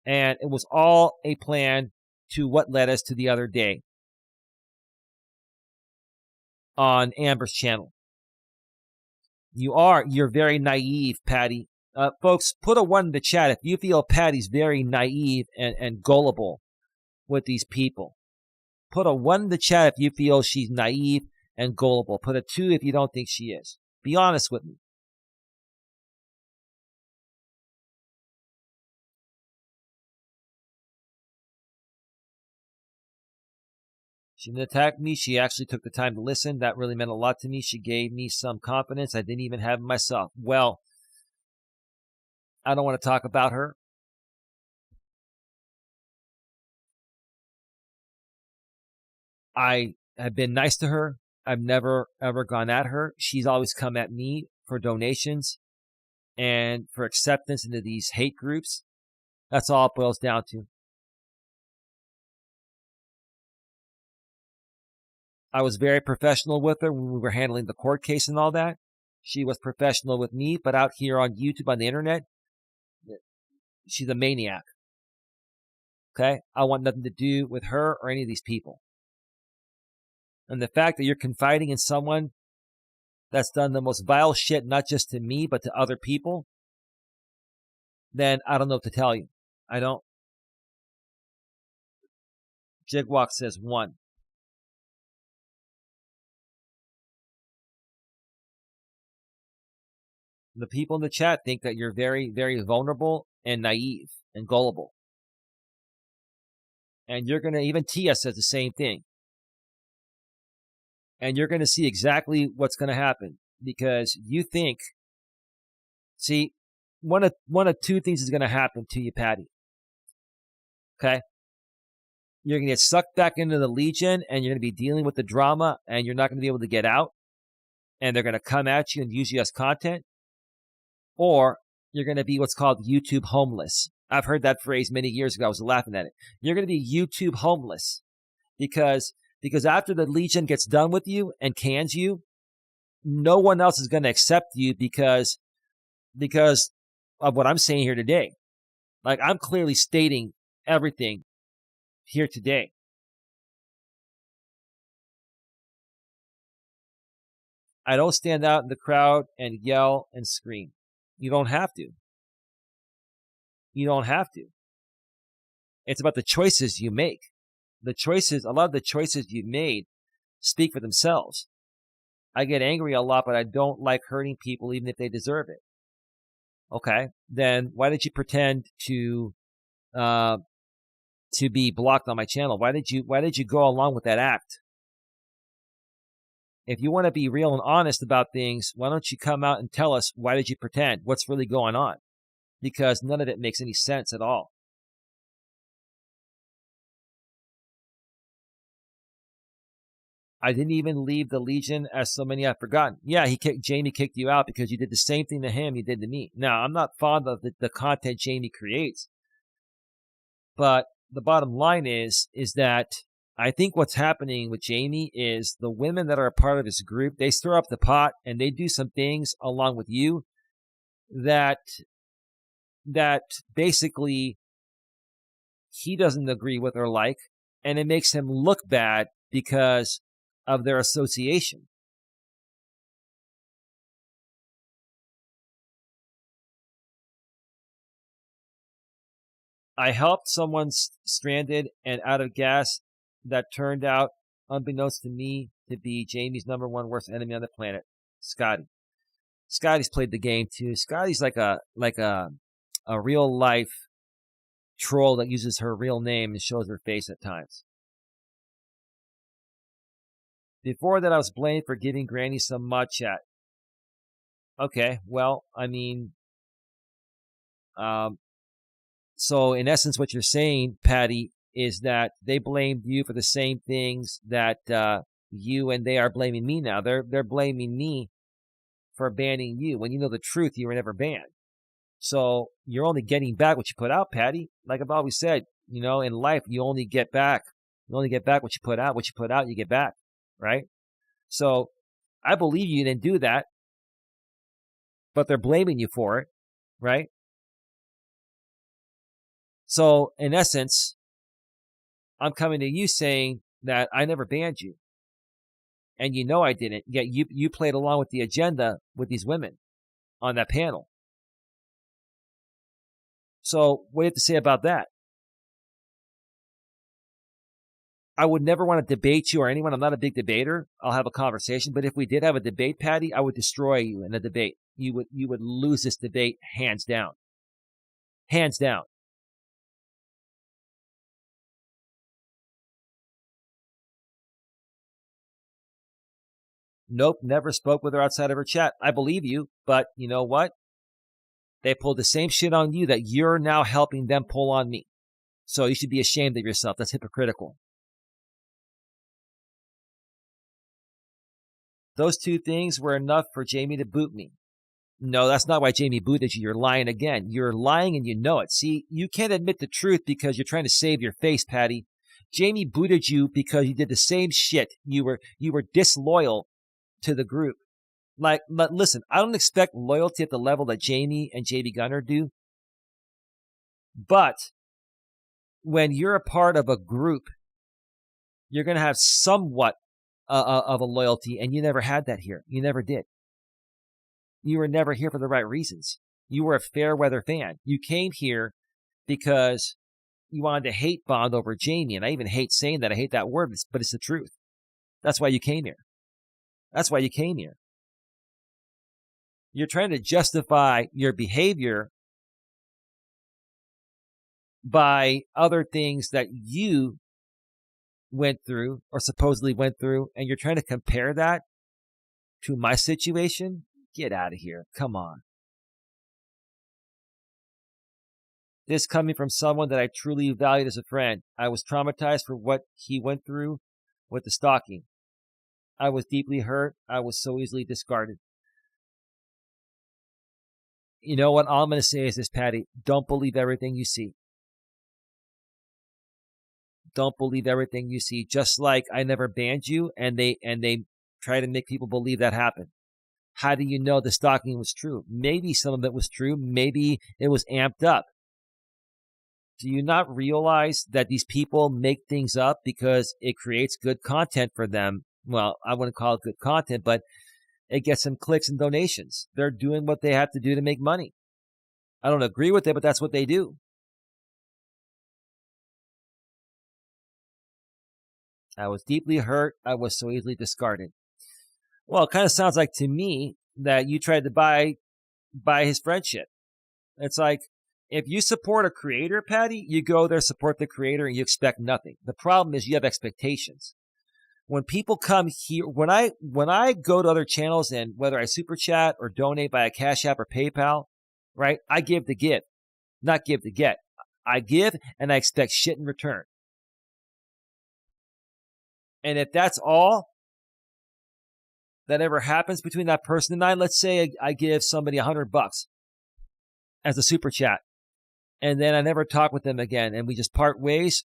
And it was all a plan to what led us to the other day on Amber's channel. You're very naive, Patti. Folks, put a 1 in the chat if you feel Patti's very naive and gullible with these people. Put a 1 in the chat if you feel she's naive and gullible. Put a 2 if you don't think she is. Be honest with me. She didn't attack me. She actually took the time to listen. That really meant a lot to me. She gave me some confidence I didn't even have in myself. Well, I don't want to talk about her. I have been nice to her. I've never, ever gone at her. She's always come at me for donations and for acceptance into these hate groups. That's all it boils down to. I was very professional with her when we were handling the court case and all that. She was professional with me, but out here on YouTube, on the internet, she's a maniac. Okay? I want nothing to do with her or any of these people. And the fact that you're confiding in someone that's done the most vile shit, not just to me, but to other people, then I don't know what to tell you. I don't. Jigwalk says 1. The people in the chat think that you're very, very vulnerable and naive and gullible. And you're going to, even Tia says the same thing. And you're going to see exactly what's going to happen because you think, see, one of two things is going to happen to you, Patti. Okay? You're going to get sucked back into the Legion and you're going to be dealing with the drama and you're not going to be able to get out. And they're going to come at you and use you as content. Or you're going to be what's called YouTube homeless. I've heard that phrase many years ago. I was laughing at it. You're going to be YouTube homeless because after the Legion gets done with you and cans you, no one else is going to accept you because of what I'm saying here today. Like, I'm clearly stating everything here today. I don't stand out in the crowd and yell and scream. You don't have to. You don't have to. It's about the choices you make. A lot of the choices you've made speak for themselves. I get angry a lot, but I don't like hurting people even if they deserve it. Okay, then why did you pretend to be blocked on my channel? Why did you go along with that act? If you want to be real and honest about things, why don't you come out and tell us why did you pretend? What's really going on? Because none of it makes any sense at all. I didn't even leave the Legion, as so many have forgotten. Yeah, Jamie kicked you out because you did the same thing to him you did to me. Now, I'm not fond of the content Jamie creates, but the bottom line is that I think what's happening with Jamie is the women that are a part of his group, they stir up the pot and they do some things along with you that basically he doesn't agree with or like, and it makes him look bad because of their association. I helped someone stranded and out of gas that turned out, unbeknownst to me, to be Jamie's number one worst enemy on the planet, Scotty. Scotty's played the game too. Scotty's like a real life troll that uses her real name and shows her face at times. Before that, I was blamed for giving Granny some mod chat. Okay, well, I mean, so in essence, what you're saying, Patti, is that they blamed you for the same things that you and they are blaming me now. They're blaming me for banning you when you know the truth. You were never banned. So you're only getting back what you put out, Patti. Like I've always said, in life, you only get back. You only get back what you put out. What you put out, you get back, right? So I believe you didn't do that, but they're blaming you for it, right? So in essence, I'm coming to you saying that I never banned you. And you know I didn't. Yet you played along with the agenda with these women on that panel. So what do you have to say about that? I would never want to debate you or anyone. I'm not a big debater. I'll have a conversation. But if we did have a debate, Patti, I would destroy you in a debate. You would lose this debate hands down. Hands down. Nope, never spoke with her outside of her chat. I believe you, but you know what? They pulled the same shit on you that you're now helping them pull on me. So you should be ashamed of yourself. That's hypocritical. Those two things were enough for Jamie to boot me. No, that's not why Jamie booted you. You're lying again. You're lying and you know it. See, you can't admit the truth because you're trying to save your face, Patti. Jamie booted you because you did the same shit. You were disloyal to the group. Like, listen, I don't expect loyalty at the level that Jamie and JB Gunner do. But when you're a part of a group, you're going to have somewhat of a loyalty, and you never had that here. You never did. You were never here for the right reasons. You were a fair weather fan. You came here because you wanted to hate bond over Jamie, and I even hate saying that. I hate that word, but it's the truth. That's why you came here. That's why you came here. You're trying to justify your behavior by other things that you went through or supposedly went through, and you're trying to compare that to my situation? Get out of here. Come on. This coming from someone that I truly valued as a friend. I was traumatized for what he went through with the stalking. I was deeply hurt. I was so easily discarded. You know what? All I'm going to say is this, Patti. Don't believe everything you see. Don't believe everything you see. Just like I never banned you, and they try to make people believe that happened. How do you know the stalking was true? Maybe some of it was true. Maybe it was amped up. Do you not realize that these people make things up because it creates good content for them? Well, I wouldn't call it good content, but it gets them clicks and donations. They're doing what they have to do to make money. I don't agree with it, but that's what they do. I was deeply hurt. I was so easily discarded. Well, it kind of sounds like to me that you tried to buy his friendship. It's like, if you support a creator, Patti, you go there, support the creator, and you expect nothing. The problem is you have expectations. When people come here, when I go to other channels, and whether I super chat or donate via Cash App or PayPal, right? I give to give, not give to get. I give and I expect shit in return. And if that's all that ever happens between that person and I, let's say I give somebody $100 as a super chat, and then I never talk with them again, and we just part ways,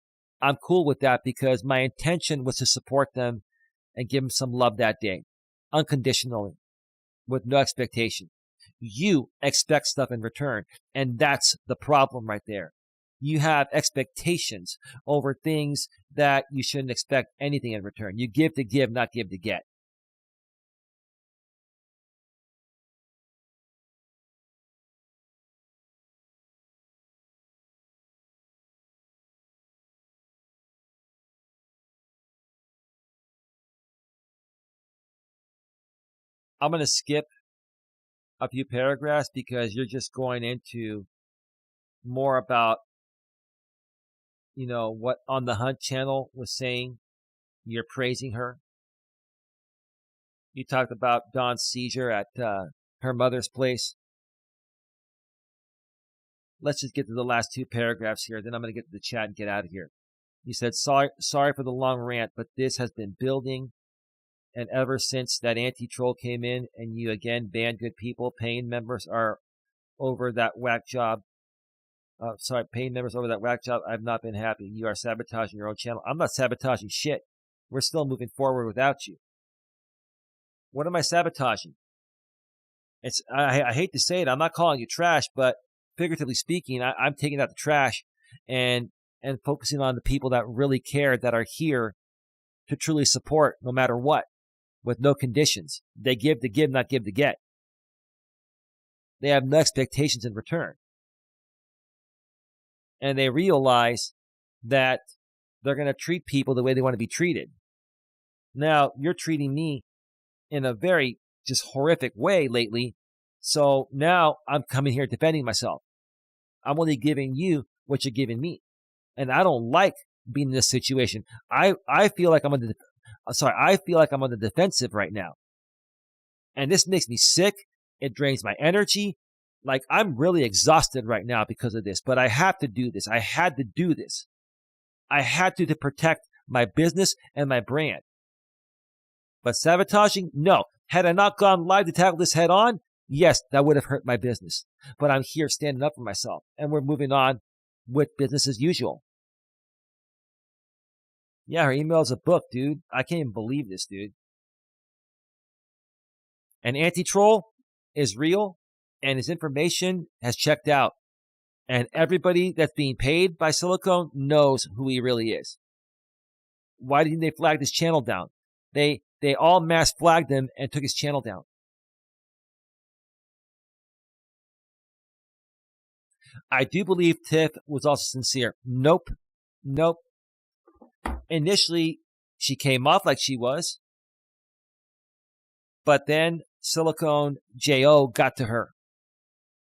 I'm cool with that because my intention was to support them and give them some love that day, unconditionally, with no expectation. You expect stuff in return, and that's the problem right there. You have expectations over things that you shouldn't expect anything in return. You give to give, not give to get. I'm going to skip a few paragraphs because you're just going into more about, what On the Hunt channel was saying. You're praising her. You talked about Dawn's seizure at her mother's place. Let's just get to the last two paragraphs here. Then I'm going to get to the chat and get out of here. You said, sorry for the long rant, but this has been building. And ever since that anti-troll came in and you again banned good people, paying members are over that whack job. Paying members over that whack job. I've not been happy. You are sabotaging your own channel. I'm not sabotaging shit. We're still moving forward without you. What am I sabotaging? I hate to say it. I'm not calling you trash, but figuratively speaking, I'm taking out the trash and focusing on the people that really care, that are here to truly support no matter what, with no conditions. They give to give, not give to get. They have no expectations in return. And they realize that they're going to treat people the way they want to be treated. Now, you're treating me in a very just horrific way lately. So now I'm coming here defending myself. I'm only giving you what you're giving me. And I don't like being in this situation. I feel like I'm on the defensive right now. And this makes me sick. It drains my energy. Like, I'm really exhausted right now because of this, but I have to do this. I had to do this. I had to protect my business and my brand. But sabotaging? No. Had I not gone live to tackle this head on, yes, that would have hurt my business. But I'm here standing up for myself, and we're moving on with business as usual. Yeah, her email is a book, dude. I can't even believe this, dude. An anti-troll is real, and his information has checked out. And everybody that's being paid by Silicone knows who he really is. Why didn't they flag his channel down? They all mass flagged him and took his channel down. I do believe Tiff was also sincere. Nope. Initially, she came off like she was. But then Silicone J.O. got to her.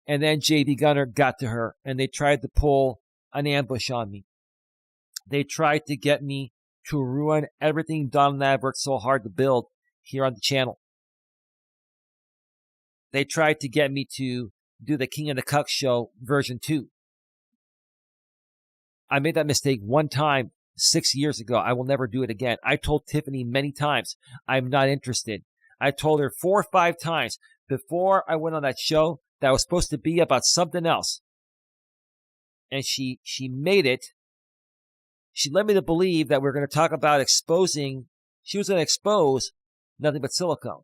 And then J.B. Gunner got to her. And they tried to pull an ambush on me. They tried to get me to ruin everything Don and I have worked so hard to build here on the channel. They tried to get me to do the King of the Cuck show version 2. I made that mistake one time 6 years ago. I will never do it again. I told Tiffany many times, I'm not interested. I told her 4 or 5 times before I went on that show that was supposed to be about something else. And she made it. She led me to believe that we were going to talk about exposing, she was going to expose nothing but silicone.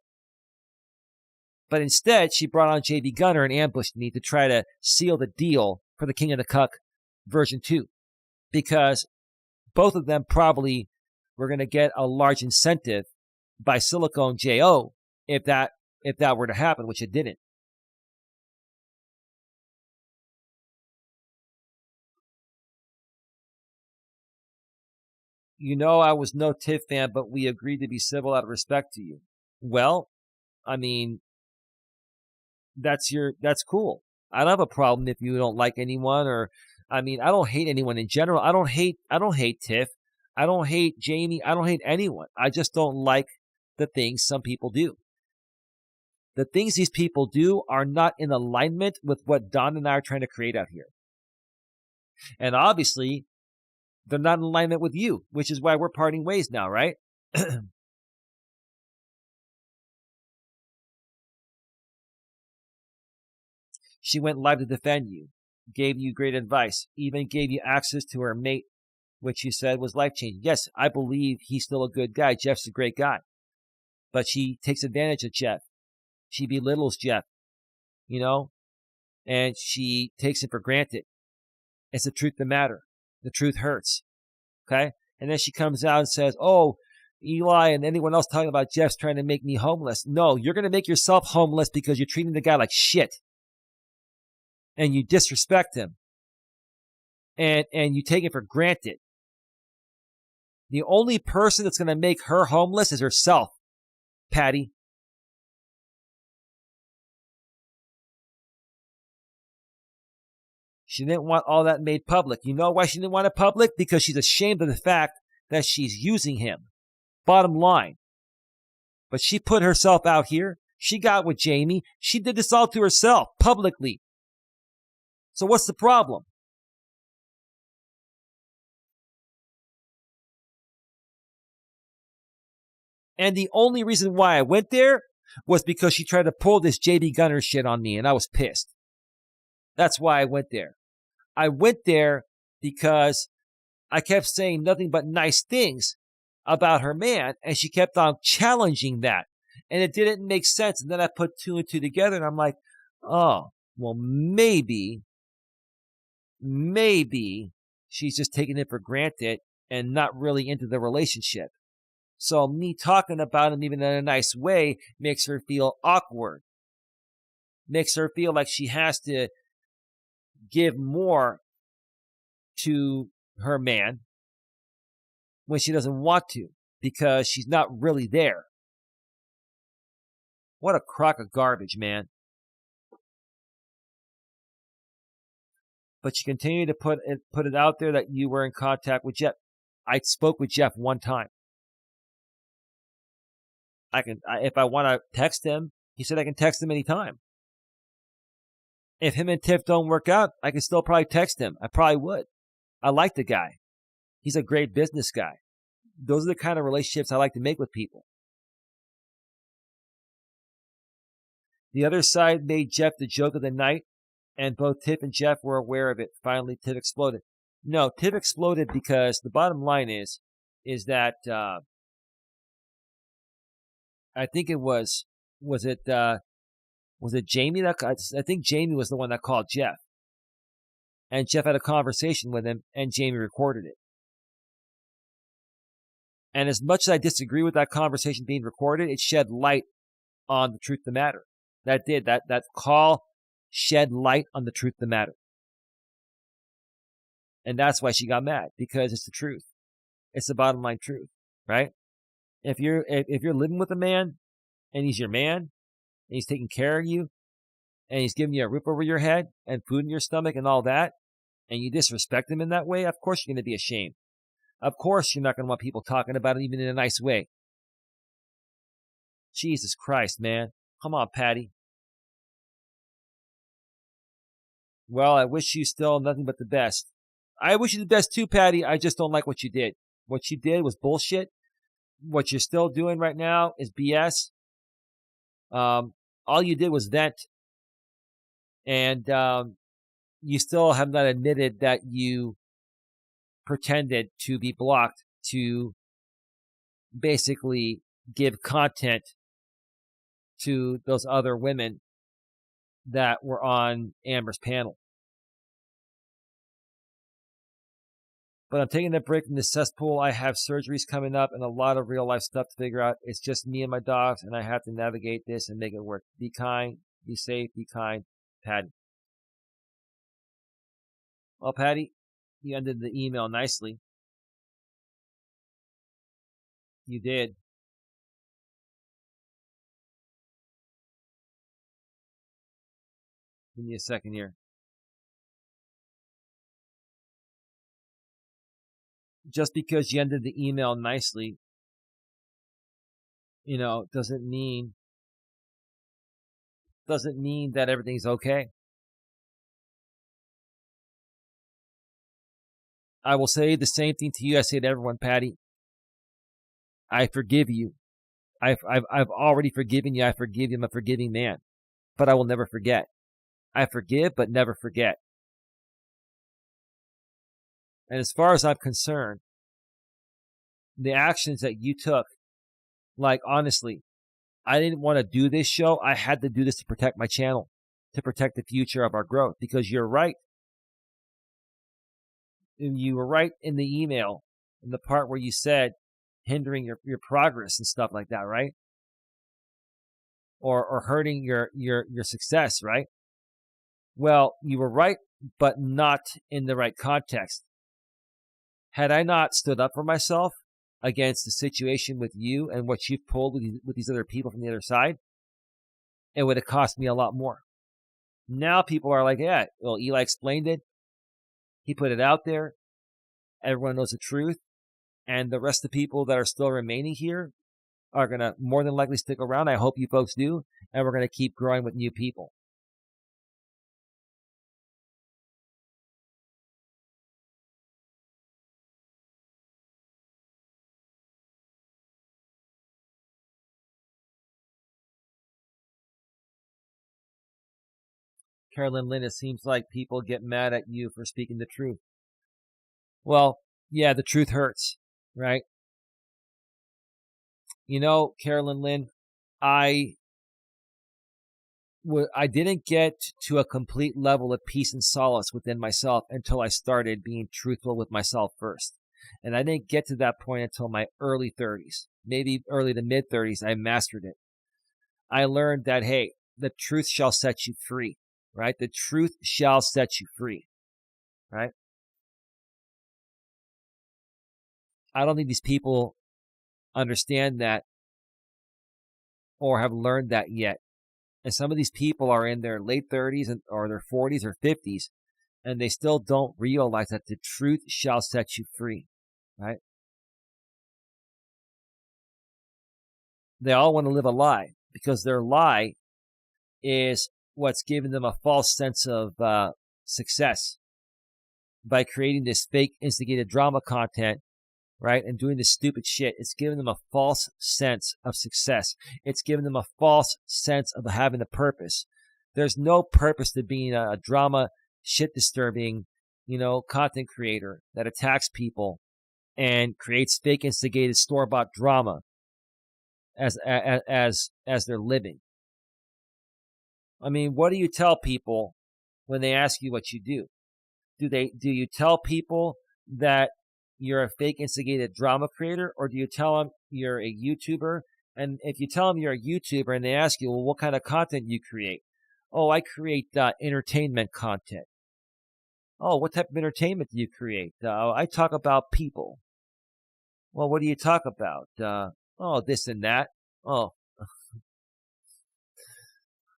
But instead, she brought on JB Gunner and ambushed me to try to seal the deal for the King of the Cuck version 2. Because both of them probably were going to get a large incentive by Silicone JO if that were to happen, which it didn't. You know, I was no Tiff fan, but we agreed to be civil out of respect to you. Well, I mean, that's cool. I don't have a problem if you don't like anyone, or, I mean, I don't hate anyone in general. I don't hate Tiff. I don't hate Jamie. I don't hate anyone. I just don't like the things some people do. The things these people do are not in alignment with what Don and I are trying to create out here. And obviously, they're not in alignment with you, which is why we're parting ways now, right? She went live to defend you, gave you great advice, even gave you access to her mate, which she said was life-changing. Yes, I believe he's still a good guy. Jeff's a great guy. But she takes advantage of Jeff. She belittles Jeff, you know, and she takes him for granted. It's the truth that matters. The truth hurts, okay? And then she comes out and says, oh, Eli and anyone else talking about Jeff's trying to make me homeless. No, you're going to make yourself homeless because you're treating the guy like shit. And you disrespect him. And you take it for granted. The only person that's going to make her homeless is herself, Patti. She didn't want all that made public. You know why she didn't want it public? Because she's ashamed of the fact that she's using him. Bottom line. But she put herself out here. She got with Jamie. She did this all to herself, publicly. So what's the problem? And the only reason why I went there was because she tried to pull this JB Gunner shit on me, and I was pissed. That's why I went there. I went there because I kept saying nothing but nice things about her man, and she kept on challenging that. And it didn't make sense. And then I put 2 and 2 together, and I'm like, oh, well, maybe she's just taking it for granted and not really into the relationship. So me talking about him even in a nice way makes her feel awkward. Makes her feel like she has to give more to her man when she doesn't want to because she's not really there. What a crock of garbage, man. But you continue to put it out there that you were in contact with Jeff. I spoke with Jeff one time. If I want to text him, he said I can text him anytime. If him and Tiff don't work out, I can still probably text him. I probably would. I like the guy. He's a great business guy. Those are the kind of relationships I like to make with people. The other side made Jeff the joke of the night, and both Tiff and Jeff were aware of it. Finally, Tiff exploded. No, Tiff exploded because the bottom line is that I think it was it Jamie that I think Jamie was the one that called Jeff. And Jeff had a conversation with him, and Jamie recorded it. And as much as I disagree with that conversation being recorded, it shed light on the truth of the matter. That call shed light on the truth of the matter. And that's why she got mad, because it's the truth. It's the bottom line truth, right? If you're living with a man and he's your man and he's taking care of you and he's giving you a roof over your head and food in your stomach and all that, and you disrespect him in that way, of course you're going to be ashamed. Of course, you're not going to want people talking about it even in a nice way. Jesus Christ, man. Come on, Patti. Well, I wish you still nothing but the best. I wish you the best too, Patti. I just don't like what you did. What you did was bullshit. What you're still doing right now is BS. All you did was vent. And you still have not admitted that you pretended to be blocked to basically give content to those other women that were on Amber's panel. But I'm taking a break from the cesspool. I have surgeries coming up and a lot of real life stuff to figure out. It's just me and my dogs, and I have to navigate this and make it work. Be kind, be safe, be kind. Patti. Well, Patti, you ended the email nicely. You did. Give me a second here. Just because you ended the email nicely, doesn't mean that everything's okay. I will say the same thing to you I say to everyone, Patti. I forgive you. I've already forgiven you. I forgive you. I'm a forgiving man. But I will never forget. I forgive, but never forget. And as far as I'm concerned, the actions that you took, like honestly, I didn't want to do this show. I had to do this to protect my channel, to protect the future of our growth, because you're right. And you were right in the email, in the part where you said hindering your progress and stuff like that, right? Or hurting your success, right? Well, you were right, but not in the right context. Had I not stood up for myself against the situation with you and what you've pulled with these other people from the other side, it would have cost me a lot more. Now people are like, yeah, well, Eli explained it. He put it out there. Everyone knows the truth. And the rest of the people that are still remaining here are going to more than likely stick around. I hope you folks do. And we're going to keep growing with new people. Carolyn Lynn, it seems like people get mad at you for speaking the truth. Well, yeah, the truth hurts, right? Carolyn Lynn, I didn't get to a complete level of peace and solace within myself until I started being truthful with myself first. And I didn't get to that point until my early 30s, maybe early to mid 30s. I mastered it. I learned that, hey, the truth shall set you free, right? The truth shall set you free, right? I don't think these people understand that or have learned that yet. And some of these people are in their late 30s or their 40s or 50s, and they still don't realize that the truth shall set you free, right? They all want to live a lie because their lie is what's giving them a false sense of success by creating this fake instigated drama content, right? And doing this stupid shit. It's giving them a false sense of success. It's giving them a false sense of having a purpose. There's no purpose to being a drama, shit disturbing, content creator that attacks people and creates fake instigated store-bought drama as they're living. I mean, what do you tell people when they ask you what you do? Do you tell people that you're a fake instigated drama creator, or do you tell them you're a YouTuber? And if you tell them you're a YouTuber and they ask you, well, what kind of content you create? Oh, I create entertainment content. Oh, what type of entertainment do you create? I talk about people. Well, what do you talk about? Oh, this and that. Oh,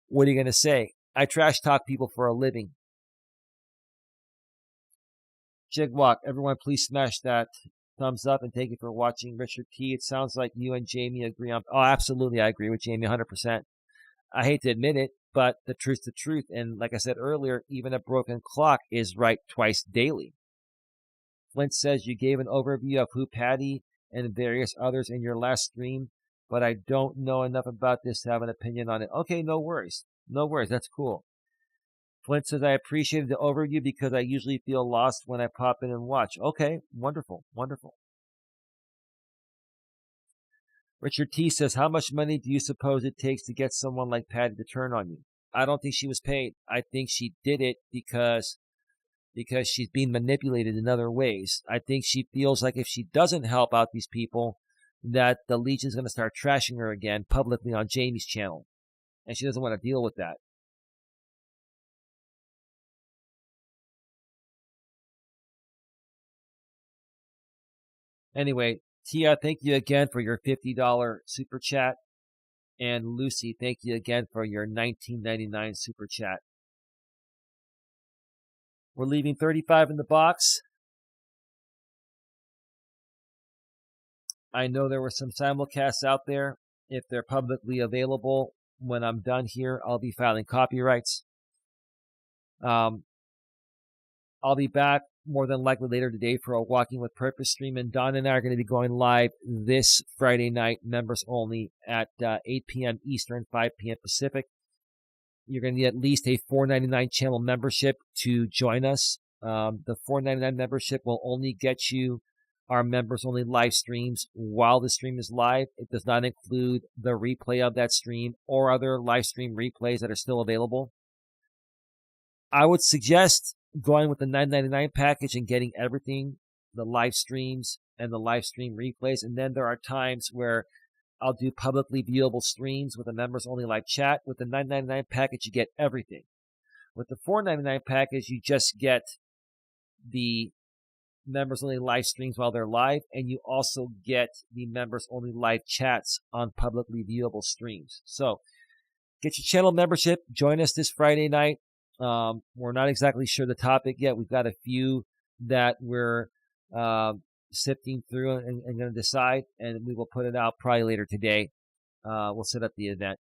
what are you going to say? I trash talk people for a living. Jigwalk, everyone please smash that thumbs up, and thank you for watching. Richard T, it sounds like you and Jamie agree on. Oh, absolutely. I agree with Jamie 100%. I hate to admit it, but the truth's the truth. And like I said earlier, even a broken clock is right twice daily. Flint says you gave an overview of who Patti and various others in your last stream, but I don't know enough about this to have an opinion on it. Okay, no worries. No worries. That's cool. Flint says, I appreciated the overview because I usually feel lost when I pop in and watch. Okay, wonderful, wonderful. Richard T says, how much money do you suppose it takes to get someone like Patti to turn on you? I don't think she was paid. I think she did it because she's being manipulated in other ways. I think she feels like if she doesn't help out these people, that the Legion's going to start trashing her again publicly on Jamie's channel. And she doesn't want to deal with that. Anyway, Tia, thank you again for your $50 super chat. And Lucy, thank you again for your $19.99 super chat. We're leaving 35 in the box. I know there were some simulcasts out there. If they're publicly available, when I'm done here, I'll be filing copyrights. I'll be back more than likely later today for a Walking with Purpose stream, and Don and I are going to be going live this Friday night, members only, at 8 p.m. Eastern, 5 p.m. Pacific. You're going to need at least a $4.99 channel membership to join us. The $4.99 membership will only get you our members only live streams while the stream is live. It does not include the replay of that stream or other live stream replays that are still available. I would suggest going with the $9.99 package and getting everything, the live streams and the live stream replays. And then there are times where I'll do publicly viewable streams with a members only live chat. With the $9.99 package, you get everything. With the $4.99 package, you just get the members only live streams while they're live, and you also get the members only live chats on publicly viewable streams. So get your channel membership. Join us this Friday night. We're not exactly sure the topic yet. We've got a few that we're sifting through and going to decide, and we will put it out probably later today. We'll set up the event.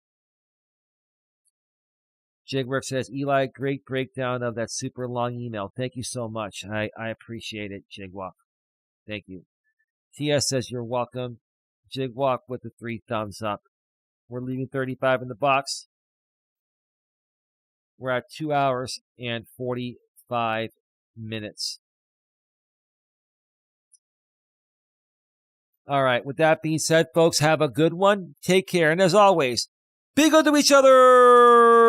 Jigwork says, Eli, great breakdown of that super long email. Thank you so much. I appreciate it, Jigwalk. Thank you. Tia says, you're welcome. Jigwalk with the 3 thumbs up. We're leaving 35 in the box. We're at 2 hours and 45 minutes. All right. With that being said, folks, have a good one. Take care. And as always, be good to each other.